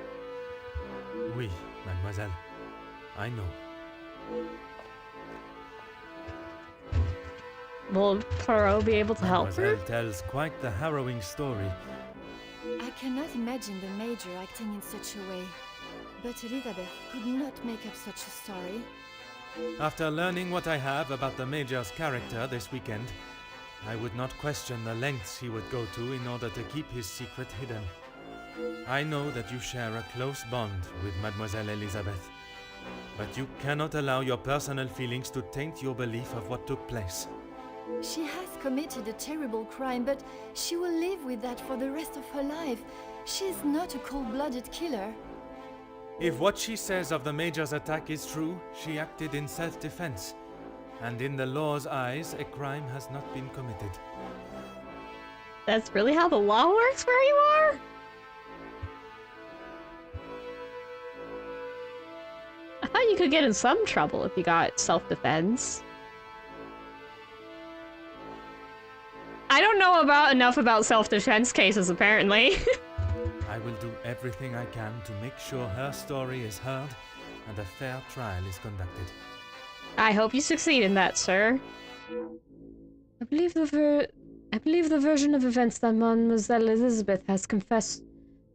Oui, mademoiselle. I know. Will Poirot be able to help her? Mademoiselle tells quite the harrowing story. I cannot imagine the Major acting in such a way. But Elizabeth could not make up such a story. After learning what I have about the Major's character this weekend, I would not question the lengths he would go to in order to keep his secret hidden. I know that you share a close bond with Mademoiselle Elizabeth, but you cannot allow your personal feelings to taint your belief of what took place. She has committed a terrible crime, but she will live with that for the rest of her life. She is not a cold-blooded killer. If what she says of the Major's attack is true, she acted in self-defense, and in the law's eyes, a crime has not been committed. That's really how the law works where you are? I thought you could get in some trouble if you got self-defense. I don't know enough about self-defense cases, apparently. I will do everything I can to make sure her story is heard and a fair trial is conducted. I hope you succeed in that, sir. I believe the version of events that Mademoiselle Elizabeth has confessed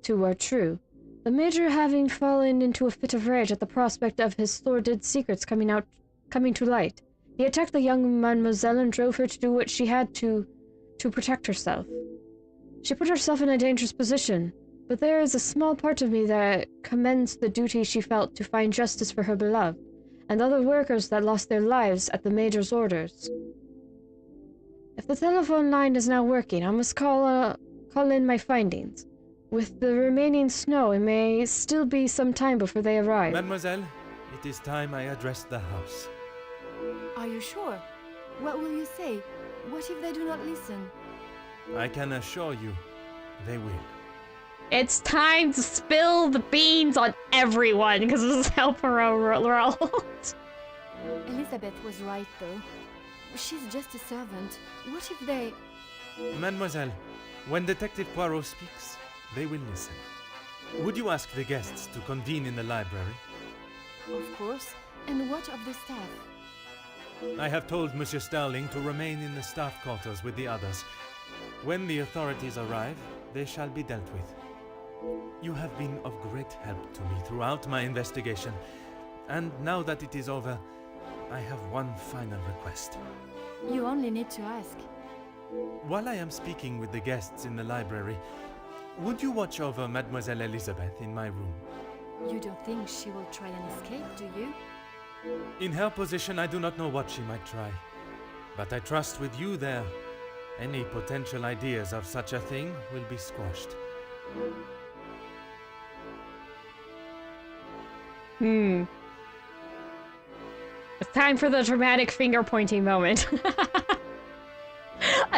to are true. The Major having fallen into a fit of rage at the prospect of his sordid secrets coming to light. He attacked the young Mademoiselle and drove her to do what she had to protect herself. She put herself in a dangerous position, but there is a small part of me that commends the duty she felt to find justice for her beloved, and other workers that lost their lives at the Major's orders. If the telephone line is now working, I must call in my findings. With the remaining snow, it may still be some time before they arrive. Mademoiselle, it is time I address the house. Are you sure? What will you say? What if they do not listen? I can assure you, they will. It's time to spill the beans on everyone, because this is how Poirot rolled. Elizabeth was right, though. She's just a servant. What if they... Mademoiselle, when Detective Poirot speaks, they will listen. Would you ask the guests to convene in the library? Of course. And what of the staff? I have told Monsieur Sterling to remain in the staff quarters with the others. When the authorities arrive, they shall be dealt with. You have been of great help to me throughout my investigation, and now that it is over, I have one final request. You only need to ask. While I am speaking with the guests in the library, would you watch over Mademoiselle Elizabeth in my room? You don't think she will try and escape, do you? In her position, I do not know what she might try. But I trust with you there, any potential ideas of such a thing will be squashed. It's time for the dramatic finger-pointing moment.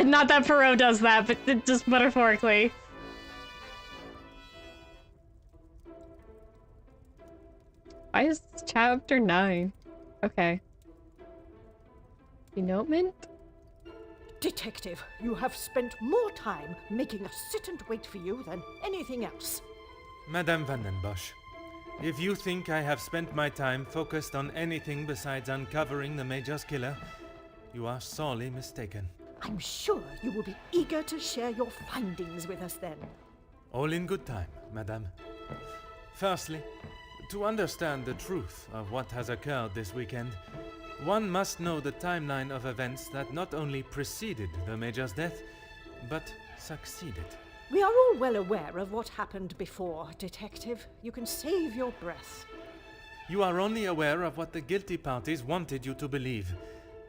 Not that Poirot does that, but just metaphorically. Why is this chapter 9? Okay. Denotement? Detective, you have spent more time making us sit and wait for you than anything else. Madame Van den Bosch, if you think I have spent my time focused on anything besides uncovering the Major's killer, you are sorely mistaken. I'm sure you will be eager to share your findings with us then. All in good time, Madame. Firstly, to understand the truth of what has occurred this weekend, one must know the timeline of events that not only preceded the Major's death, but succeeded. We are all well aware of what happened before, Detective. You can save your breath. You are only aware of what the guilty parties wanted you to believe.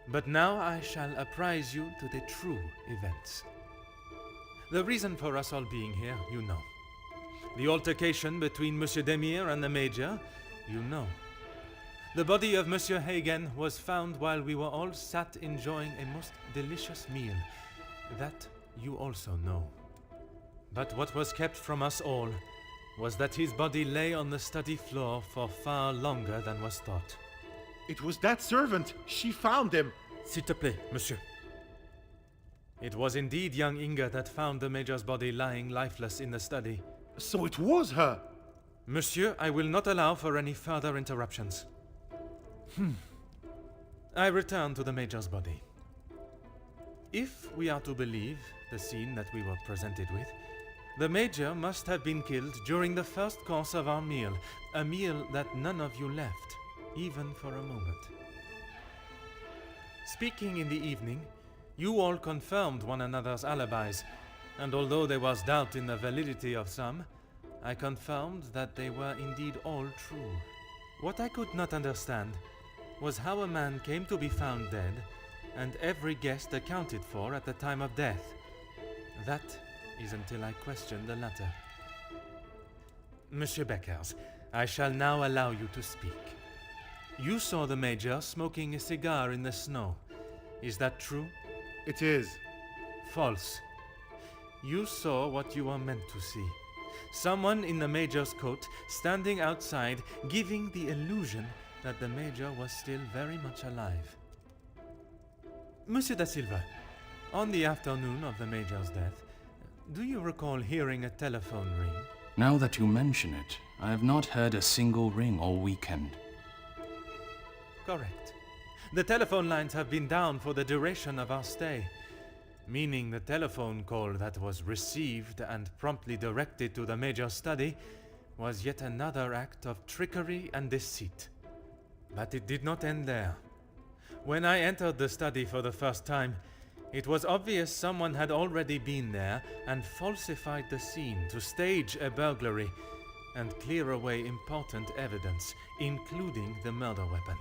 But now I shall apprise you to the true events. The reason for us all being here, you know. The altercation between Monsieur Demire and the Major, you know. The body of Monsieur Hagen was found while we were all sat enjoying a most delicious meal. That you also know. But what was kept from us all was that his body lay on the study floor for far longer than was thought. It was that servant. She found him. S'il te plaît, monsieur. It was indeed young Inga that found the Major's body lying lifeless in the study. So it was her. Monsieur, I will not allow for any further interruptions. I return to the Major's body. If we are to believe the scene that we were presented with, the Major must have been killed during the first course of our meal, a meal that none of you left, even for a moment. Speaking in the evening, you all confirmed one another's alibis, and although there was doubt in the validity of some, I confirmed that they were indeed all true. What I could not understand was how a man came to be found dead, and every guest accounted for at the time of death. That is until I questioned the latter. Monsieur Beckers, I shall now allow you to speak. You saw the Major smoking a cigar in the snow. Is that true? It is. False. You saw what you were meant to see. Someone in the Major's coat standing outside, giving the illusion that the Major was still very much alive. Monsieur da Silva, on the afternoon of the Major's death, do you recall hearing a telephone ring? Now that you mention it, I have not heard a single ring all weekend. Correct. The telephone lines have been down for the duration of our stay, meaning the telephone call that was received and promptly directed to the Major's study was yet another act of trickery and deceit. But it did not end there. When I entered the study for the first time, it was obvious someone had already been there and falsified the scene to stage a burglary and clear away important evidence, including the murder weapon.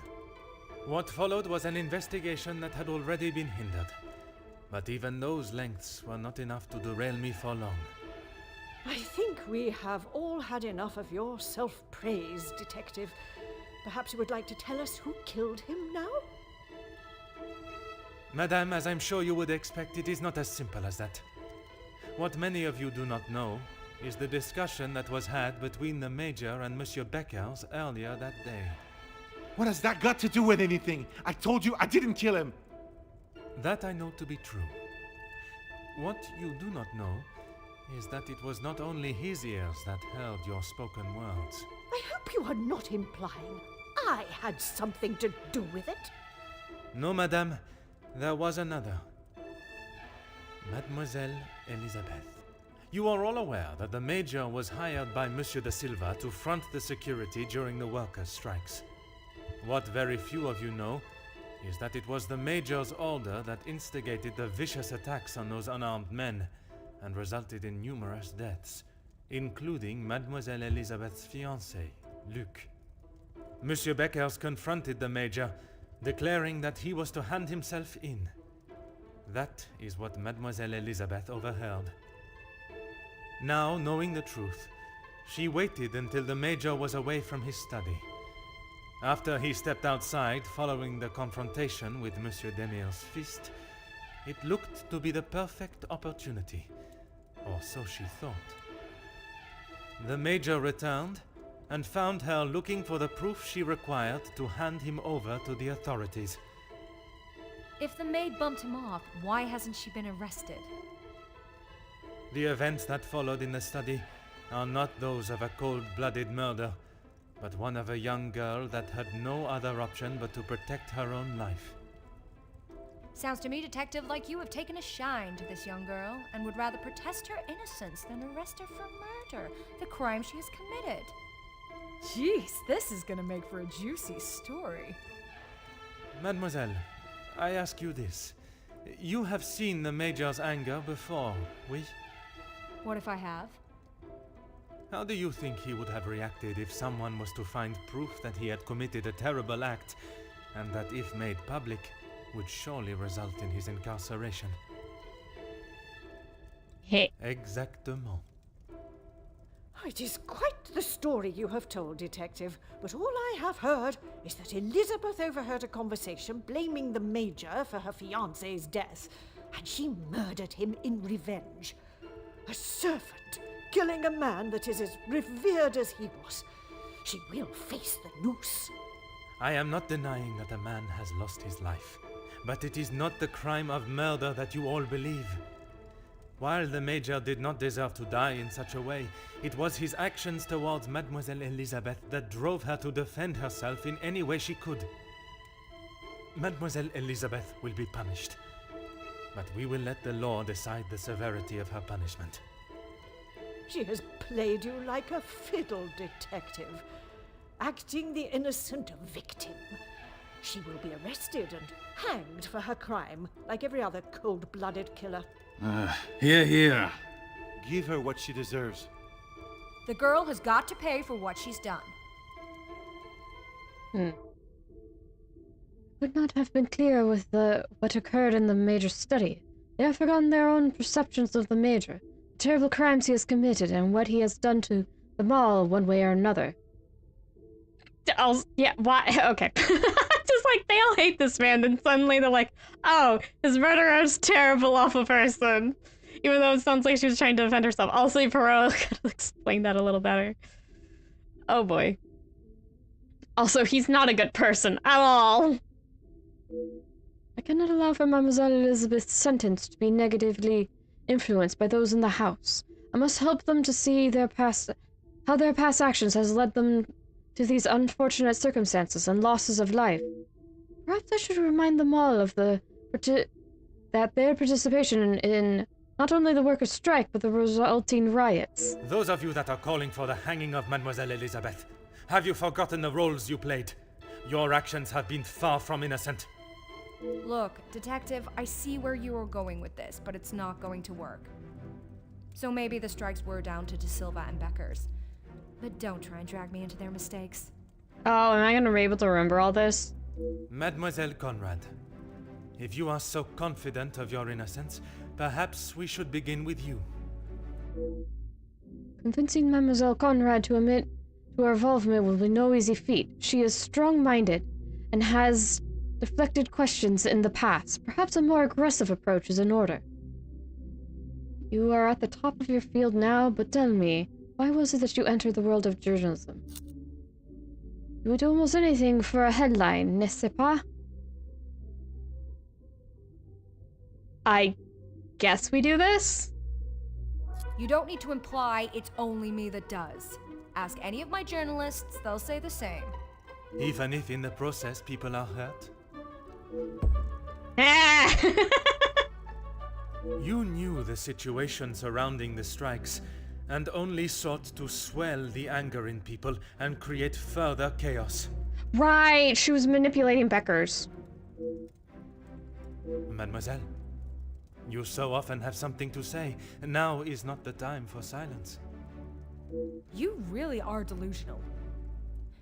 What followed was an investigation that had already been hindered. But even those lengths were not enough to derail me for long. I think we have all had enough of your self-praise, Detective. Perhaps you would like to tell us who killed him now? Madame, as I'm sure you would expect, it is not as simple as that. What many of you do not know is the discussion that was had between the Major and Monsieur Beckers earlier that day. What has that got to do with anything? I told you I didn't kill him. That I know to be true. What you do not know is that it was not only his ears that heard your spoken words. I hope you are not implying I had something to do with it. No, madame, there was another. Mademoiselle Elizabeth. You are all aware that the Major was hired by Monsieur de Silva to front the security during the workers' strikes. What very few of you know is that it was the Major's order that instigated the vicious attacks on those unarmed men and resulted in numerous deaths, including Mademoiselle Elizabeth's fiancé, Luc. Monsieur Beckers confronted the Major, declaring that he was to hand himself in. That is what Mademoiselle Elizabeth overheard. Now, knowing the truth, she waited until the Major was away from his study. After he stepped outside following the confrontation with Monsieur Demire's fist, it looked to be the perfect opportunity, or so she thought. The Major returned and found her looking for the proof she required to hand him over to the authorities. If the maid bumped him off, why hasn't she been arrested? The events that followed in the study are not those of a cold-blooded murder, but one of a young girl that had no other option but to protect her own life. Sounds to me, Detective, like you have taken a shine to this young girl and would rather protest her innocence than arrest her for murder, the crime she has committed. Jeez, this is gonna make for a juicy story. Mademoiselle, I ask you this. You have seen the Major's anger before, oui? What if I have? How do you think he would have reacted if someone was to find proof that he had committed a terrible act, and that if made public, would surely result in his incarceration? Hey. Exactement. It is quite the story you have told, Detective, but all I have heard is that Elizabeth overheard a conversation blaming the Major for her fiancé's death, and she murdered him in revenge. A servant killing a man that is as revered as he was. She will face the noose. I am not denying that a man has lost his life, but it is not the crime of murder that you all believe. While the Major did not deserve to die in such a way, it was his actions towards Mademoiselle Elizabeth that drove her to defend herself in any way she could. Mademoiselle Elizabeth will be punished, but we will let the law decide the severity of her punishment. She has played you like a fiddle, Detective, acting the innocent victim. She will be arrested and hanged for her crime, like every other cold-blooded killer. Here. Give her what she deserves. The girl has got to pay for what she's done. Would not have been clear with what occurred in the Major's study. They have forgotten their own perceptions of the Major, the terrible crimes he has committed, and what he has done to them all one way or another. Yeah, why? Okay. Just like, they all hate this man, then suddenly they're like, oh, his murderer is terrible, awful person. Even though it sounds like she was trying to defend herself. Also, Poirot could have explained that a little better. Oh boy. Also, he's not a good person at all. I cannot allow for Mademoiselle Elizabeth's sentence to be negatively influenced by those in the house. I must help them to see how their past actions has led them to these unfortunate circumstances and losses of life. Perhaps I should remind them all of that their participation in not only the workers' strike, but the resulting riots. Those of you that are calling for the hanging of Mademoiselle Elizabeth, have you forgotten the roles you played? Your actions have been far from innocent. Look, Detective, I see where you are going with this, but it's not going to work. So maybe the strikes were down to De Silva and Becker's. But don't try and drag me into their mistakes. Oh, am I gonna be able to remember all this? Mademoiselle Conrad, if you are so confident of your innocence, perhaps we should begin with you. Convincing Mademoiselle Conrad to admit to her involvement will be no easy feat. She is strong-minded and has deflected questions in the past. Perhaps a more aggressive approach is in order. You are at the top of your field now, but tell me, why was it that you entered the world of journalism? You would do almost anything for a headline, n'est-ce pas? I guess we do this? You don't need to imply it's only me that does. Ask any of my journalists, they'll say the same. Even if in the process people are hurt? You knew the situation surrounding the strikes, and only sought to swell the anger in people and create further chaos. Right, she was manipulating Becker's. Mademoiselle, you so often have something to say. Now is not the time for silence. You really are delusional.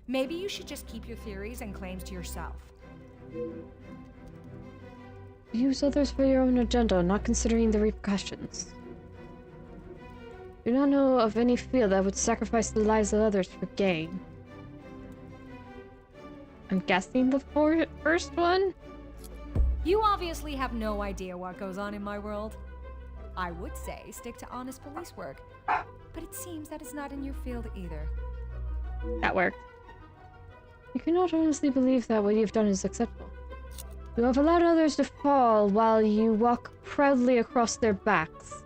Maybe you should just keep your theories and claims to yourself. Use others for your own agenda, not considering the repercussions. Do not know of any field that would sacrifice the lives of others for gain. I'm guessing the first one? You obviously have no idea what goes on in my world. I would say stick to honest police work, but it seems that is not in your field either. That worked. You cannot honestly believe that what you've done is acceptable. You have allowed others to fall while you walk proudly across their backs.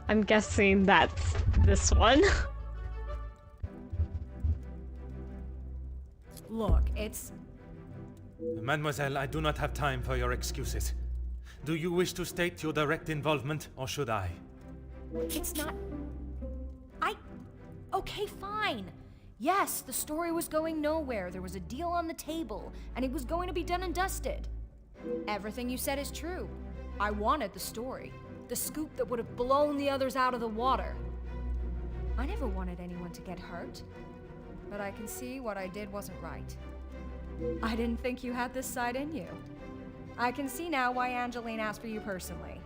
I'm guessing that's this one. Look, it's... Mademoiselle, I do not have time for your excuses. Do you wish to state your direct involvement, or should I? It's not... Okay, fine. Yes, the story was going nowhere. There was a deal on the table, and it was going to be done and dusted. Everything you said is true. I wanted the story. The scoop that would have blown the others out of the water. I never wanted anyone to get hurt. But I can see what I did wasn't right. I didn't think you had this side in you. I can see now why Angeline asked for you personally.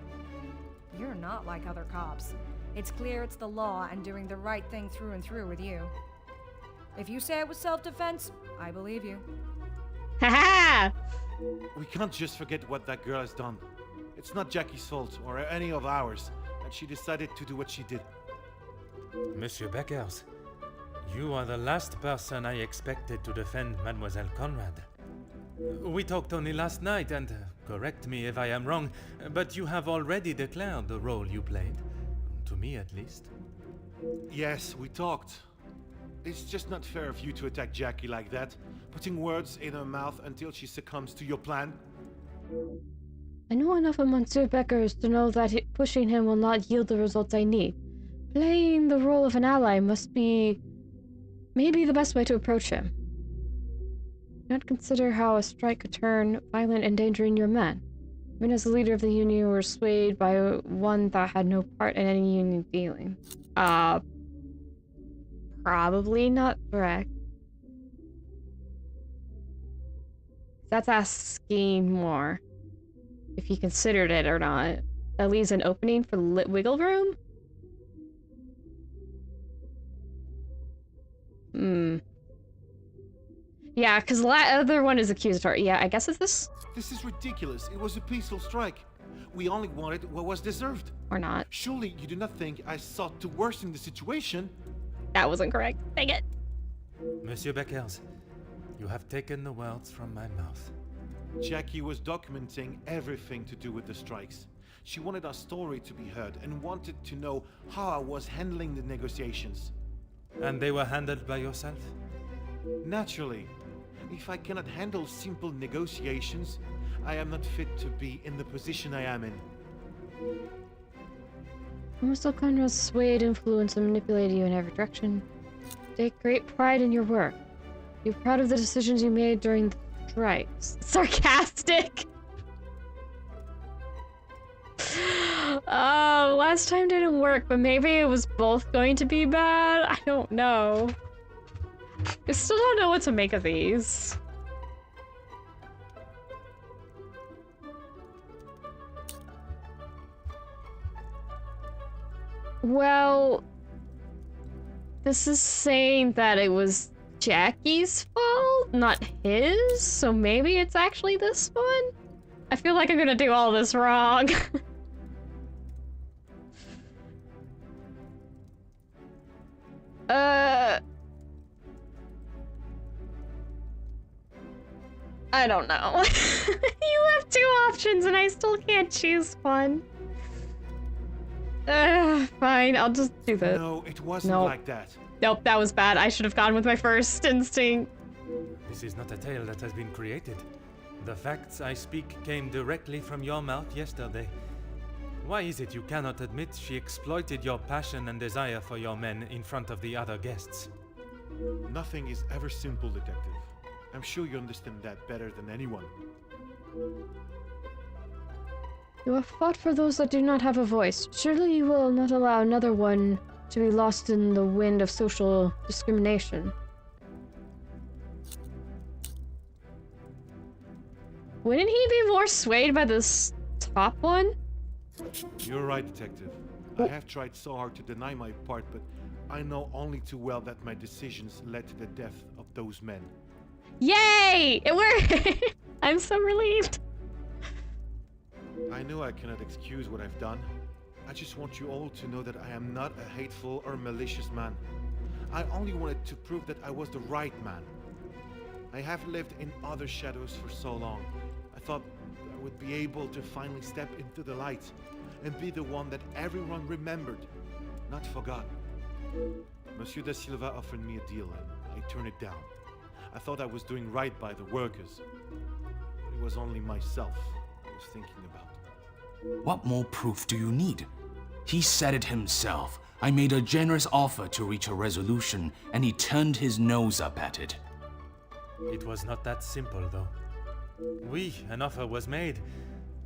You're not like other cops. It's clear it's the law and doing the right thing through and through with you. If you say it was self-defense, I believe you. Haha! We can't just forget what that girl has done. It's not Jackie's fault, or any of ours, that she decided to do what she did. Monsieur Beckers, you are the last person I expected to defend Mademoiselle Conrad. We talked only last night, and correct me if I am wrong, but you have already declared the role you played. To me, at least. Yes, we talked. It's just not fair of you to attack Jackie like that, putting words in her mouth until she succumbs to your plan. I know enough of Monsieur Beckers to know that pushing him will not yield the results I need. Playing the role of an ally must be maybe the best way to approach him. Do not consider how a strike could turn violent, endangering your men. Even as the leader of the union, you were swayed by one that had no part in any union dealing. Probably not correct. That's asking more. If he considered it or not. That leaves an opening for wiggle room? Yeah, because the other one is accusatory. Yeah, I guess it's this? This is ridiculous. It was a peaceful strike. We only wanted what was deserved. Or not. Surely you do not think I sought to worsen the situation? That wasn't correct. Dang it. Monsieur Beckers, you have taken the words from my mouth. Jackie was documenting everything to do with the strikes. She wanted our story to be heard and wanted to know how I was handling the negotiations. And they were handled by yourself? Naturally. If I cannot handle simple negotiations, I am not fit to be in the position I am in. Mr. Conrad's swayed influence and manipulated you in every direction. Take great pride in your work. Be proud of the decisions you made during the strikes. Sarcastic! Last time didn't work, but maybe it was both going to be bad? I don't know. I still don't know what to make of these. Well, this is saying that it was Jackie's fault, not his, so maybe it's actually this one? I feel like I'm gonna do all this wrong. I don't know. You have two options and I still can't choose one. Fine, I'll just do this. No, it wasn't like that. Nope, that was bad. I should have gone with my first instinct. This is not a tale that has been created. The facts I speak came directly from your mouth yesterday. Why is it you cannot admit she exploited your passion and desire for your men in front of the other guests? Nothing is ever simple, Detective. I'm sure you understand that better than anyone. You have fought for those that do not have a voice. Surely you will not allow another one to be lost in the wind of social discrimination. Wouldn't he be more swayed by this top one? You're right, Detective. I have tried so hard to deny my part, but I know only too well that my decisions led to the death of those men. Yay! It worked! I'm so relieved. I know I cannot excuse what I've done. I just want you all to know that I am not a hateful or malicious man. I only wanted to prove that I was the right man. I have lived in other shadows for so long. I thought I would be able to finally step into the light and be the one that everyone remembered, not forgot. Monsieur da Silva offered me a deal and I turned it down. I thought I was doing right by the workers, but it was only myself I was thinking about. What more proof do you need? He said it himself. I made a generous offer to reach a resolution, and he turned his nose up at it. It was not that simple, though. An offer was made,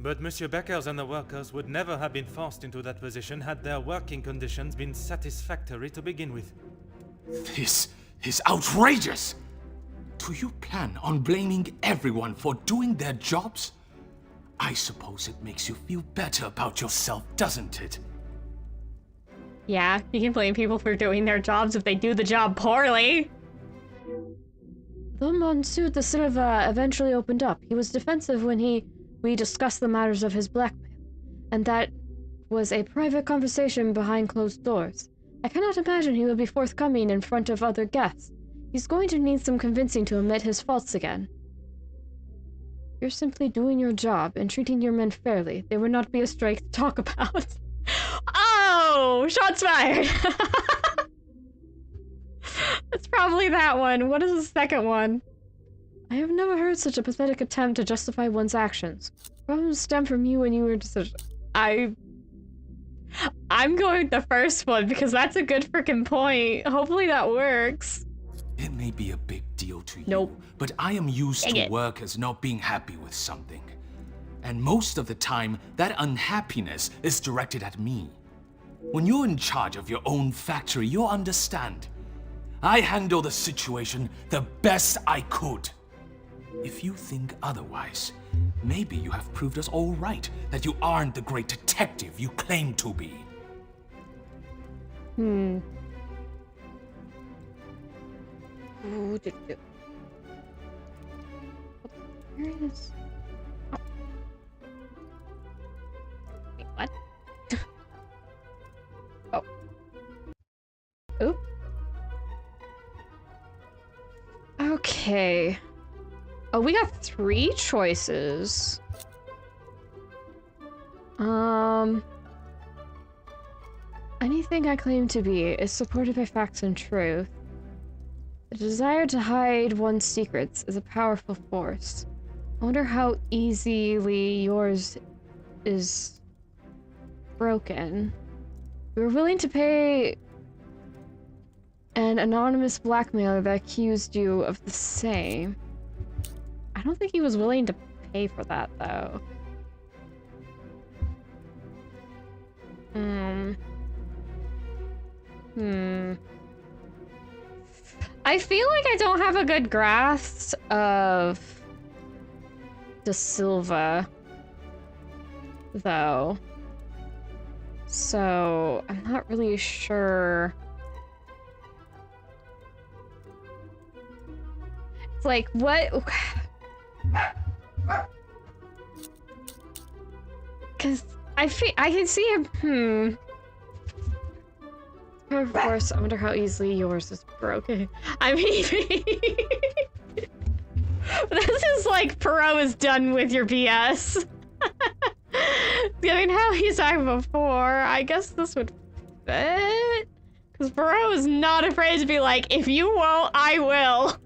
But Monsieur Beckers and the workers would never have been forced into that position had their working conditions been satisfactory to begin with. This is outrageous! Do you plan on blaming everyone for doing their jobs? I suppose it makes you feel better about yourself, doesn't it? Yeah, you can blame people for doing their jobs if they do the job poorly. Though Monsieur de Silva eventually opened up, he was defensive when we discussed the matters of his blackmail, and that was a private conversation behind closed doors. I cannot imagine he would be forthcoming in front of other guests. He's going to need some convincing to admit his faults again. You're simply doing your job and treating your men fairly. There would not be a strike to talk about. Oh! Shots fired! It's probably that one. What is the second one? I have never heard such a pathetic attempt to justify one's actions. Problems stem from you and your decision. I'm going with the first one because that's a good freaking point. Hopefully that works. It may be a big deal to you, Nope. but I am used Dang to it. workers not being happy with something. And most of the time, that unhappiness is directed at me. When you're in charge of your own factory, you'll understand. I handle the situation the best I could. If you think otherwise, maybe you have proved us all right that you aren't the great detective you claim to be. Ooh, Where is... Wait, what? Oh. Oop. Okay. Oh, we got 3 choices. Anything I claim to be is supported by facts and truth. The desire to hide one's secrets is a powerful force. I wonder how easily yours is broken. You were willing to pay an anonymous blackmailer that accused you of the same. I don't think he was willing to pay for that, though. I feel like I don't have a good grasp of De Silva, though. So, I'm not really sure. It's like, what? Because I can see him, Of course, I wonder how easily yours is broken. I mean, this is like Poirot is done with your BS. I mean, how he's talking before, I guess this would fit. Because Poirot is not afraid to be like, if you won't, I will.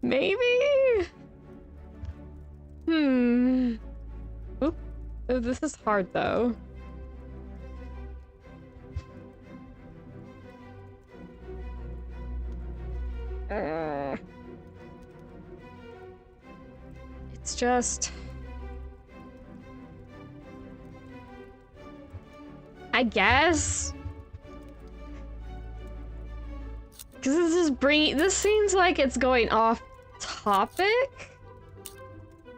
Maybe? Oop. Oh, this is hard, though. It's just... I guess? Because this seems like it's going off topic?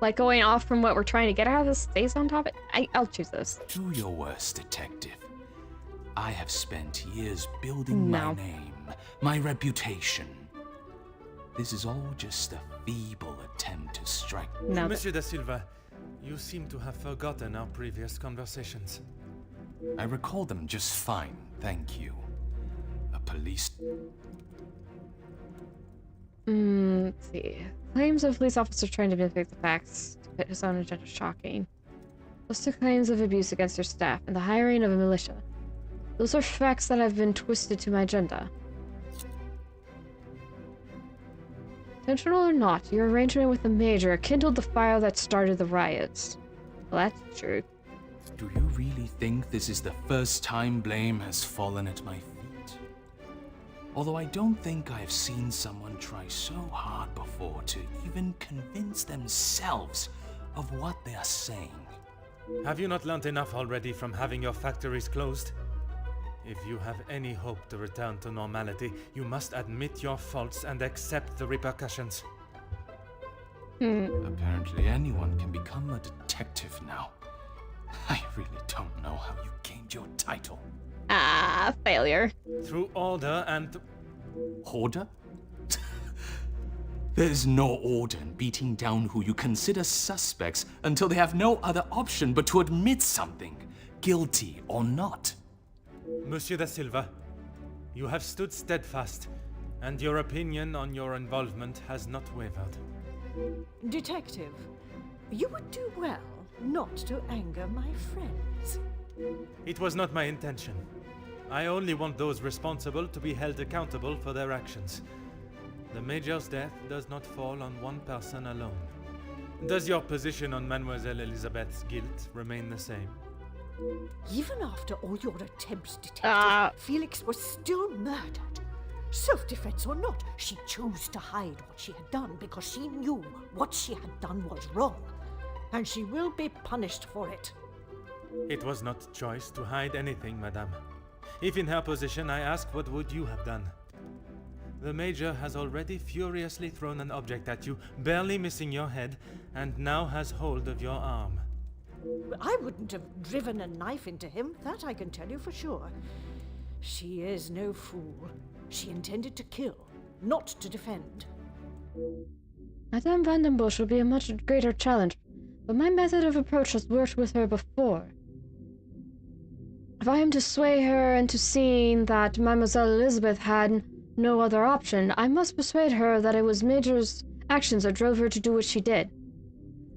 Like going off from what we're trying to get out of this stays on topic? I'll choose this. Do your worst, detective. I have spent years building my name, my reputation. This is all just a feeble attempt to strike. No. Monsieur da Silva, you seem to have forgotten our previous conversations. I recall them just fine, thank you. A police... Let's see. Claims of police officers trying to manipulate the facts to fit his own agenda shocking. Those 2 claims of abuse against their staff and the hiring of a militia. Those are facts that have been twisted to my agenda. Intentional or not, your arrangement with the Major kindled the fire that started the riots. Well, that's true. Do you really think this is the first time blame has fallen at my feet? Although I don't think I have seen someone try so hard before to even convince themselves of what they are saying. Have you not learnt enough already from having your factories closed? If you have any hope to return to normality, you must admit your faults and accept the repercussions. Apparently anyone can become a detective now. I really don't know how you gained your title. Failure. Through order and... Order? There's no order in beating down who you consider suspects until they have no other option but to admit something, guilty or not. Monsieur da Silva, you have stood steadfast, and your opinion on your involvement has not wavered. Detective, you would do well not to anger my friends. It was not my intention. I only want those responsible to be held accountable for their actions. The Major's death does not fall on one person alone. Does your position on Mademoiselle Elizabeth's guilt remain the same? Even after all your attempts, Detective, Felix was still murdered. Self-defense or not, she chose to hide what she had done because she knew what she had done was wrong. And she will be punished for it. It was not choice to hide anything, madame. If in her position, I ask, what would you have done? The Major has already furiously thrown an object at you, barely missing your head, and now has hold of your arm. I wouldn't have driven a knife into him, that I can tell you for sure. She is no fool. She intended to kill, not to defend. Madame Vandenbosch will be a much greater challenge, but my method of approach has worked with her before. If I am to sway her into seeing that Mademoiselle Elizabeth had no other option, I must persuade her that it was Major's actions that drove her to do what she did.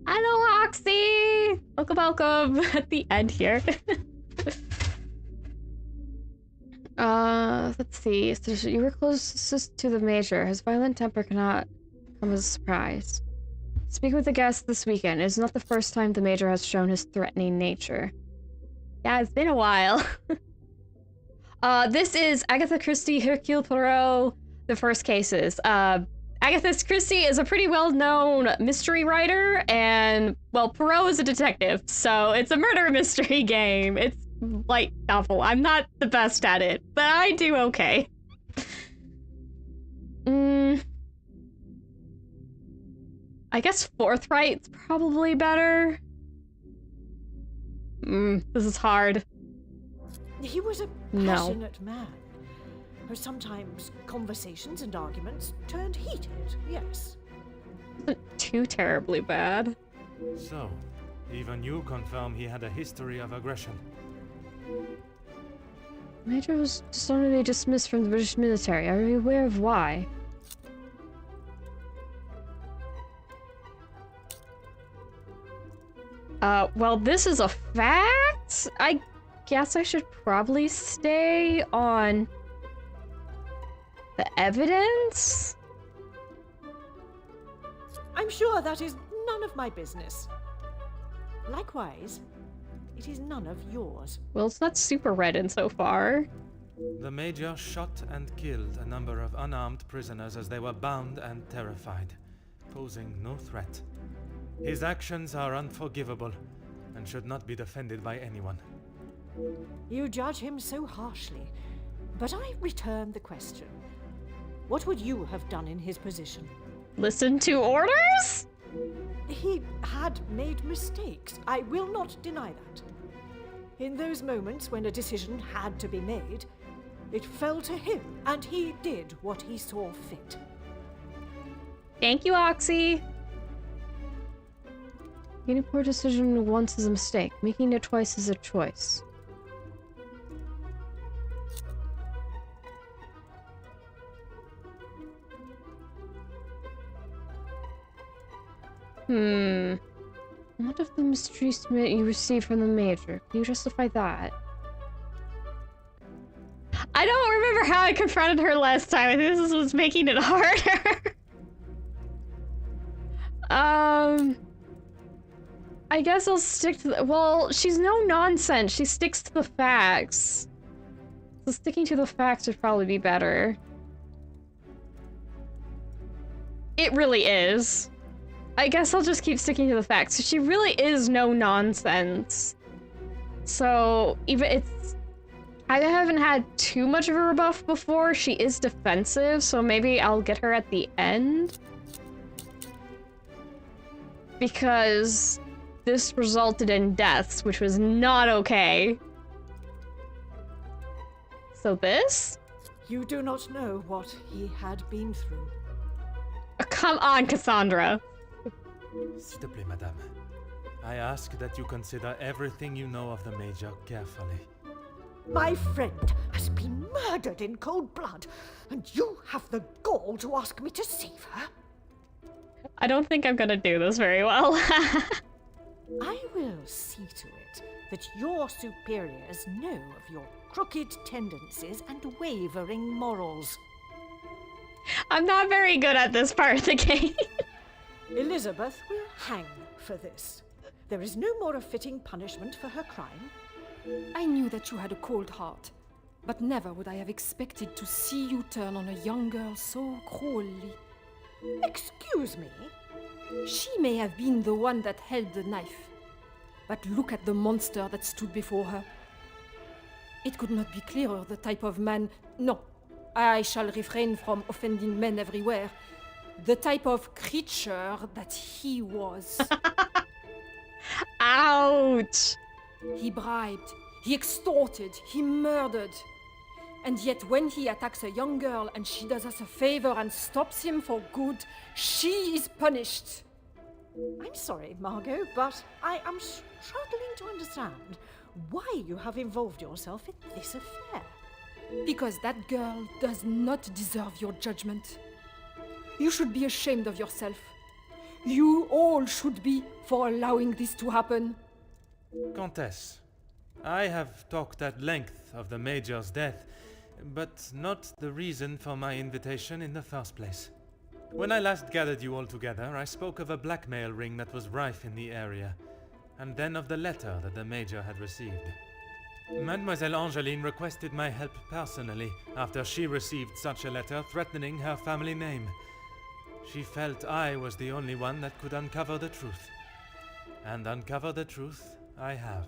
Hello, Oxy! Welcome at the end here. Let's see. So you were closest to the Major. His violent temper cannot come as a surprise. Speaking with the guests this weekend, it is not the first time the Major has shown his threatening nature. Yeah, it's been a while. This is Agatha Christie, Hercule Poirot, the first cases. Agatha Christie is a pretty well-known mystery writer, and, well, Poirot is a detective, so it's a murder mystery game. It's light novel. I'm not the best at it, but I do okay. I guess Forthright's probably better. This is hard. He was a passionate man. Sometimes conversations and arguments turned heated, yes. Wasn't too terribly bad. So, even you confirm he had a history of aggression. Major was dishonorably dismissed from the British military. Are you aware of why? Well, this is a fact? I guess I should probably stay on the evidence? I'm sure that is none of my business. Likewise, it is none of yours. Well, it's not super reddened so far. The Major shot and killed a number of unarmed prisoners as they were bound and terrified, posing no threat. His actions are unforgivable and should not be defended by anyone. You judge him so harshly, but I return the question. What would you have done in his position? Listen to orders? He had made mistakes. I will not deny that. In those moments when a decision had to be made, it fell to him, and he did what he saw fit. Thank you, Oxy. Making a poor decision once is a mistake. Making it twice is a choice. What of the mistreatment you received from the Major? Can you justify that? I don't remember how I confronted her last time. I think this was making it harder. I guess I'll stick to the— well, she's no nonsense. She sticks to the facts. So sticking to the facts would probably be better. It really is. I guess I'll just keep sticking to the facts. She really is no nonsense. So, I haven't had too much of a rebuff before. She is defensive, so maybe I'll get her at the end. Because this resulted in deaths, which was not okay. So this? You do not know what he had been through. Come on, Cassandra. S'il te plaît, madame. I ask that you consider everything you know of the Major carefully. My friend has been murdered in cold blood, and you have the gall to ask me to save her? I don't think I'm gonna do this very well. I will see to it that your superiors know of your crooked tendencies and wavering morals. I'm not very good at this part of the game. Elizabeth will hang for this. There is no more a fitting punishment for her crime. I knew that you had a cold heart, but never would I have expected to see you turn on a young girl so cruelly. Excuse me? She may have been the one that held the knife, but look at the monster that stood before her. It could not be clearer the type of man— No, I shall refrain from offending men everywhere. The type of creature that he was. Ouch! He bribed, he extorted, he murdered. And yet when he attacks a young girl and she does us a favor and stops him for good, she is punished. I'm sorry, Margot, but I am struggling to understand why you have involved yourself in this affair. Because that girl does not deserve your judgment. You should be ashamed of yourself. You all should be for allowing this to happen. Countess, I have talked at length of the Major's death, but not the reason for my invitation in the first place. When I last gathered you all together, I spoke of a blackmail ring that was rife in the area, and then of the letter that the Major had received. Mademoiselle Angeline requested my help personally after she received such a letter threatening her family name. She felt I was the only one that could uncover the truth. And uncover the truth I have.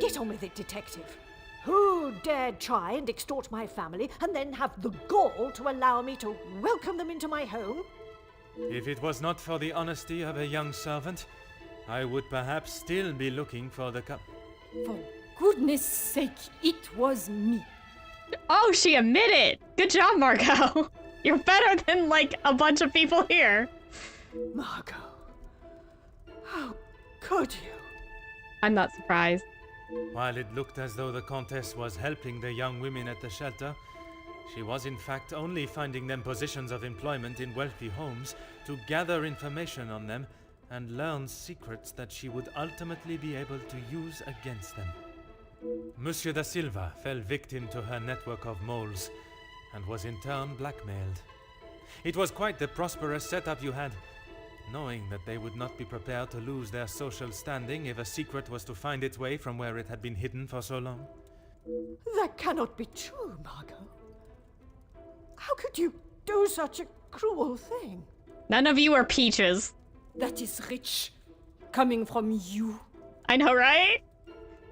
Get on with it, detective. Who dared try and extort my family and then have the gall to allow me to welcome them into my home? If it was not for the honesty of a young servant, I would perhaps still be looking for the For goodness sake, it was me. Oh, she admitted! Good job, Margot! You're better than, like, a bunch of people here. Margot, how could you? I'm not surprised. While it looked as though the Countess was helping the young women at the shelter, she was in fact only finding them positions of employment in wealthy homes to gather information on them and learn secrets that she would ultimately be able to use against them. Monsieur da Silva fell victim to her network of moles and was in turn blackmailed. It was quite the prosperous setup you had, knowing that they would not be prepared to lose their social standing if a secret was to find its way from where it had been hidden for so long. That cannot be true, Margot. How could you do such a cruel thing? None of you are peaches. That is rich, coming from you. I know, right?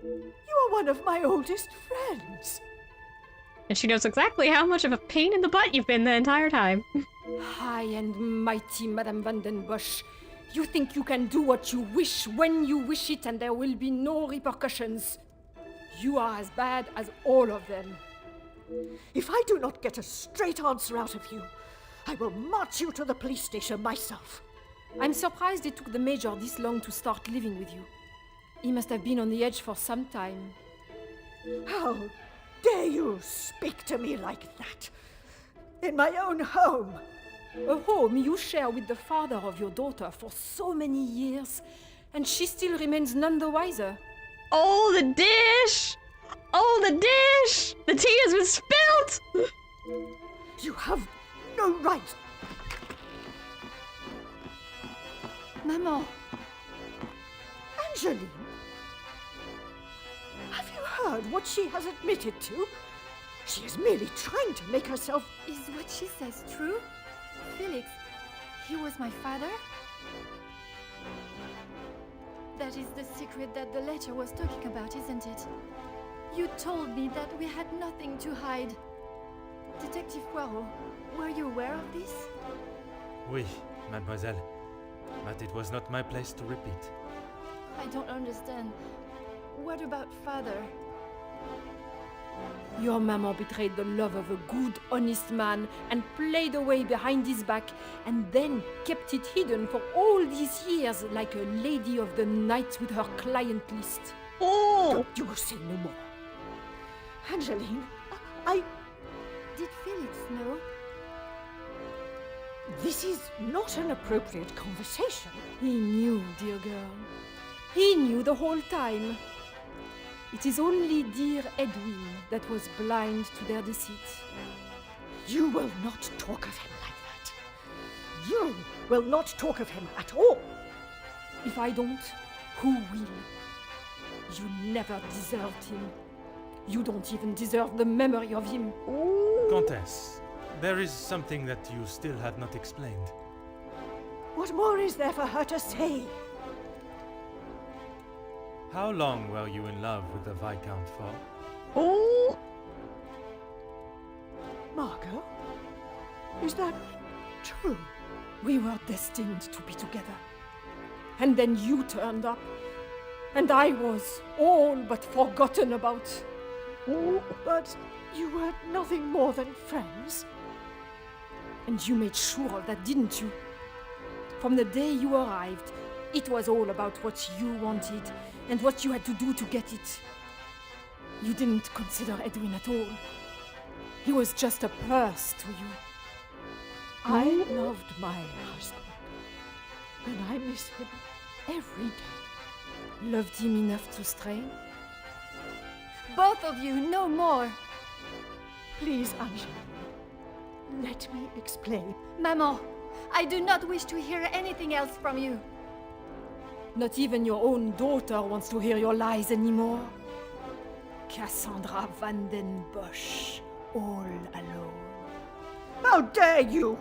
You are one of my oldest friends. And she knows exactly how much of a pain in the butt you've been the entire time. High and mighty Madame van den Bosch. You think you can do what you wish when you wish it and there will be no repercussions. You are as bad as all of them. If I do not get a straight answer out of you, I will march you to the police station myself. I'm surprised it took the Major this long to start living with you. He must have been on the edge for some time. How dare you speak to me like that? In my own home. A home you share with the father of your daughter for so many years, and she still remains none the wiser. Oh, the dish! Oh, the dish! The tea has been spilt! You have no right. Maman. Angeline? Have you heard what she has admitted to? She is merely trying to make herself... Is what she says true? Felix, he was my father? That is the secret that the letter was talking about, isn't it? You told me that we had nothing to hide. Detective Poirot, were you aware of this? Oui, mademoiselle. But it was not my place to repeat. I don't understand. What about father? Your maman betrayed the love of a good, honest man and played away behind his back and then kept it hidden for all these years like a lady of the night with her client list. Oh! You will say no more. Angeline, I... Did Felix know? This is not an appropriate conversation. He knew, dear girl. He knew the whole time. It is only dear Edwin that was blind to their deceit. You will not talk of him like that. You will not talk of him at all. If I don't, who will? You never deserved him. You don't even deserve the memory of him. Countess, there is something that you still have not explained. What more is there for her to say? How long were you in love with the Viscount for? Oh! Margot? Is that true? We were destined to be together. And then you turned up. And I was all but forgotten about. Oh, but you were nothing more than friends. And you made sure of that, didn't you? From the day you arrived, it was all about what you wanted and what you had to do to get it. You didn't consider Edwin at all. He was just a purse to you. I loved my husband, and I miss him every day. Loved him enough to stray? Both of you, no more. Please, Angeline, let me explain. Maman, I do not wish to hear anything else from you. Not even your own daughter wants to hear your lies anymore. Cassandra Van den Bosch, all alone. How dare you!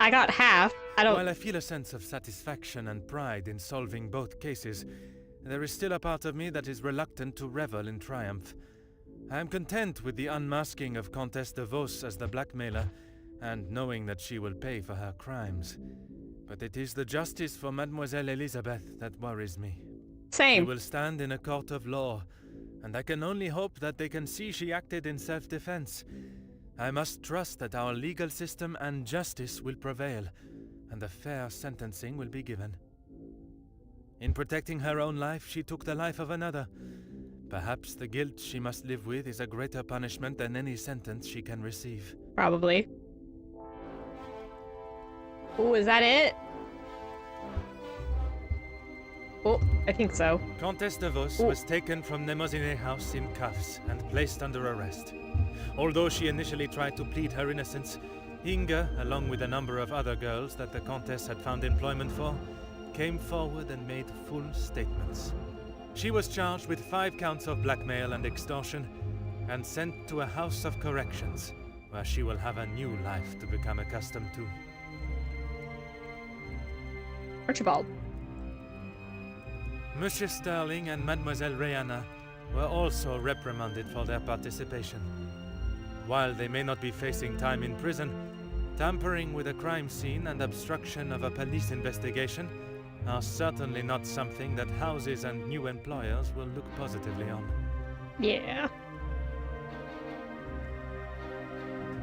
I got half. I don't... While I feel a sense of satisfaction and pride in solving both cases, there is still a part of me that is reluctant to revel in triumph. I am content with the unmasking of Comtesse de Vos as the blackmailer, and knowing that she will pay for her crimes. But it is the justice for Mademoiselle Elizabeth that worries me. Same. She will stand in a court of law, and I can only hope that they can see she acted in self-defense. I must trust that our legal system and justice will prevail, and a fair sentencing will be given. In protecting her own life, she took the life of another. Perhaps the guilt she must live with is a greater punishment than any sentence she can receive. Probably. Oh, is that it? Oh, I think so. Comtesse de Vos was taken from Nemozinet House in cuffs and placed under arrest. Although she initially tried to plead her innocence, Inga, along with a number of other girls that the Comtesse had found employment for, came forward and made full statements. She was charged with 5 counts of blackmail and extortion and sent to a house of corrections, where she will have a new life to become accustomed to. Archibald. Monsieur Sterling and Mademoiselle Rihanna were also reprimanded for their participation. While they may not be facing time in prison, tampering with a crime scene and obstruction of a police investigation are certainly not something that houses and new employers will look positively on. Yeah.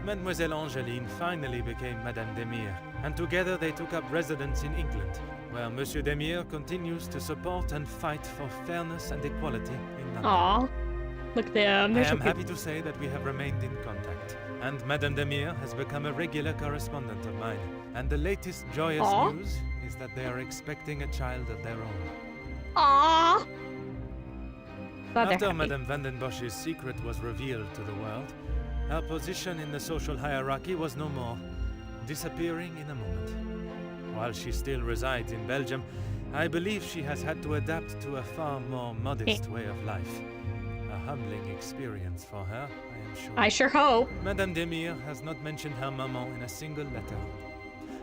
Mademoiselle Angeline finally became Madame Demire, and together they took up residence in England, where Monsieur Demire continues to support and fight for fairness and equality in London. Aww. Look at them. I am happy to say that we have remained in contact, and Madame Demire has become a regular correspondent of mine. And the latest joyous news is that they are expecting a child of their own. Aww. After Madame Van den Bosch's secret was revealed to the world, her position in the social hierarchy was no more, disappearing in a moment. While she still resides in Belgium, I believe she has had to adapt to a far more modest way of life. A humbling experience for her, I am sure. I sure hope. Madame Demir has not mentioned her maman in a single letter.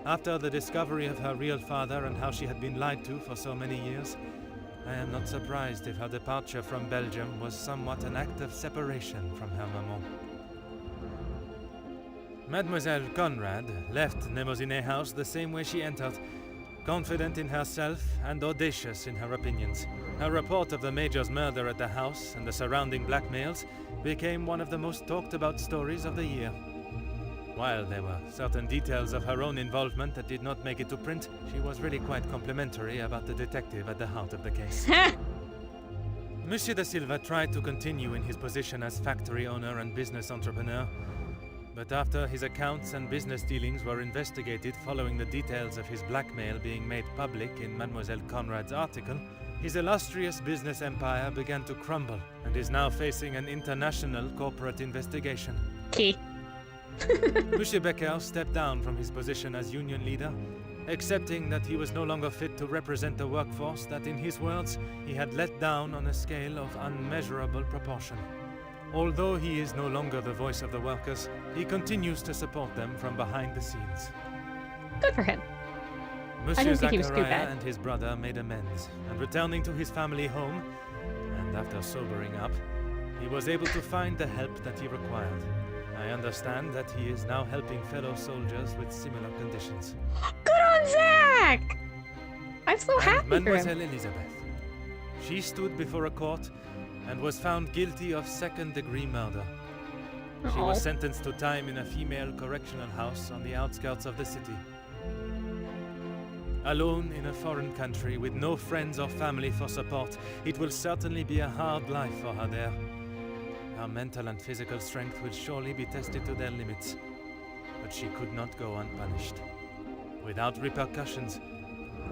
After the discovery of her real father and how she had been lied to for so many years, I am not surprised if her departure from Belgium was somewhat an act of separation from her maman. Mademoiselle Conrad left Nemoziné House the same way she entered, confident in herself and audacious in her opinions. Her report of the Major's murder at the house and the surrounding blackmails became one of the most talked about stories of the year. While there were certain details of her own involvement that did not make it to print, she was really quite complimentary about the detective at the heart of the case. Monsieur da Silva tried to continue in his position as factory owner and business entrepreneur, but after his accounts and business dealings were investigated following the details of his blackmail being made public in Mademoiselle Conrad's article, his illustrious business empire began to crumble and is now facing an international corporate investigation. Key. Monsieur Becker stepped down from his position as union leader, accepting that he was no longer fit to represent the workforce that, in his words, he had let down on a scale of unmeasurable proportion. Although he is no longer the voice of the workers, he continues to support them from behind the scenes. Good for him. Monsieur Zachariah and his brother made amends, and returning to his family home, and after sobering up, he was able to find the help that he required. I understand that he is now helping fellow soldiers with similar conditions. Good on Zach! I'm so happy for him. Mademoiselle Elizabeth. She stood before a court and was found guilty of second-degree murder. She was sentenced to time in a female correctional house on the outskirts of the city. Alone in a foreign country with no friends or family for support, it will certainly be a hard life for her there. Her mental and physical strength will surely be tested to their limits, but she could not go unpunished. Without repercussions,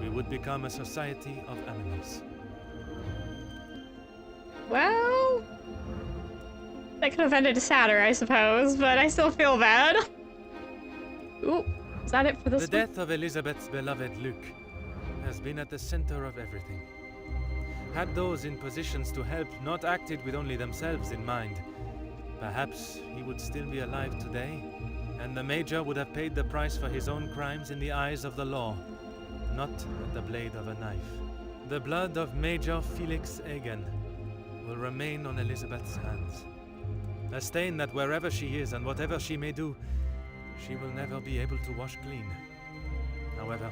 we would become a society of animals. Well, that could have ended sadder, I suppose, but I still feel bad. Ooh, is that it for this one? The death of Elizabeth's beloved Luc has been at the center of everything. Had those in positions to help not acted with only themselves in mind, perhaps he would still be alive today, and the Major would have paid the price for his own crimes in the eyes of the law, not at the blade of a knife. The blood of Major Felix Egan will remain on Elizabeth's hands. A stain that wherever she is and whatever she may do, she will never be able to wash clean. However,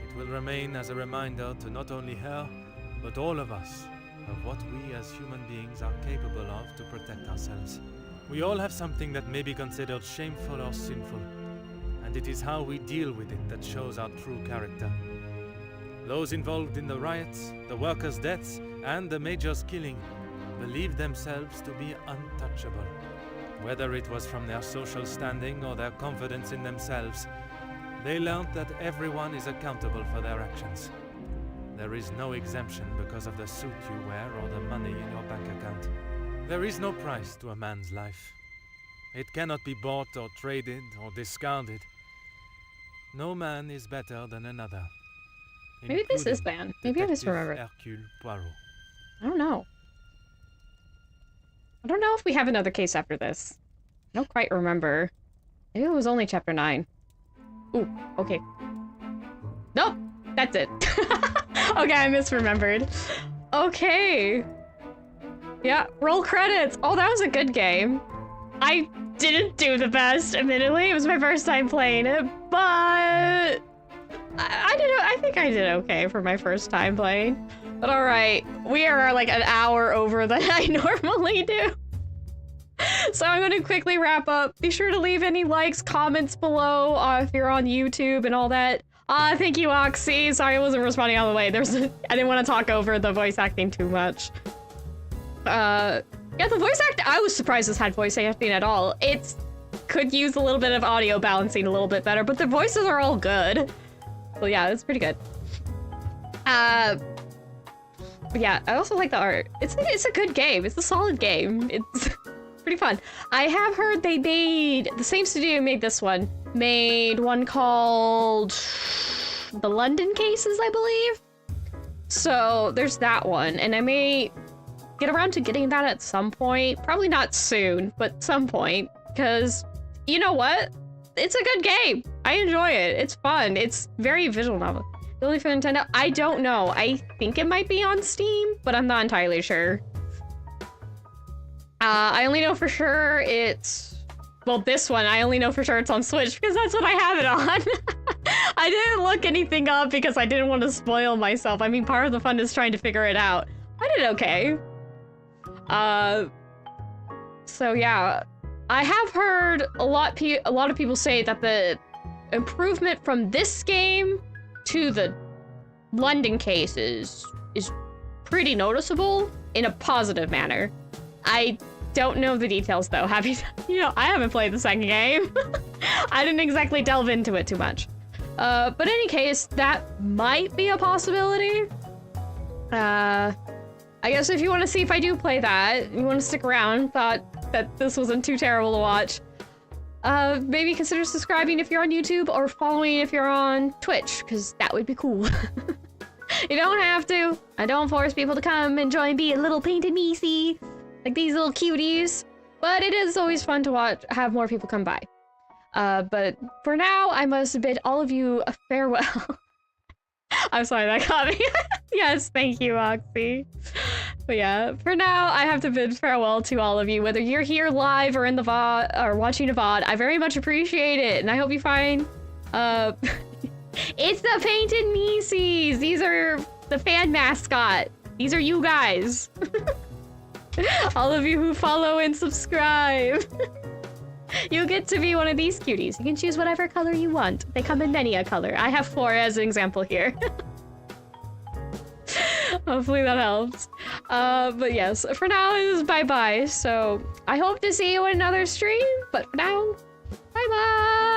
it will remain as a reminder to not only her, but all of us, of what we as human beings are capable of to protect ourselves. We all have something that may be considered shameful or sinful, and it is how we deal with it that shows our true character. Those involved in the riots, the workers' deaths, and the Major's killing believed themselves to be untouchable. Whether it was from their social standing or their confidence in themselves, they learned that everyone is accountable for their actions. There is no exemption because of the suit you wear or the money in your bank account. There is no price to a man's life. It cannot be bought or traded or discarded. No man is better than another. Maybe this is banned. Maybe I misremember it. Hercule Poirot. I don't know. I don't know if we have another case after this. I don't quite remember. Maybe it was only chapter 9. Ooh, okay. Nope, that's it. Okay, I misremembered. Okay. Yeah, roll credits. Oh, that was a good game. I didn't do the best, admittedly. It was my first time playing it, but I think I did okay for my first time playing. But alright, we are like an hour over than I normally do. So I'm going to quickly wrap up. Be sure to leave any likes, comments below if you're on YouTube and all that. Thank you, Oxy. Sorry I wasn't responding all the way. I didn't want to talk over the voice acting too much. Yeah, the voice acting, I was surprised this had voice acting at all. It could use a little bit of audio balancing a little bit better, but the voices are all good. Well, yeah, it's pretty good. But yeah, I also like the art. It's a good game. It's a solid game. It's pretty fun. I have heard they made, the same studio made this one, made one called The London Cases, I believe. So there's that one, and I may get around to getting that at some point. Probably not soon, but some point. Because, you know what? It's a good game. I enjoy it. It's fun. It's very visual novel. Only for Nintendo? I don't know. I think it might be on Steam, but I'm not entirely sure. I only know for sure it's... Well, this one, I only know for sure it's on Switch because that's what I have it on. I didn't look anything up because I didn't want to spoil myself. I mean, part of the fun is trying to figure it out. I did okay. So yeah, I have heard a lot of people say that the improvement from this game to the London case is pretty noticeable in a positive manner. I don't know the details though. I haven't played the second game. I didn't exactly delve into it too much. But in any case, that might be a possibility. I guess if you want to see if I do play that, you want to stick around, thought that this wasn't too terrible to watch, maybe consider subscribing if you're on YouTube or following if you're on Twitch, because that would be cool. You don't have to. I don't force people to come and join me a little painted meesy, like these little cuties. But it is always fun to have more people come by. But for now, I must bid all of you a farewell. I'm sorry, that caught me. Yes, thank you, Oxy. But yeah, for now, I have to bid farewell to all of you, whether you're here live or in the VOD, or watching a VOD. I very much appreciate it, and I hope you find, it's the Painted Meesies! These are the fan mascot. These are you guys. All of you who follow and subscribe. You get to be one of these cuties. You can choose whatever color you want. They come in many a color. I have 4 as an example here. Hopefully that helps. But yes, for now it is bye-bye. So I hope to see you in another stream. But for now, bye-bye!